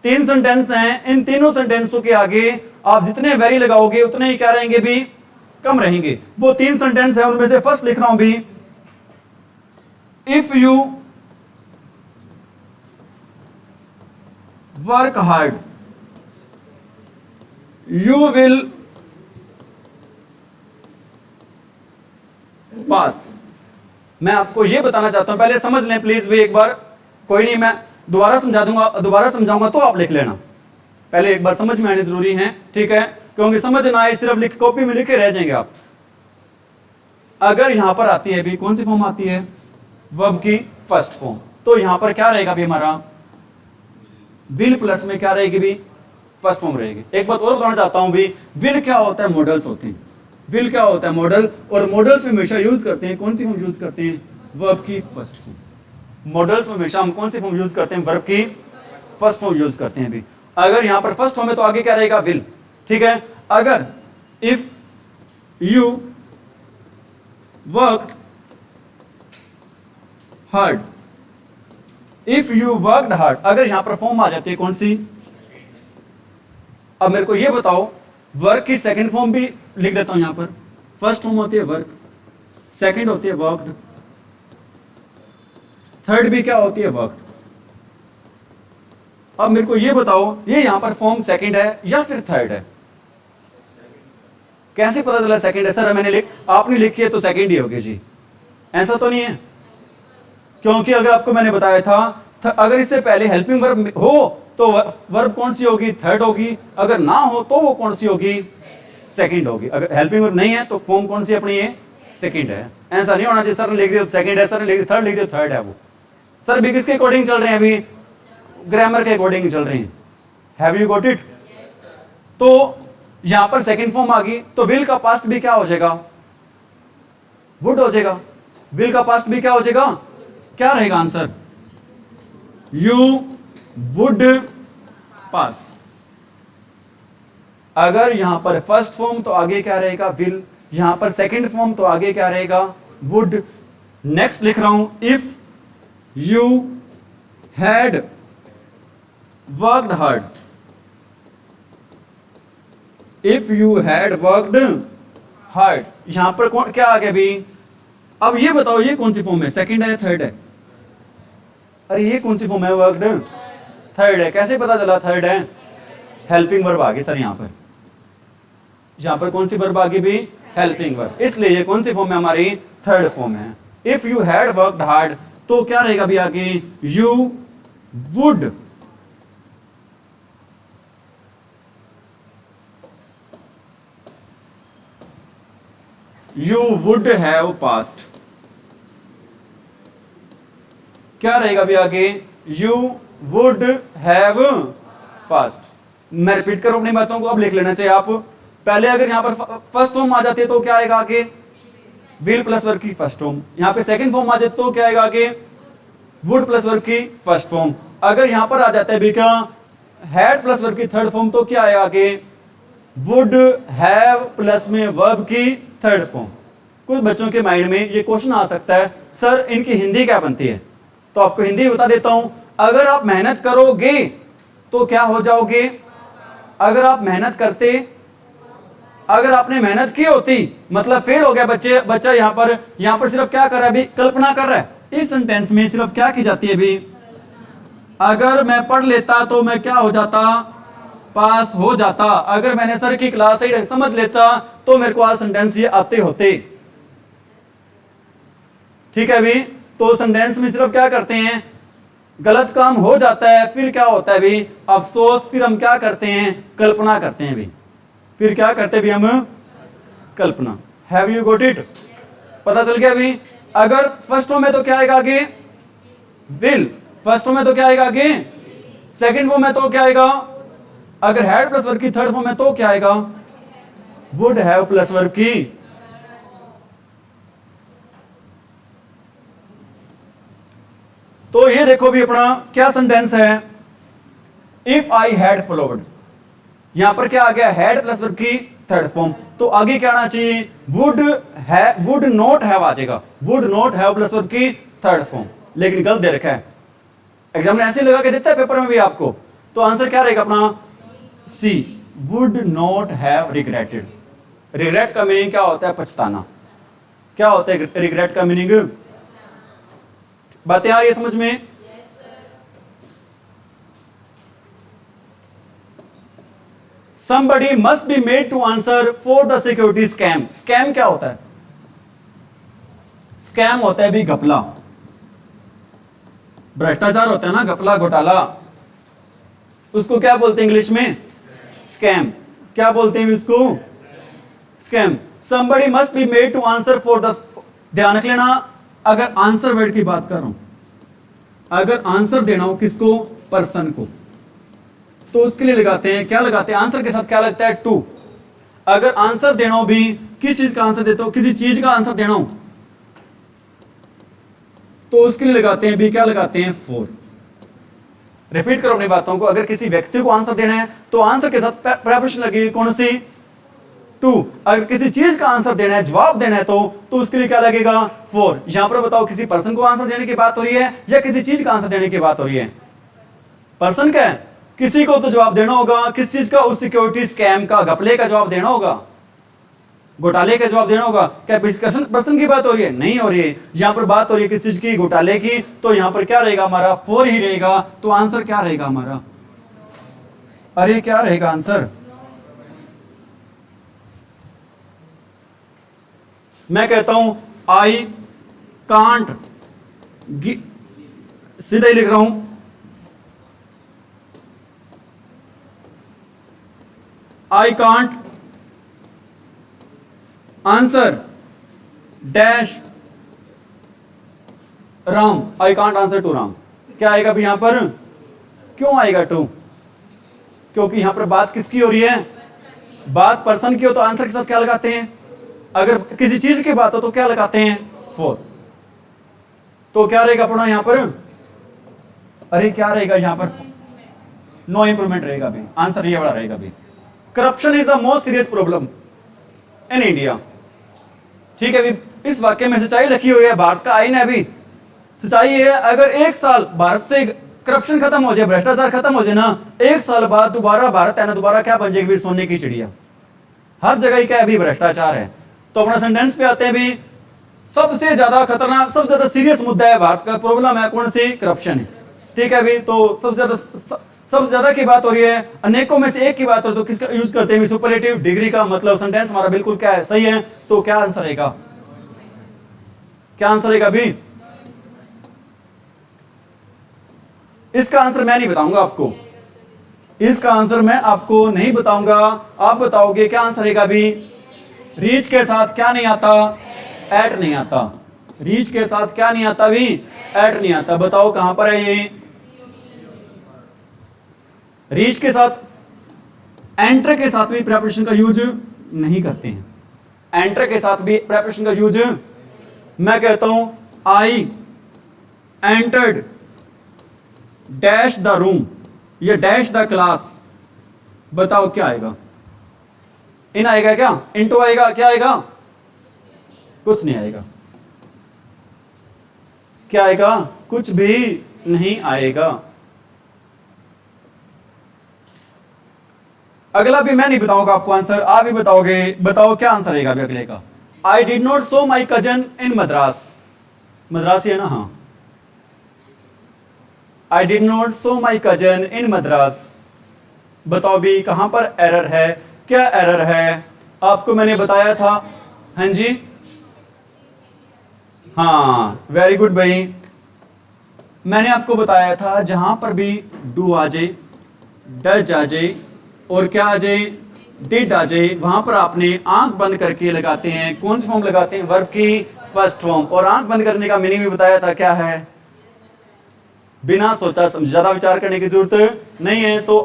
तीन सेंटेंस हैं, इन तीनों सेंटेंसों के आगे आप जितने वेरी लगाओगे उतने ही क्या रहेंगे भी, कम रहेंगे। वो तीन सेंटेंस है, उनमें से फर्स्ट लिख रहा हूं भी, if you work hard you will pass. मैं आपको यह बताना चाहता हूं, पहले समझ लें प्लीज भी एक बार, कोई नहीं मैं दोबारा समझा दूंगा, दोबारा समझाऊंगा तो आप लिख लेना, पहले एक बार समझ में आने जरूरी है, ठीक है, क्योंकि समझ ना आए सिर्फ लिख कॉपी में लिखे रह जाएंगे आप। अगर यहां पर आती है भी, कौन सी फॉर्म आती है, वर्ब की फर्स्ट फॉर्म, तो यहां पर क्या रहेगा भी हमारा, विल प्लस में क्या रहेगी भी, फर्स्ट फॉर्म रहेगी। एक बात और बताना चाहता हूं भी, विल क्या होता है, मॉडल्स होते हैं, विल क्या होता है, मॉडल, और मॉडल्स में हमेशा यूज करते हैं, कौन सी फॉर्म यूज करते हैं, वर्ब की फर्स्ट फॉर्म। मॉडल्स में हमेशा हम कौन सी फॉर्म यूज करते हैं, वर्ब की फर्स्ट फॉर्म यूज करते हैं भी। अगर यहां पर फर्स्ट फॉर्म है तो आगे क्या रहेगा, विल, ठीक है। अगर if you worked hard, if you worked hard, अगर यहां पर फॉर्म आ जाती है कौन सी, अब मेरे को यह बताओ, वर्क की सेकंड फॉर्म भी लिख देता हूं यहां पर, फर्स्ट फॉर्म होती है वर्क, सेकंड होती है वर्कड, थर्ड भी क्या होती है वर्कड। अब मेरे को यह बताओ, ये यहां पर फॉर्म सेकंड है या फिर थर्ड है, कैसे पता चला सेकंड है, सर मैंने आपने लिखी है तो सेकंड ही होगी जी, ऐसा तो नहीं है, क्योंकि अगर आपको मैंने बताया था अगर इससे पहले हेल्पिंग वर्ब हो तो वर्ब कौन सी होगी, थर्ड होगी, अगर ना हो तो वो कौन सी होगी, सेकंड होगी। अगर हेल्पिंग वर्ब नहीं है तो फॉर्म कौन सी अपनी ये, सेकंड है। ऐसा नहीं होना चाहिए सर ने लिख दिया तो सेकंड है, सर ने लिख दिया थर्ड, लिख दिया थर्ड है, वो सर भी किसके अकॉर्डिंग चल रहे हैं, अभी ग्रामर के अकॉर्डिंग चल रहे हैं। Have you got it? तो यहां पर सेकंड फॉर्म आ गई तो विल का पास्ट भी क्या हो जाएगा, वुड हो जाएगा। विल का पास्ट भी क्या हो जाएगा, क्या रहेगा आंसर, यू वुड पास। अगर यहां पर फर्स्ट फॉर्म तो आगे क्या रहेगा, विल, यहां पर सेकंड फॉर्म तो आगे क्या रहेगा, वुड। नेक्स्ट लिख रहा हूं, if you had worked hard, if you had worked hard, यहां पर कौन क्या आ गया भी, अब ये बताओ ये कौन सी फॉर्म है, सेकंड है या थर्ड है, अरे ये कौन सी फॉर्म है, वर्कड, थर्ड है, कैसे पता चला थर्ड है, हेल्पिंग वर्ब आ गई सर यहां पर कौन सी वर्ब आ गई भी, हेल्पिंग वर्ब, इसलिए ये कौन सी फॉर्म है हमारी, थर्ड फॉर्म है। If you had worked hard तो क्या रहेगा भी आगे, यू वुड हैव पास्ट, क्या रहेगा भी आगे, यू वुड हैव पास्ट। मैं रिपीट करूं अपनी बातों को, अब लिख लेना चाहिए आप, पहले अगर यहां पर फर्स्ट फॉर्म आ जाती है तो क्या आएगा आगे, विल प्लस वर्ब की फर्स्ट फॉर्म, यहां पे सेकंड फॉर्म आ जाए तो क्या आएगा आगे, वुड प्लस वर्ब की फर्स्ट फॉर्म। अगर यहां पर आ जाता है भी क्या, हैड प्लस वर्ब की थर्ड फॉर्म, तो क्या आएगा आगे, वुड हैव प्लस में वर्ब की थर्ड फॉर्म। कुछ बच्चों के माइंड में ये क्वेश्चन आ सकता है, सर इनकी हिंदी क्या बनती है, तो आपको हिंदी बता देता हूं, अगर आप मेहनत करोगे तो क्या हो जाओगे, अगर आप मेहनत करते, अगर आपने मेहनत की होती मतलब फेल हो गया बच्चा यहां पर सिर्फ क्या कर रहा है अभी, कल्पना कर रहा है। इस सेंटेंस में सिर्फ क्या की जाती है अभी, अगर मैं पढ़ लेता तो मैं क्या हो जाता, पास हो जाता, अगर मैंने सर की क्लास सही ढंग समझ लेता तो मेरे को आज सेंटेंस ये आते होते, ठीक है अभी। तो सेंटेंस में सिर्फ क्या करते हैं, गलत काम हो जाता है, फिर क्या होता है भी, अफसोस, फिर हम क्या करते हैं, कल्पना करते हैं भी, फिर क्या करते भी हम, कल्पना। Have you got it? पता चल गया अभी। अगर फर्स्ट फॉर्म में तो क्या आएगा आगे, विल, फर्स्ट फॉर्म में तो क्या आएगा आगे, सेकंड फॉर्म में तो क्या आएगा, अगर हैड प्लस वर्ब की थर्ड फॉर्म में तो क्या आएगा, वुड हैव प्लस वर्ब की। तो ये देखो भी अपना क्या सेंटेंस है, इफ आई हैड फॉलोड, यहां पर क्या आ गया, हैड प्लस वर्ब की थर्ड फॉर्म। तो आगे क्या आना चाहिए, वुड नॉट हैव आ जाएगा, would not have plus verb की थर्ड फॉर्म, लेकिन गलत दे रखा है। एग्जाम में ऐसे लगा के देता है पेपर में भी आपको, तो आंसर क्या रहेगा अपना, she, would not have regretted. Regret का मीनिंग क्या होता है, पछताना। क्या होता है रिग्रेट का मीनिंग, बातें आ रही है समझ में। Somebody must be made to answer for the security scam। Scam क्या होता है, स्कैम होता है भी घपला, भ्रष्टाचार होता है ना, घपला घोटाला, उसको क्या बोलते हैं इंग्लिश में, स्कैम। क्या बोलते हैं इसको, scam. somebody must be made to answer for the, ध्यान रख लेना, अगर आंसर वर्ड की बात कर रहा हूं, अगर आंसर देना हो किसको, पर्सन को, तो उसके लिए लगाते हैं, क्या लगाते हैं, आंसर के साथ क्या लगता है, टू। अगर आंसर देना हो भी, किस चीज का आंसर देते हो, किसी चीज का आंसर देना हो, तो उसके लिए लगाते हैं भी, क्या लगाते हैं, फोर। रिपीट करो अपनी बातों को, अगर किसी व्यक्ति को आंसर देना है तो आंसर के साथ प्रेपोजिशन लगेगी, कौन सी, टू। अगर किसी चीज का आंसर देना है, जवाब देना है, तो उसके लिए क्या लगेगा, फोर। यहां पर बताओ, किसी पर्सन को आंसर देने की बात हो रही है या किसी चीज का आंसर देने की बात हो रही है, पर्सन का है, किसी को तो जवाब देना होगा, किस चीज का, उस सिक्योरिटी स्कैम का, घपले का जवाब देना होगा, घोटाले का जवाब देना होगा। क्या पर्सन की बात हो रही है, नहीं हो रही है, यहां पर बात हो रही है किस चीज की, घोटाले की, तो यहां पर क्या रहेगा हमारा, फोर ही रहेगा। तो आंसर क्या रहेगा हमारा, अरे क्या रहेगा आंसर, मैं कहता हूं आई कांट, सीधा ही लिख रहा हूं, I can't answer dash Ram, I can't answer to Ram. क्या आएगा भी यहां पर, क्यों आएगा टू, क्योंकि यहां पर बात किसकी हो रही है, बात पर्सन की हो, तो आंसर के साथ क्या लगाते हैं, अगर किसी चीज की बात हो तो क्या लगाते हैं, फोर। तो क्या रहेगा अपना यहां पर, अरे क्या रहेगा यहां पर, नो इंप्रूवमेंट रहेगा भी, आंसर ये वाला रहेगा भी। Corruption is the most serious problem in India. ठीक है अभी इस वाक्य में सच्चाई रखी हुई है, भारत का आईन है, अभी सच्चाई है, अगर एक साल भारत से करप्शन खत्म हो जाए, भ्रष्टाचार खत्म हो जाए ना, एक साल बाद दोबारा भारत है ना, दोबारा क्या बन जाएगी, सोने की चिड़िया। हर जगह ही क्या है, अभी भ्रष्टाचार है। तो अपना सेंटेंस पे आते हैं भी, सबसे ज्यादा खतरनाक, सबसे ज्यादा सीरियस मुद्दा है भारत का, प्रॉब्लम है कौन सी, करप्शन है। ठीक है अभी, तो सबसे ज्यादा की बात हो रही है, अनेकों में से एक की बात हो रही है, तो किसका यूज करते हैं, सुपरलेटिव डिग्री का, मतलब सेंटेंस हमारा बिल्कुल क्या है, सही है। तो क्या आंसर रहेगा, क्या आंसर रहेगा अभी, इसका आंसर मैं नहीं बताऊंगा आपको, इसका आंसर मैं आपको नहीं बताऊंगा, आप बताओगे क्या आंसर रहेगा अभी। रीच के साथ क्या नहीं आता, एट नहीं आता, रीच के साथ क्या नहीं आता भी, एट नहीं आता। बताओ कहां पर है ये, रीच के साथ, एंटर के साथ भी प्रेपोजिशन का यूज नहीं करते हैं, एंटर के साथ भी प्रेपोजिशन का यूज। मैं कहता हूं I entered dash the room, ये डैश द क्लास, बताओ क्या आएगा, इन आएगा क्या, इनटू आएगा, क्या आएगा, कुछ नहीं आएगा, क्या आएगा, कुछ भी नहीं आएगा। अगला भी मैं नहीं बताऊंगा आपको आंसर, आप ही बताओगे, बताओ क्या आंसर रहेगा अभी अगले का। I did not so my cousin इन मद्रास, मद्रासी है ना, हाँ, I did not so my cousin इन मद्रास। बताओ भी कहां पर एरर है, क्या एरर है, आपको मैंने बताया था, हाँ जी, हाँ वेरी गुड भाई, मैंने आपको बताया था जहां पर भी डू आ जाए, डज आ जाए और क्या आ जाए, डिड आ जाए, वहां पर आपने आंख बंद करके लगाते हैं, कौन सी फॉर्म लगाते हैं, वर्ब की फर्स्ट फॉर्म। और आंख बंद करने का मीनिंग भी बताया था, क्या है, बिना सोचा समझ, ज्यादा विचार करने की जरूरत नहीं है। तो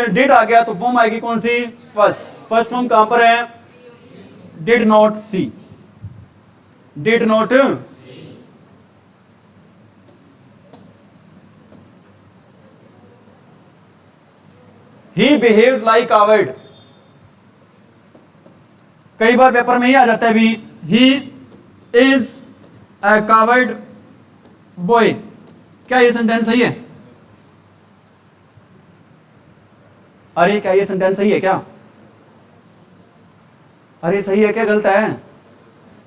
डिड आ गया तो फॉर्म आएगी कौन सी, फर्स्ट। फर्स्ट फॉर्म कहां पर है, did not see, did not, he behaves like coward. कई बार पेपर में ही आ जाता है भी, he is a coward boy. क्या ये सेंटेंस सही है? अरे क्या ये सेंटेंस सही है क्या? अरे सही है क्या गलत है?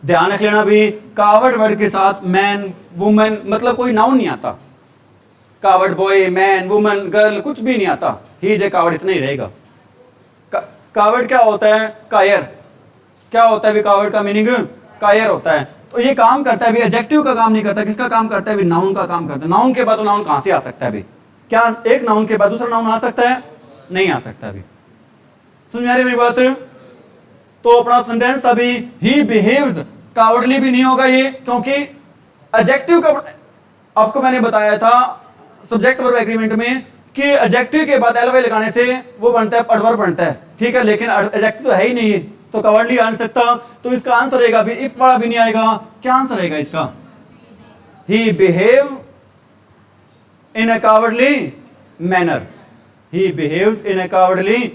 ध्यान रख लेना भी, कावर्ड वर्ड के साथ मैन वुमन मतलब कोई नाउन नहीं आता। Coward boy, man, woman, girl कुछ भी नहीं आता। ही इज ए कावर्ड इतना ही रहेगा। कावर्ड क्या होता है? कायर। क्या होता है भी कावर्ड का मीनिंग? कायर होता है। तो ये काम करता है भी, एडजेक्टिव का काम नहीं करता। किसका काम करता है भी? नाउन का काम करता है। नाउन के बाद तो नाउन कहां से आ सकता है भी? क्या एक नाउन के बाद दूसरा नाउन आ सकता है? नहीं आ सकता भी। समझ आ रही मेरी बात? तो अपना सेंटेंस था भी, ही बिहेव्स, कावर्डली भी नहीं होगा ये, क्योंकि एडजेक्टिव का आपको मैंने बताया था सब्जेक्ट वर्ब एग्रीमेंट में कि एडजेक्टिव के बाद एलवाई लगाने से वो बनता है एडवर्ब बनता है, ठीक है। लेकिन एडजेक्टिव तो है ही नहीं है, तो कावर्डली आ नहीं सकता। तो इसका आंसर रहेगा भी, इफ वाला भी नहीं आएगा। क्या आंसर रहेगा इसका? He behave in a cowardly manner. He behaves in a cowardly,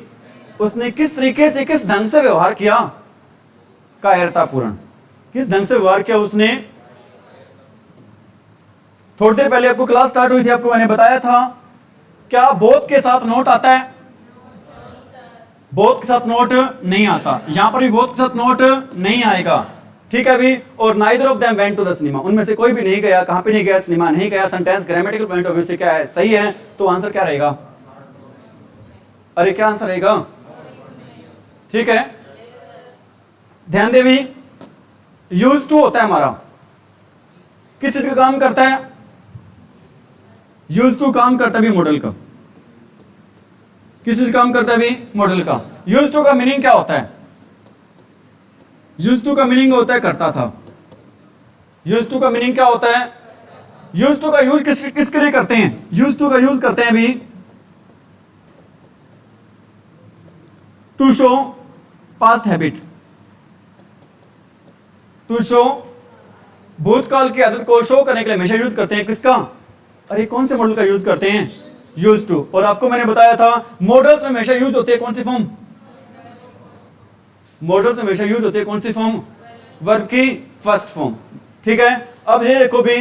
उसने किस तरीके से, किस ढंग से व्यवहार किया? कायरतापूर्ण। किस ढंग से व्यवहार किया उसने? थोड़ी देर पहले आपको क्लास स्टार्ट हुई थी, आपको मैंने बताया था क्या बोथ के साथ नोट आता है? बोथ के साथ नोट नहीं आता। यहां पर भी बोथ के साथ नोट नहीं आएगा, ठीक है भी। और neither of them went to the cinema, उनमें से कोई भी नहीं गया। कहां पे नहीं गया? सिनेमा नहीं गया। Sentence grammatical point of view से क्या है? सही है। तो आंसर क्या रहेगा? अरे क्या आंसर रहेगा? ठीक है, ध्यान दे भी, यूज टू होता है हमारा, किस चीज का काम करता है? यूज टू काम करता है भी मॉडल का। किस चीज का काम करता है भी? मॉडल का। यूज टू का मीनिंग क्या होता है? यूज टू का मीनिंग होता है करता था। यूज टू का मीनिंग क्या होता है? यूज टू का यूज किसके लिए करते हैं? यूज टू का यूज करते हैं भी to show past habit, to show भूतकाल की आदत को शो करने के लिए हमेशा यूज करते हैं। किसका? अरे कौन से मॉडल का यूज करते हैं? Use to. और आपको मैंने बताया था मॉडल्स में हमेशा यूज होती है कौन सी फॉर्म? मॉडल्स में हमेशा यूज होती है कौन सी फॉर्म? वर्ब की फर्स्ट फॉर्म, ठीक है। अब ये देखो भी,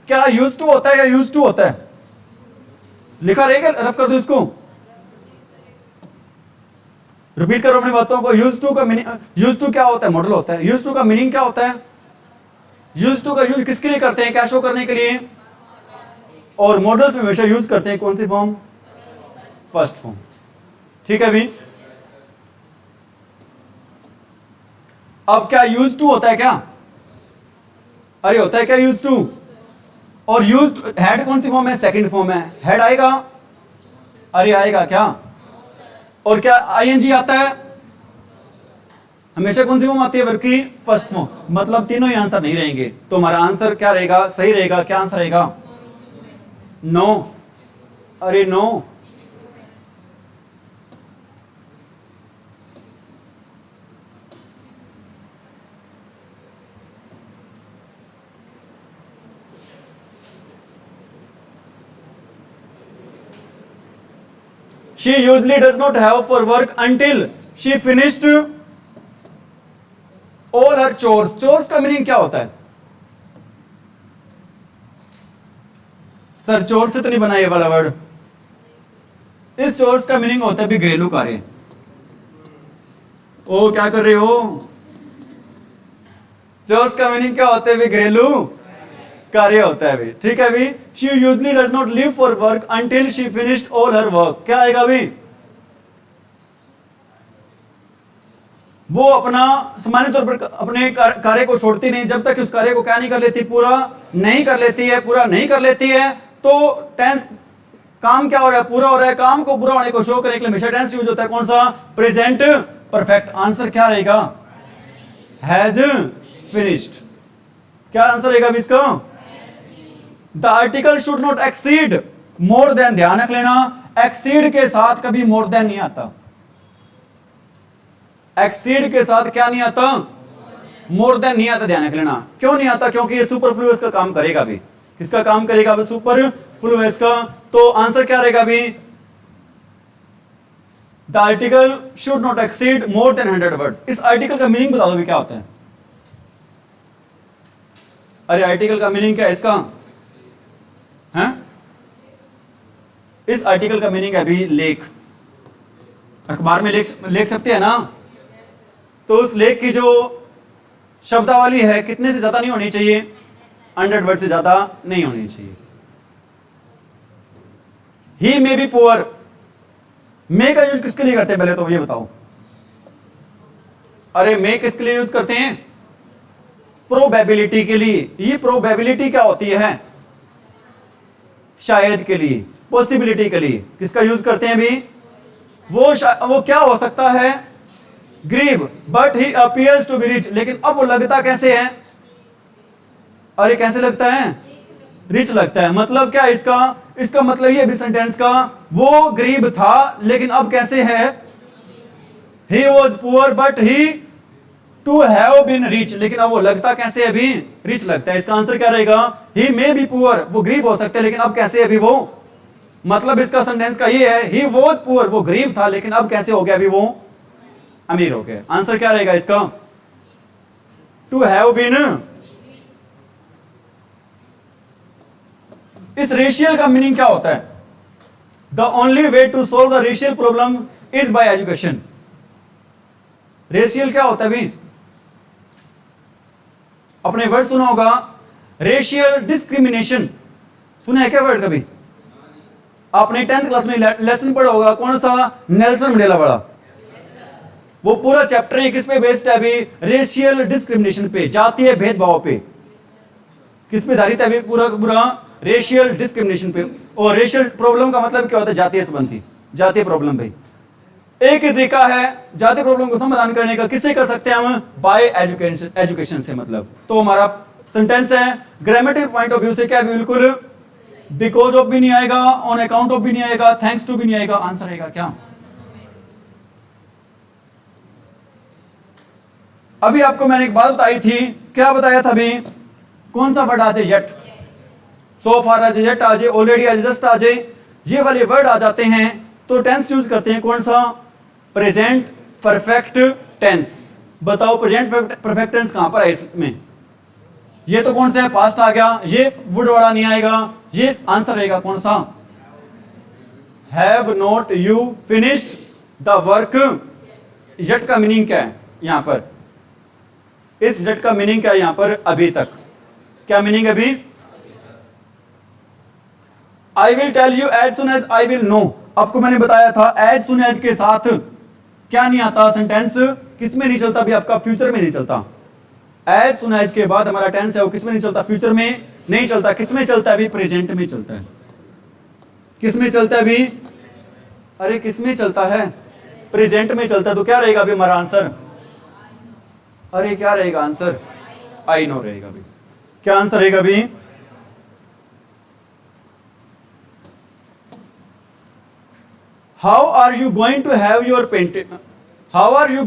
क्या यूज टू होता है या यूज टू होता है? लिखा रहेगा, रफ कर दो इसको, रिपीट करो अपनी बातों को। यूज टू का मीनिंग, यूज टू क्या होता है? मॉडल होता है। यूज टू का मीनिंग क्या होता है? यूज टू का यूज किसके लिए करते हैं? क्या शो करने के लिए। और मॉडल्स में हमेशा यूज करते हैं कौन सी फॉर्म? फर्स्ट फॉर्म, ठीक है भी। अब क्या यूज टू होता है क्या? अरे होता है क्या यूज टू? और यूज हेड कौन सी फॉर्म है? सेकंड फॉर्म है। हेड आएगा? अरे आएगा क्या? और क्या आईएनजी आता है? हमेशा कौन सी फॉर्म आती है? वर्ब की फर्स्ट फॉर्म। मतलब तीनों ही आंसर नहीं रहेंगे। तो हमारा आंसर क्या रहेगा? सही रहेगा। क्या आंसर रहेगा? नो। अरे no. She usually does not have for work until she finished all her chores. Chores का मीनिंग क्या होता है? सर चोर से तो नहीं बना ये वाला वर्ड। इस चोर्स का मीनिंग होता है भी घरेलू कार्य। ओ क्या कर रहे हो? चोर्स का मीनिंग क्या होता है भी? घरेलू कार्य होता है भी, ठीक है भी। She usually does not leave for work until she finished all her work. क्या आएगा भी? वो अपना सामान्य तौर पर अपने कार्य को छोड़ती नहीं जब तक उस कार्य को क्या नहीं कर लेती? पूरा नहीं कर लेती है। पूरा नहीं कर लेती है तो टेंस, काम क्या हो रहा है? पूरा हो रहा है। काम को पूरा होने को शो करने के लिए हमेशा टेंस यूज होता है कौन सा? Present perfect. आंसर क्या रहेगा? Has finished. क्या आंसर रहेगा इसका? The article should not exceed more than. ध्यान रख लेना, एक्सीड के साथ कभी मोर देन नहीं आता। एक्सीड के साथ क्या नहीं आता? मोर देन नहीं आता। ध्यान रख लेना। क्यों नहीं आता? क्योंकि ये सुपरफ्लुअस का काम करेगा भी। किसका काम करेगा? सुपरफ्लुअस का। तो आंसर क्या रहेगा भी? The article should not exceed more than 100 words. इस आर्टिकल का मीनिंग बता दो भी क्या होता है। अरे आर्टिकल का मीनिंग क्या है इसका है? इस आर्टिकल का मीनिंग है अभी लेख। अखबार में लेख सकते हैं ना, तो उस लेख की जो शब्दावली है कितने से ज्यादा नहीं होनी चाहिए, 100 वर्ड से ज्यादा नहीं होनी चाहिए। ही मे बी पुअर, मे का यूज किसके लिए करते हैं पहले तो ये बताओ। अरे मे किसके लिए यूज करते हैं? प्रोबेबिलिटी के लिए। ये प्रोबेबिलिटी क्या होती है? शायद के लिए, पॉसिबिलिटी के लिए किसका यूज करते हैं भी? वो क्या हो सकता है? गरीब, but he appears to be rich. लेकिन अब वो लगता कैसे है? अरे कैसे लगता है? रिच लगता है। मतलब क्या इसका मतलब ये भी सेंटेंस का, वो गरीब था लेकिन अब कैसे है? He was poor but he to have been rich. लेकिन अब वो लगता कैसे अभी? रिच लगता है। इसका आंसर क्या रहेगा? ही मे बी पुअर, वो गरीब हो सकते हैं लेकिन अब कैसे अभी वो, मतलब इसका सेंटेंस का ये है, ही वॉज पुअर, वो गरीब था लेकिन अब कैसे हो गया? अभी वो अमीर हो गया। आंसर क्या रहेगा इसका? To have been. इस रेशियल का मीनिंग क्या होता है? The only way to solve the racial problem is by education. Racial क्या होता है भी? अपने वर्ड सुना होगा, रेशियल डिस्क्रिमिनेशन। सुना है क्या वर्ड कभी? आपने 10th क्लास में लेसन पढ़ा होगा, कौन सा? नेल्सन मंडेला वाला। वो पूरा चैप्टर है किस पे बेस्ड है अभी? रेशियल डिस्क्रिमिनेशन पे, जातीय भेदभाव पे। किस पे आधारित है अभी? पूरा रेशियल डिस्क्रिमिनेशन पे। और रेशियल प्रॉब्लम का मतलब क्या होता है? जातीय संबंधी, जातीय प्रॉब्लम भाई। एक ही तरीका है जातीय प्रॉब्लम को समाधान करने का। किससे कर सकते हैं हम? बाय एजुकेशन से। मतलब तो हमारा सेंटेंस है ग्रामेटिकल पॉइंट ऑफ व्यू से क्या? बिल्कुल बिकॉज ऑफ भी नहीं आएगा, ऑन अकाउंट ऑफ भी नहीं आएगा, थैंक्स टू भी नहीं आएगा। आंसर आएगा क्या? अभी आपको मैंने एक बात बताई थी, क्या बताया था अभी? कौन सा वर्ड आ जाए? येट, सो फार आ जाए, येट आ जाए, ऑलरेडी आ जाए, जस्ट आ जाए, ये वाले वर्ड आ जाते हैं तो टेंस यूज करते हैं। कौन सा? Present perfect tense. बताओ प्रेजेंट परफेक्ट टेंस कहां पर है इसमें? ये तो कौन सा है? पास्ट आ गया, ये वुड वाला नहीं आएगा, ये आंसर रहेगा कौन सा? Have not you finished the work. Jet का मीनिंग क्या है यहां पर? इस जेट का मीनिंग क्या है यहां पर? अभी तक। क्या मीनिंग अभी? I will tell you as soon as I will know. आपको मैंने बताया था एज सुन एज के साथ क्या नहीं आता? सेंटेंस किस में नहीं चलता भी आपका? फ्यूचर में नहीं चलता। एज सुन एज के बाद हमारा टेंस है वो किस में नहीं चलता? फ्यूचर में नहीं चलता। किस में चलता है अभी? प्रेजेंट में चलता है। किस में चलता है अभी? अरे किस में चलता है? प्रेजेंट में चलता है। तो क्या रहेगा अभी हमारा आंसर? अरे क्या रहेगा आंसर? आई नो रहेगा अभी। क्या आंसर रहेगा अभी? How are you going to have your painted? How are you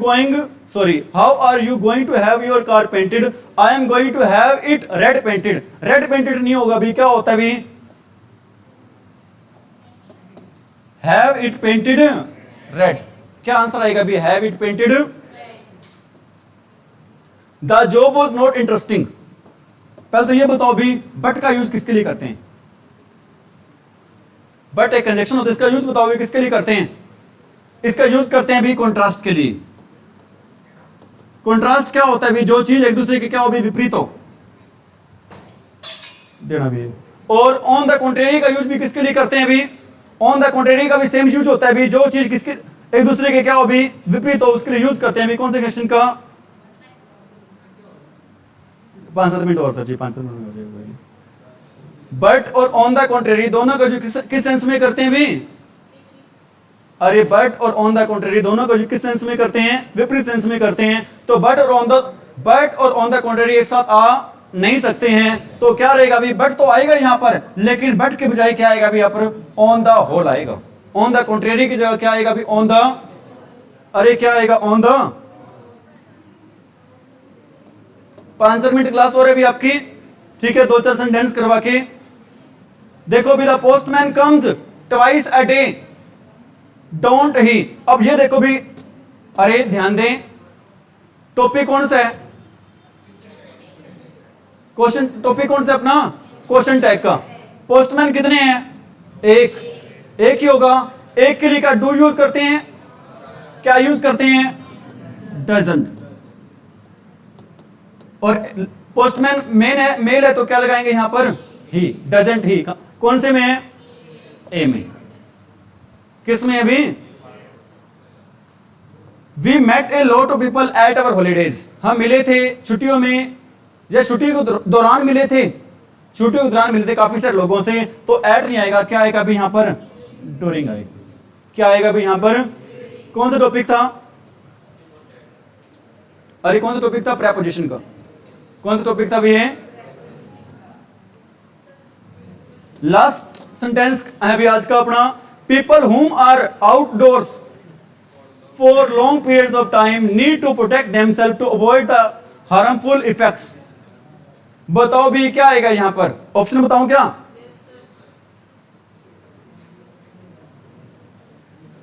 going to have your car painted? I am going to have it red painted. Red painted नहीं होगा अभी, क्या होता है अभी? Have it painted red. क्या answer आएगा अभी? Have it painted. The job was not interesting. पहले तो ये बताओ भी बट का यूज किसके लिए करते हैं? बट एक कंजक्शन होता है, इसका यूज बताओ भी किसके लिए करते हैं? इसका यूज करते हैं भी कॉन्ट्रास्ट के लिए। कॉन्ट्रास्ट क्या होता है भी? जो चीज एक दूसरे के क्या हो भी? विपरीत हो देना भी। और ऑन द कॉन्ट्रेरी का यूज भी किसके लिए करते हैं भी? ऑन द कॉन्ट्रेरी का भी सेम यूज होता है भी, जो चीज किसके एक दूसरे के क्या हो भी? विपरीत हो, उसके लिए यूज करते हैं भी। कौन से क्वेश्चन का? 5-7 मिनट और सर जी, 5-7 मिनट हो जाएगा। बट और ऑन द कॉन्ट्रेरी दोनों का जो किस सेंस में करते हैं भी? अरे बट और ऑन द कॉन्ट्रेरी दोनों का जो किस सेंस में करते हैं? विपरीत सेंस में करते हैं। तो बट और ऑन द कॉन्ट्रेरी एक साथ आ नहीं सकते हैं। तो क्या रहेगा अभी? बट तो आएगा यहां पर, लेकिन बट के बजाय क्या आएगा अभी यहां पर? ऑन द होल आएगा। ऑन द कॉन्ट्रेरी की जगह क्या आएगा अभी? On the. अरे क्या आएगा? On the. 5 मिनट क्लास हो रही है अभी आपकी, ठीक है? 2-4 सेंटेंस करवा के देखो भी। The postman comes twice a day. Don't he. अब ये देखो भी, अरे ध्यान दें, टॉपिक कौन सा है? क्वेश्चन टॉपिक कौन सा अपना? क्वेश्चन टैग का। पोस्टमैन कितने हैं? एक, एक ही होगा। एक के लिए क्या डू यूज करते हैं? क्या यूज करते हैं? डजंट। और पोस्टमैन मेल है तो क्या लगाएंगे यहां पर? ही। डजंट ही कौन से में है? ए में। किस में अभी? We met a lot of people at our holidays. हम मिले थे छुट्टियों में, या छुट्टी के दौरान मिले थे, छुट्टी के दौरान मिले थे काफी सारे लोगों से। तो एट नहीं आएगा, क्या आएगा अभी यहां पर? ड्यूरिंग आएगा। क्या आएगा अभी यहां पर? कौन सा टॉपिक था? अरे कौन सा टॉपिक था? प्रेपोजिशन का। कौन सा टॉपिक था अभी? ये लास्ट सेंटेंस है अभी आज का अपना। People whom are outdoors for long periods of time need to protect themself to avoid the harmful effects. बताओ भी क्या आएगा यहां पर? ऑप्शन बताऊं क्या?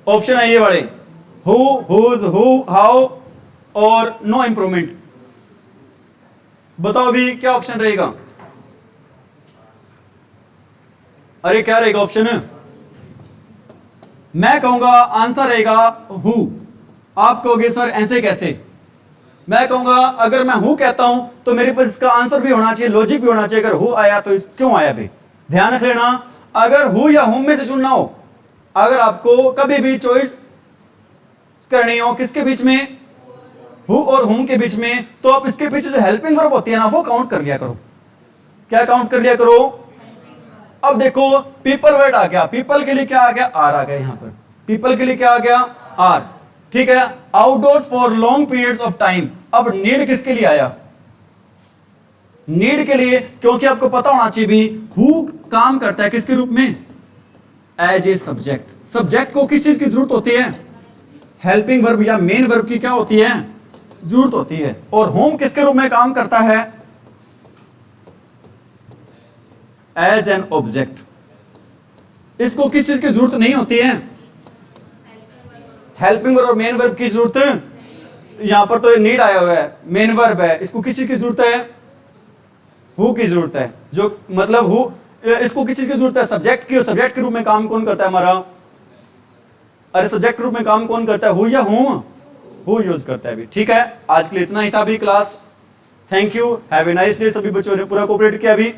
ऑप्शन है ये वाले, हु, हुज, हु, हाउ और नो इंप्रूवमेंट। बताओ भी क्या ऑप्शन रहेगा? अरे क्या रहेगा ऑप्शन? मैं कहूंगा आंसर रहेगा हु। आप कहोगे सर ऐसे कैसे? मैं कहूंगा अगर मैं हु कहता हूं तो मेरे पास इसका आंसर भी होना चाहिए, लॉजिक भी होना चाहिए। अगर हु आया तो क्यों आया भी? ध्यान रख लेना, अगर हु या हुम में से चुनना हो, अगर आपको कभी भी चॉइस करनी हो किसके बीच में, हु और हुम के बीच में, तो आप इसके पीछे जो हेल्पिंग वर्ब होती है ना वो काउंट कर लिया करो। क्या काउंट कर लिया करो? अब देखो पीपल वर्ड आ गया, पीपल के लिए क्या आ गया? आर आ गया यहां पर। पीपल के लिए क्या आ गया? आर। ठीक है। Outdoors for long periods of time. अब नीड किसके लिए आया? नीड के लिए, क्योंकि आपको पता होना चाहिए भी हु काम करता है किसके रूप में? As a subject. सब्जेक्ट को किस चीज की जरूरत होती है? हेल्पिंग वर्ब या मेन वर्ब की क्या होती है? जरूरत होती है। और होम किसके रूप में काम करता है? As an object. इसको किस चीज की जरूरत नहीं होती है? हेल्पिंग वर्ब और मेन वर्ब की जरूरत। यहां पर तो नीड आया हुआ है, मेन वर्ब है, इसको किस चीज की जरूरत है? हु की जरूरत है। जो मतलब हु, इसको किस चीज की जरूरत है? सब्जेक्ट की। सब्जेक्ट के रूप में काम कौन करता है हमारा? अरे सब्जेक्ट के रूप में काम कौन करता है? हु या हुम? हु यूज करता है भी। ठीक है, आज के लिए इतना ही था अभी class. Thank you, have a nice day. सभी बच्चों ने पूरा कोऑपरेट किया अभी।